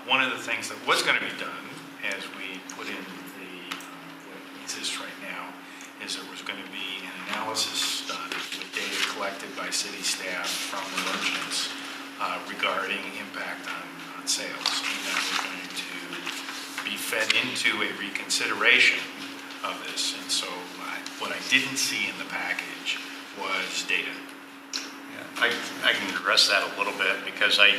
one of the things that was going to be done as we put in the what exists right now is there was going to be an analysis done with data collected by city staff from the merchants regarding impact on sales, and that was going to be fed into a reconsideration of this. And so what I didn't see in the package was data. I can address that a little bit because I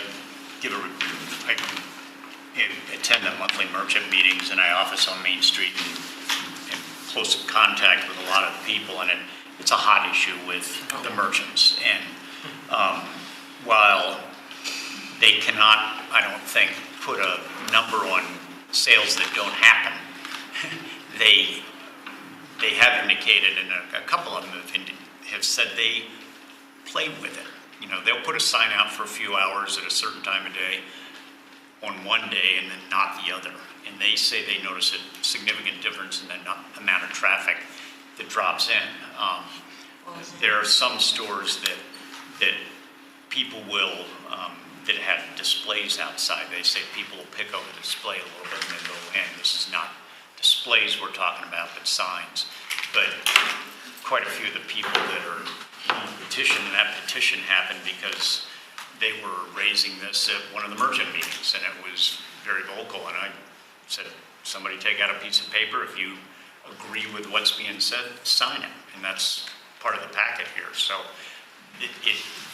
attend the monthly merchant meetings, and I office on Main Street and close contact with a lot of people, and it's a hot issue with the merchants. And while they cannot, I don't think, put a number on sales that don't happen, they have indicated, and a couple of them have said they play with it. They'll put a sign out for a few hours at a certain time of day on one day and then not the other. And they say they notice a significant difference in the amount of traffic that drops in. There are some stores that people will, that have displays outside. They say people will pick up the display a little bit and then go in. This is not displays we're talking about, but signs. But quite a few of the people that are on the petition, and that petition happened because they were raising this at one of the merchant meetings, and it was very vocal. And I said, somebody take out a piece of paper. If you agree with what's being said, sign it. And that's part of the packet here. So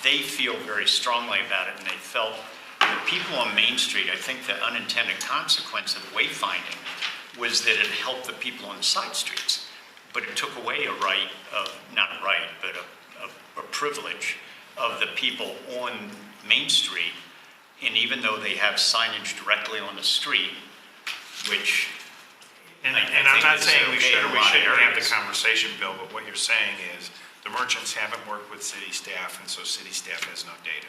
they feel very strongly about it, and they felt the people on Main Street, I think the unintended consequence of wayfinding was that it helped the people on side streets. But it took away a right of, not a right, but a privilege of the people on Main Street. And even though they have signage directly on the street, which And I'm not saying we should or we shouldn't have the conversation, Bill, but what you're saying is the merchants haven't worked with city staff, and so city staff has no data.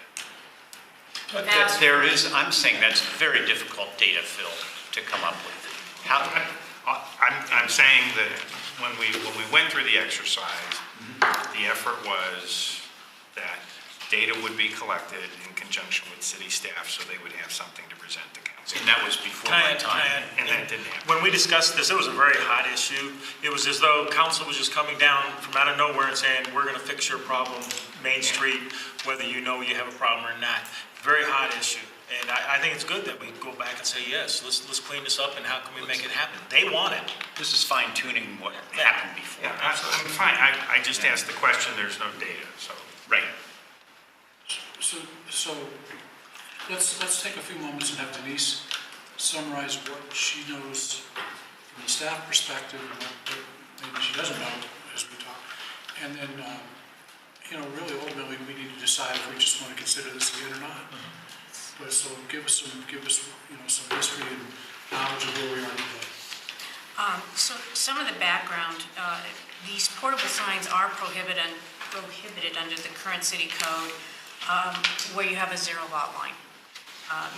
But there is, I'm saying that's very difficult data, Phil, to come up with. I'm saying that when we went through the exercise, the effort was that data would be collected in conjunction with city staff so they would have something to present to council. And that was before my time. And that didn't happen. When we discussed this, it was a very hot issue. It was as though council was just coming down from out of nowhere and saying, we're going to fix your problem, Main Street, whether you know you have a problem or not. Very hot issue. And I think it's good that we go back and say, yes, let's clean this up and how can we make it happen? They want it. This is fine tuning what happened before. Yeah, I'm fine. I just asked the question, there's no data, so. Right. So let's take a few moments and have Denise summarize what she knows from the staff perspective and what maybe she doesn't know as we talk. And then, really ultimately, we need to decide if we just want to consider this again or not. But so give us some history and knowledge of where we are today. So some of the background, these portable signs are prohibited under the current city code where you have a zero lot line,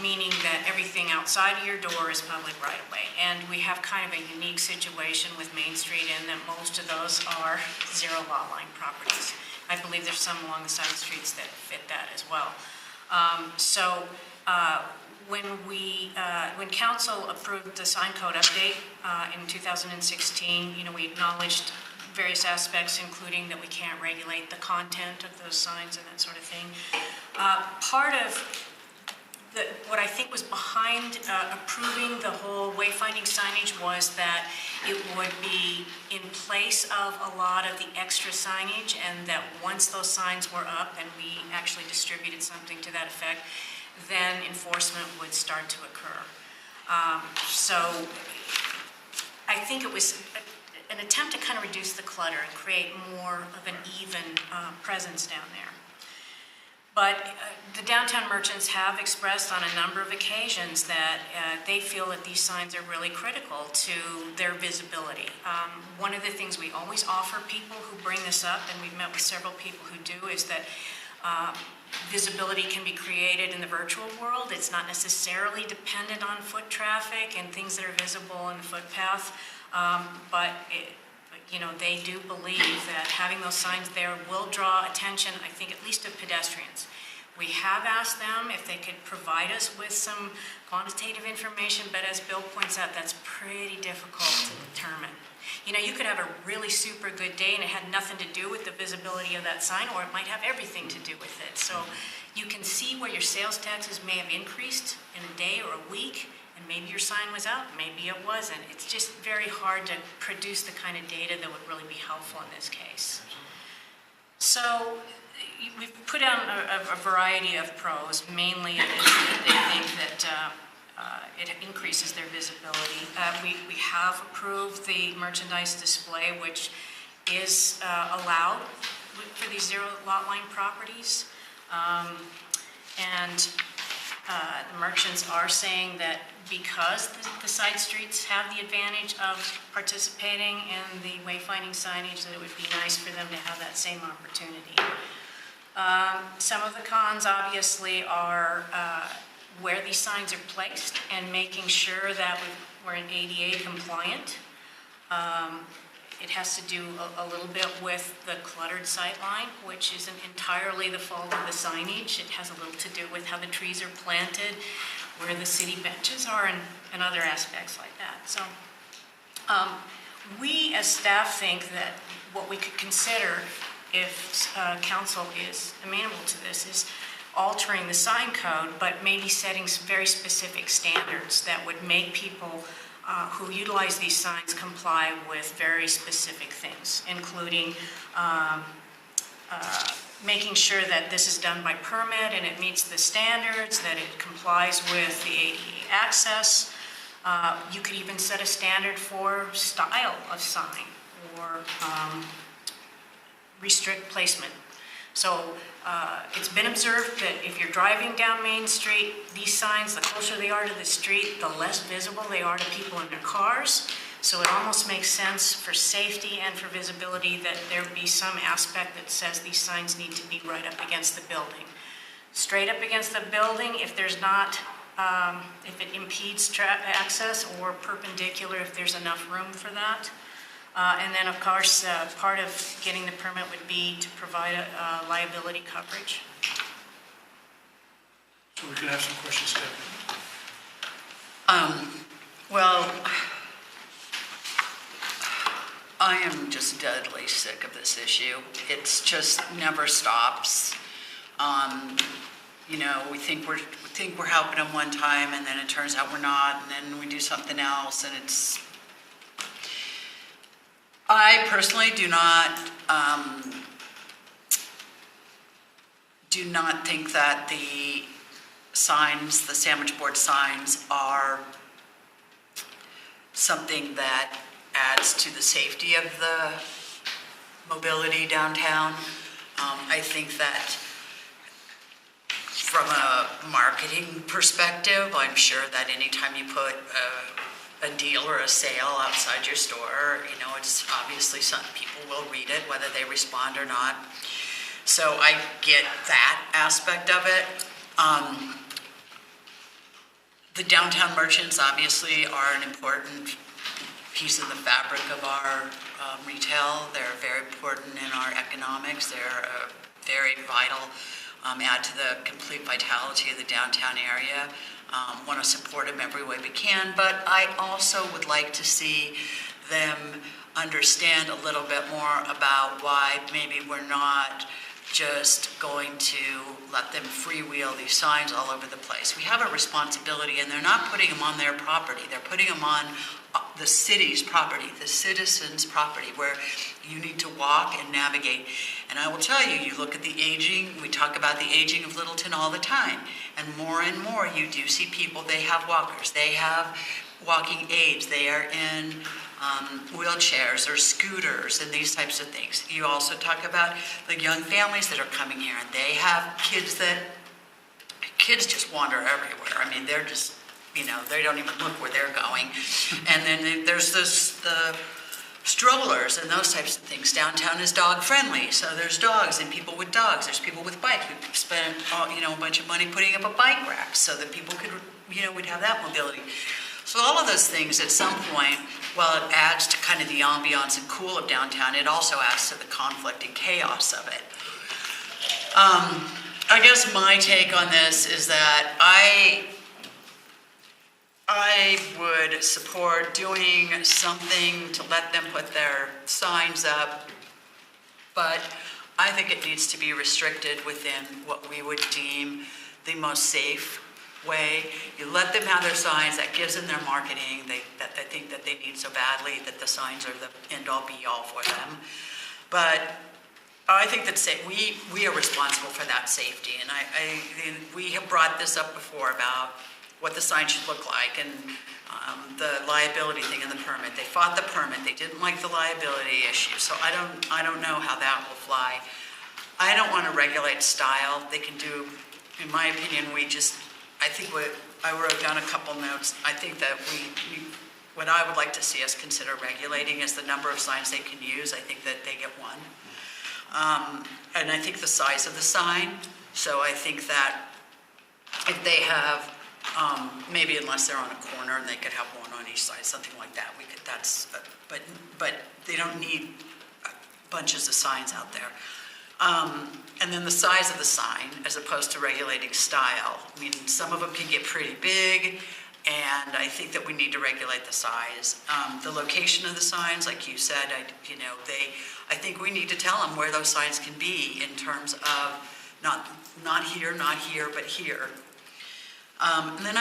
meaning that everything outside of your door is public right of way. And we have kind of a unique situation with Main Street in that most of those are zero lot line properties. I believe there's some along the side streets that fit that as well. When council approved the sign code update in 2016, we acknowledged various aspects, including that we can't regulate the content of those signs and that sort of thing. Part of what I think was behind approving the whole wayfinding signage was that it would be in place of a lot of the extra signage, and that once those signs were up and we actually distributed something to that effect, then enforcement would start to occur. So I think it was an attempt to kind of reduce the clutter and create more of an even presence down there. But the downtown merchants have expressed on a number of occasions that they feel that these signs are really critical to their visibility. One of the things we always offer people who bring this up, and we've met with several people who do, is that visibility can be created in the virtual world. It's not necessarily dependent on foot traffic and things that are visible in the footpath, but they do believe that having those signs there will draw attention, I think, at least of pedestrians. We have asked them if they could provide us with some quantitative information, but as Bill points out, that's pretty difficult to determine. You could have a really super good day and it had nothing to do with the visibility of that sign, or it might have everything to do with it. So you can see where your sales taxes may have increased in a day or a week, and maybe your sign was up, maybe it wasn't. It's just very hard to produce the kind of data that would really be helpful in this case. So we've put out a variety of pros. Mainly they think that it increases their visibility. We have approved the merchandise display, which is allowed for these zero lot line properties. The merchants are saying that because the side streets have the advantage of participating in the wayfinding signage, that it would be nice for them to have that same opportunity. Some of the cons, obviously, are where these signs are placed and making sure that we're in ADA compliant. It has to do a little bit with the cluttered sightline, which isn't entirely the fault of the signage. It has a little to do with how the trees are planted, where the city benches are, and other aspects like that. So we as staff think that what we could consider if council is amenable to this is altering the sign code, but maybe setting some very specific standards that would make people who utilize these signs comply with very specific things, including making sure that this is done by permit and it meets the standards, that it complies with the ADA access. You could even set a standard for style of sign or restrict placement. So it's been observed that if you're driving down Main Street, these signs, the closer they are to the street, the less visible they are to people in their cars. So it almost makes sense for safety and for visibility that there be some aspect that says these signs need to be right up against the building. Straight up against the building, if there's not, if it impedes access, or perpendicular if there's enough room for that. And then, of course, part of getting the permit would be to provide a liability coverage. So we can have some questions, Deb. Well, I am just deadly sick of this issue. It's just never stops. we think we're helping them one time, and then it turns out we're not, and then we do something else, and it's. I personally do not think that the signs, the sandwich board signs, are something that adds to the safety of the mobility downtown. I think that from a marketing perspective, I'm sure that anytime you put a deal or a sale outside your store, it's obviously some people will read it, whether they respond or not. So I get that aspect of it. The downtown merchants obviously are an important piece of the fabric of our retail. They're very important in our economics. They're a very vital add to the complete vitality of the downtown area. Want to support them every way we can, but I also would like to see them understand a little bit more about why maybe we're not just going to let them freewheel these signs all over the place. We have a responsibility, and they're not putting them on their property. They're putting them on the city's property, the citizens' property, where you need to walk and navigate. And I will tell you, you look at the aging, we talk about the aging of Littleton all the time, and more you do see people, they have walkers, they have walking aids, they are in wheelchairs or scooters and these types of things. You also talk about the young families that are coming here, and they have kids just wander everywhere. I mean, they're just, they don't even look where they're going. And then there's the strollers and those types of things. Downtown is dog friendly, so there's dogs and people with dogs. There's people with bikes. We've spent a bunch of money putting up a bike rack so that people could, we'd have that mobility. So all of those things at some point, while it adds to kind of the ambiance and cool of downtown, it also adds to the conflict and chaos of it. I guess my take on this is that I would support doing something to let them put their signs up, but I think it needs to be restricted within what we would deem the most safe way. You let them have their signs, that gives them their marketing, that they think that they need so badly, that the signs are the end-all be-all for them. But I think that we are responsible for that safety, and we have brought this up before about what the sign should look like, and the liability thing in the permit. They fought the permit. They didn't like the liability issue, so I don't know how that will fly. I don't want to regulate style. They can do, in my opinion, I think I wrote down a couple notes. I think that what I would like to see us consider regulating is the number of signs they can use. I think that they get one. And I think the size of the sign. So I think that if they have, maybe unless they're on a corner and they could have one on each side, something like that. But they don't need bunches of signs out there. And then the size of the sign, as opposed to regulating style. I mean, some of them can get pretty big, and I think that we need to regulate the size. The location of the signs, like you said, I think we need to tell them where those signs can be in terms of not here, but here. And then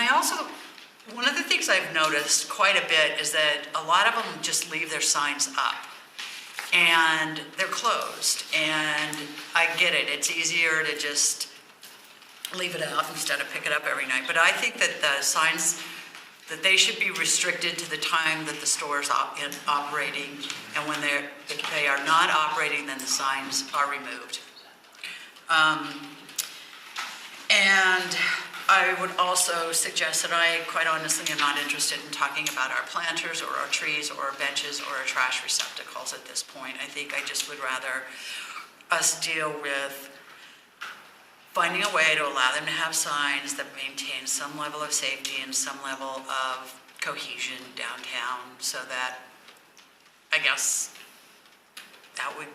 one of the things I've noticed quite a bit is that a lot of them just leave their signs up. And they're closed, and I get it. It's easier to just leave it out instead of pick it up every night. But I think that the signs, that they should be restricted to the time that the store is operating, and if they are not operating, then the signs are removed. And I would also suggest that I, quite honestly, am not interested in talking about our planters or our trees or our benches or our trash receptacles at this point. I think I just would rather us deal with finding a way to allow them to have signs that maintain some level of safety and some level of cohesion downtown, so that, I guess, that would,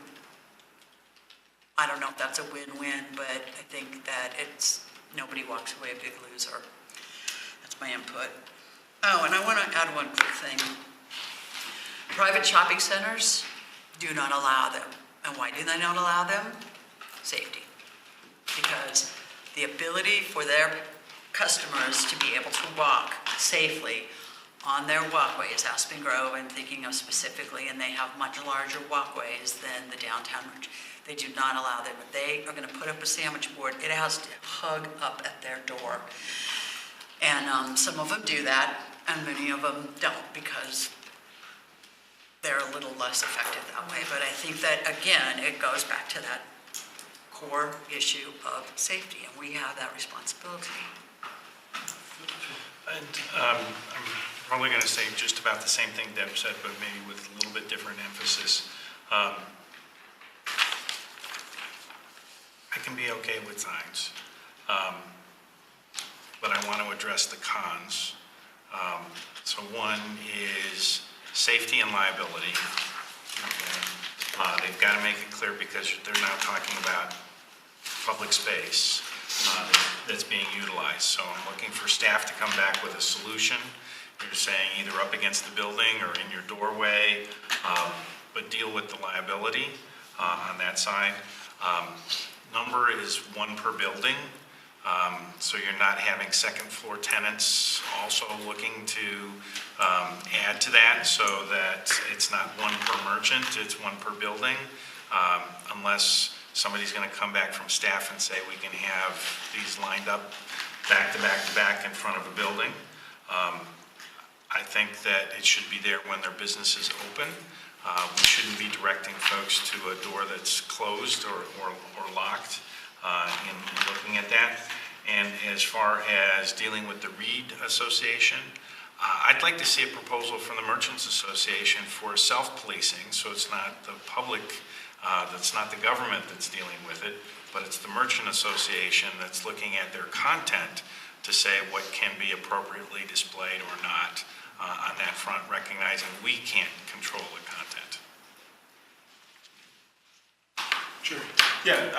I don't know if that's a win-win, but I think that nobody walks away a big loser. That's my input. Oh, and I want to add one quick thing. Private shopping centers do not allow them. And why do they not allow them? Safety. Because the ability for their customers to be able to walk safely on their walkways, Aspen Grove, I'm thinking of specifically, and they have much larger walkways than the downtown merchant. They do not allow them. If they are going to put up a sandwich board, it has to hug up at their door. And some of them do that, and many of them don't, because they're a little less effective that way. But I think that, again, it goes back to that core issue of safety, and we have that responsibility. And I'm probably going to say just about the same thing Deb said, but maybe with a little bit different emphasis. I can be okay with signs, but I want to address the cons. So one is safety and liability. Okay. They've got to make it clear because they're now talking about public space that's being utilized. So I'm looking for staff to come back with a solution. You're saying either up against the building or in your doorway, but deal with the liability on that side. Number is 1 per building. So you're not having second floor tenants also looking to add to that, so that it's not 1 per merchant, it's 1 per building, unless somebody's going to come back from staff and say we can have these lined up back to back to back in front of a building. I think that it should be there when their business is open. We shouldn't be directing folks to a door that's closed or locked in looking at that. And as far as dealing with the Reed Association, I'd like to see a proposal from the Merchants Association for self-policing, so it's not the public, that's not the government that's dealing with it, but it's the Merchant Association that's looking at their content to say what can be appropriately displayed or not on that front, recognizing we can't control the content. Sure. Yeah,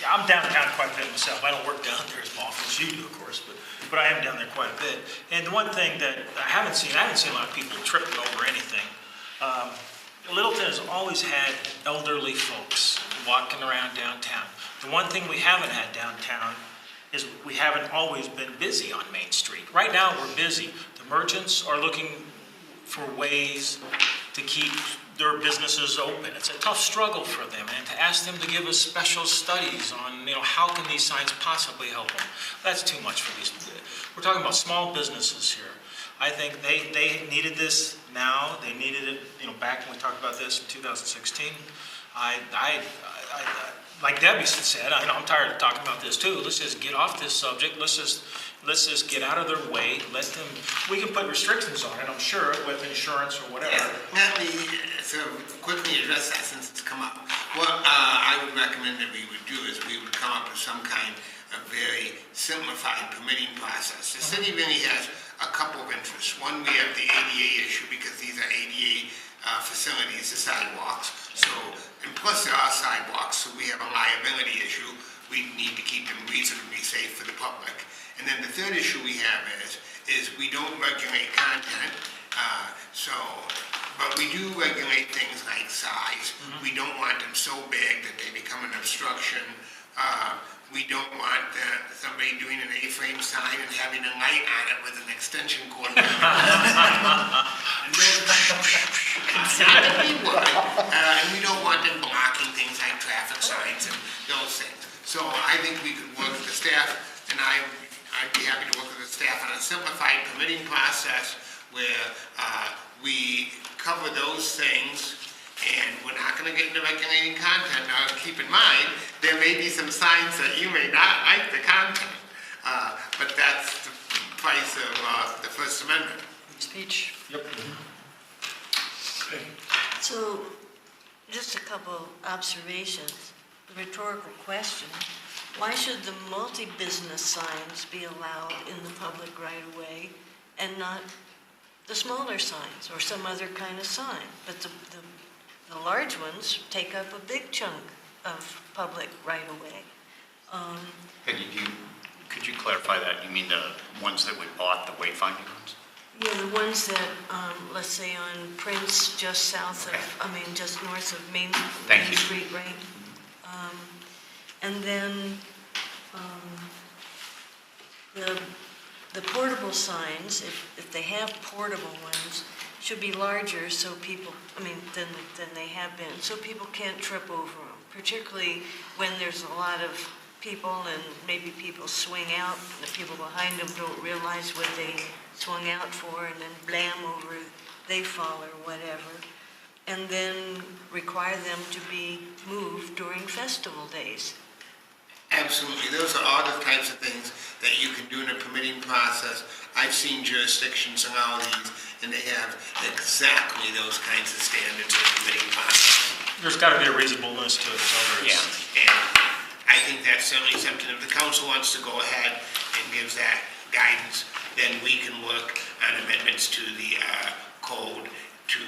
I'm downtown quite a bit myself. I don't work down there as often as you do, of course, but I am down there quite a bit. And the one thing that I haven't seen a lot of people tripping over anything. Littleton has always had elderly folks walking around downtown. The one thing we haven't had downtown is we haven't always been busy on Main Street. Right now, we're busy. The merchants are looking for ways to keep their businesses open. It's a tough struggle for them, and to ask them to give us special studies on, how can these signs possibly help them? That's too much for these. We're talking about small businesses here. I think they needed this now. They needed it, back when we talked about this in 2016. Like Debbie said, I'm tired of talking about this too. Let's just get off this subject. Let's just get out of their way. We can put restrictions on it, I'm sure, with insurance or whatever. Let me quickly address that since it's come up. What I would recommend that we would do is we would come up with some kind of very simplified permitting process. The city really has a couple of interests. One, we have the ADA issue because these are ADA facilities, the sidewalks. So, and plus there are sidewalks, so we have a liability issue. We need to keep them reasonably safe for the public. And then the third issue we have is we don't regulate content. But we do regulate things like size. We don't want them so big that they become an obstruction. We don't want somebody doing an A-frame sign and having a light on it with an extension cord. And we don't want them blocking things like traffic signs and those things. So I think we could work with the staff, and I'd be happy to work with the staff on a simplified permitting process where we cover those things. And we're not going to get into regulating content. Now, keep in mind, there may be some signs that you may not like the content, but that's the price of the First Amendment. Speech. Yep. Okay. So, just a couple observations. The rhetorical question, why should the multi-business signs be allowed in the public right-of-way and not the smaller signs or some other kind of sign? But the large ones take up a big chunk of public right-of-way. Peggy, could you clarify that? You mean the ones that we bought, the wayfinding ones? Yeah, the ones that, let's say on Prince, just south of, just north of Main Street, right? And then The portable signs, if they have portable ones, should be larger so people, than they have been, so people can't trip over them, particularly when there's a lot of people and maybe people swing out, and the people behind them don't realize what they swung out for, and then blam over, they fall or whatever. And then require them to be moved during festival days. Absolutely. Those are all the types of things that you can do in a permitting process. I've seen jurisdictions and all these, and they have exactly those kinds of standards in the permitting process. There's got to be a reasonableness to it. Yeah. And I think that's certainly something, if the council wants to go ahead and gives that guidance, then we can work on amendments to the code to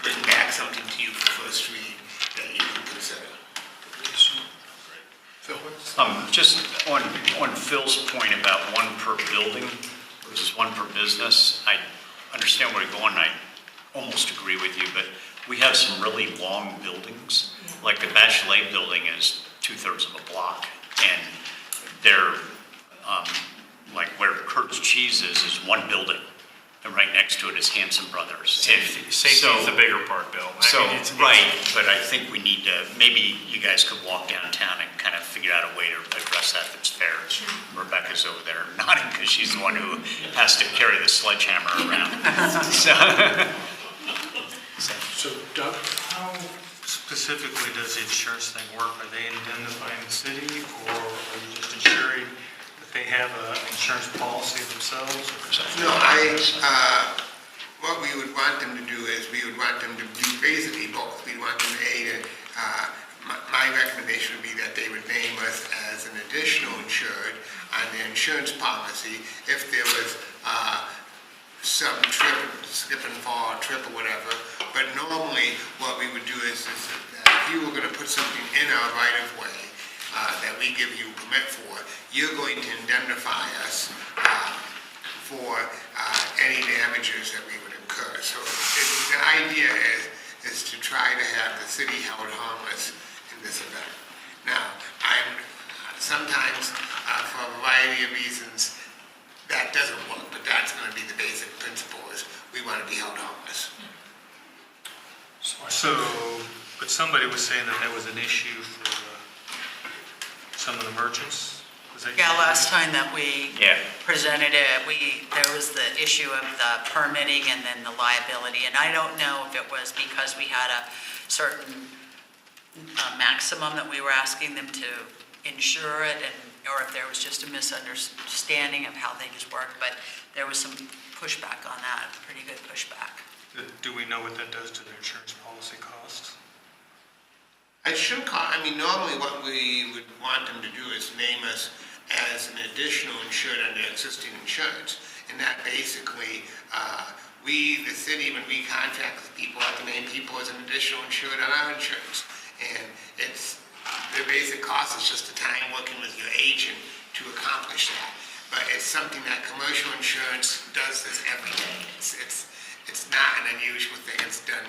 bring back something to you for first read that you can consider. Just on Phil's point about one per building versus one per business, I understand where you're going, I almost agree with you, but we have some really long buildings. Like the Bachelet building is 2/3 of a block, and they're, like where Kurt's Cheese is one building. And right next to it is Hanson Brothers. Safety is the bigger part, Bill. Right, but I think we need to, maybe you guys could walk downtown and kind of figure out a way to address that that's fair. Rebecca's over there nodding because she's the one who has to carry the sledgehammer around. So Doug? How specifically does the insurance thing work? Are they indemnifying the city, or are you just ensuring that they have an insurance policy themselves? No, what we would want them to do is we would want them to do basically both. We want them to, my recommendation would be that they would name us as an additional insured on their insurance policy if there was some slip and fall, trip or whatever. But normally what we would do is if you were going to put something in our right of way that we give you permit for, you're going to indemnify us for any damages that we would incur. So the idea is to try to have the city held harmless in this event. Now, sometimes for a variety of reasons that doesn't work, but that's going to be the basic principle is we want to be held harmless. So, but somebody was saying that that was an issue for some of the merchants? Yeah, last time that we presented it, there was the issue of the permitting and then the liability. And I don't know if it was because we had a certain maximum that we were asking them to insure it, or if there was just a misunderstanding of how things work. But there was some pushback on that, pretty good pushback. Do we know what that does to their insurance policy costs? Normally what we would want them to do is name us as an additional insured under existing insurance. And that basically, we, the city, when we contract with people, have to name people as an additional insured on our insurance. And the basic cost is just the time working with your agent to accomplish that. But it's something that commercial insurance does this every day. It's not an unusual thing. It's done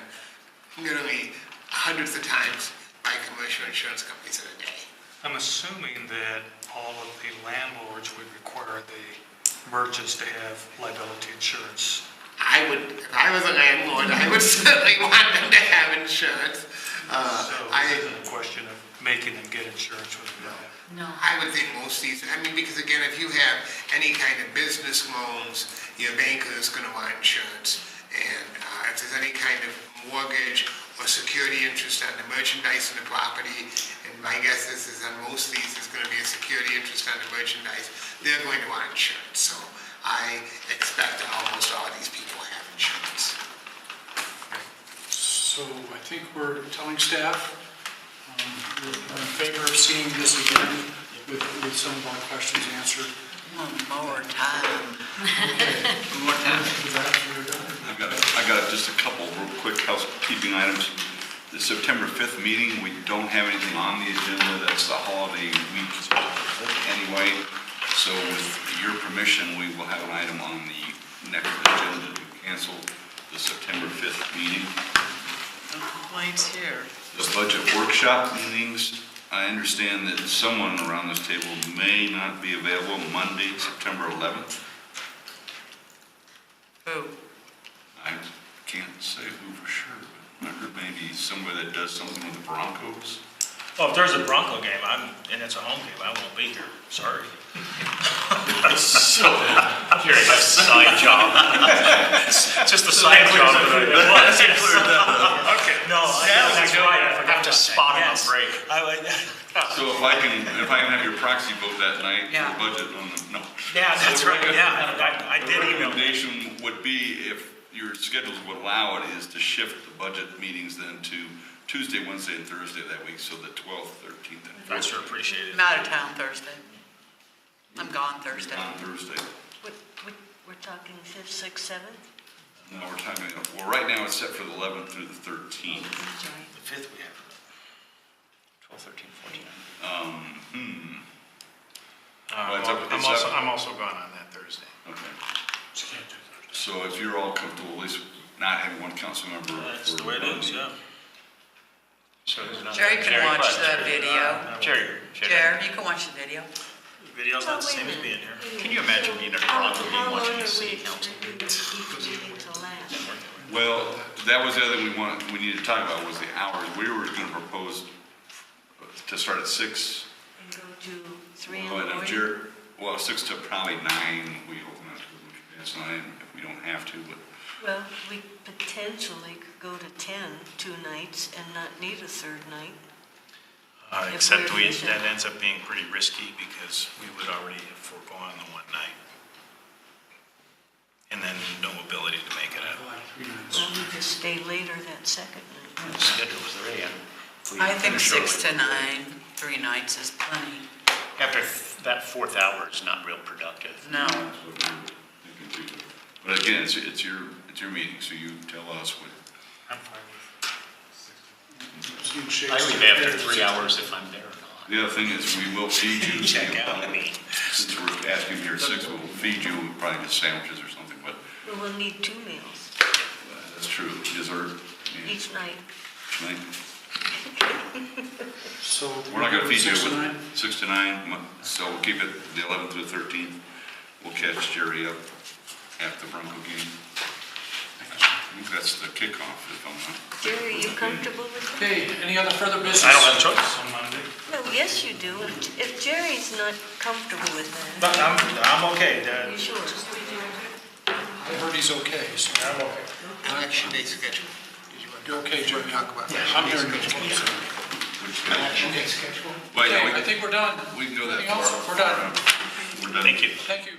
literally hundreds of times by commercial insurance companies in a day. I'm assuming that all of the landlords would require the merchants to have liability insurance. If I was a landlord, I would certainly want them to have insurance. So this isn't a question of making them get insurance with them. No. I would think most of these, because again, if you have any kind of business loans, your banker is going to want insurance. And if there's any kind of mortgage or security interest on the merchandise and the property, and my guess is on most of these, there's going to be a security interest on the merchandise, they're going to want insurance. So I expect that almost all of these people have insurance. So I think we're telling staff we're in favor of seeing this again with some of our questions answered. More time. More time. With that, we're done. I got just a couple real quick housekeeping items. The September 5th meeting, we don't have anything on the agenda. That's the holiday week anyway. So with your permission, we will have an item on the next agenda to cancel the September 5th meeting. No complaints here. The budget workshop meetings, I understand that someone around this table may not be available Monday, September 11th. Who? I can't say who for sure, but I heard maybe somebody that does something with the Broncos. Well, if there's a Bronco game, and it's a home game, I won't be here, sorry. So, Jerry, that's a side job. Just a side job. Let's include that. Okay, no, That's right, I forgot to spot him Yes. a break. So if I can have your proxy vote that night Yeah. for budget on the, no. Yeah, that's right, yeah, I did The email. recommendation would be, if your schedules would allow it, is to shift the budget meetings then to Tuesday, Wednesday, and Thursday that week, so the 12th, 13th, and 14th. I sure appreciate it. I'm out of town Thursday. I'm gone Thursday. On Thursday. We're talking 5th, 6th, 7th? No, we're talking, well, right now it's set for the 11th through the 13th. The 5th we have. 12, 13, 14. Well, it's up- I'm also gone on that Thursday. Okay. So if you're all comfortable, at least not having one council member. That's for the way it is, yeah. So there's another- Jerry can watch go ahead, the Jerry. video. Jerry. You can watch the video. Video's not the same as being here. Can you imagine being at a How Bronco game long watching are the we city council? expecting each meeting to last? Well, that was the other thing we needed to talk about, was the hours. We were gonna propose to start at 6. And go to 3 in the Well, and if morning? Jared, well, 6 to probably 9, we open up, it's 9 if we don't have to, but. Well, we potentially could go to 10 2 nights and not need a third night. If Except we're efficient. that ends up being pretty risky because we would already have foregone the one night. And then no ability to make it up. Well, we could stay later that second night. The schedule's there, yeah. If we I think finish 6 early. to 9, 3 nights is plenty. After that fourth hour is not real productive. No. But again, it's your meeting, so you tell us what. I'm fine with I leave after 3 hours if I'm there or not. The other thing is, we will feed you. Check out. Since we're asking here at 6, we'll feed you probably just sandwiches or something, but Well, we'll need 2 meals that's true. Dessert, yeah, each night. tonight. So. We're not gonna feed you 6 to with 9? 6 to 9, so we'll keep it the 11th through the 13th. We'll catch Jerry up after the Bronco game. I think that's the kickoff, if I'm not. Jerry, are you comfortable with that? Okay, any other further business? I don't have a choice on Monday. No, yes, you do. If Jerry's not comfortable with that, But I'm okay. are you sure? I heard he's okay, so. I'm okay. Election day schedule. You're okay, Jerry? Talk about that. I'm hearing you. Election day schedule. But yeah, Okay, I think we're done. we can do that Anything else? tomorrow. We're done. We're done. Thank you. Thank you.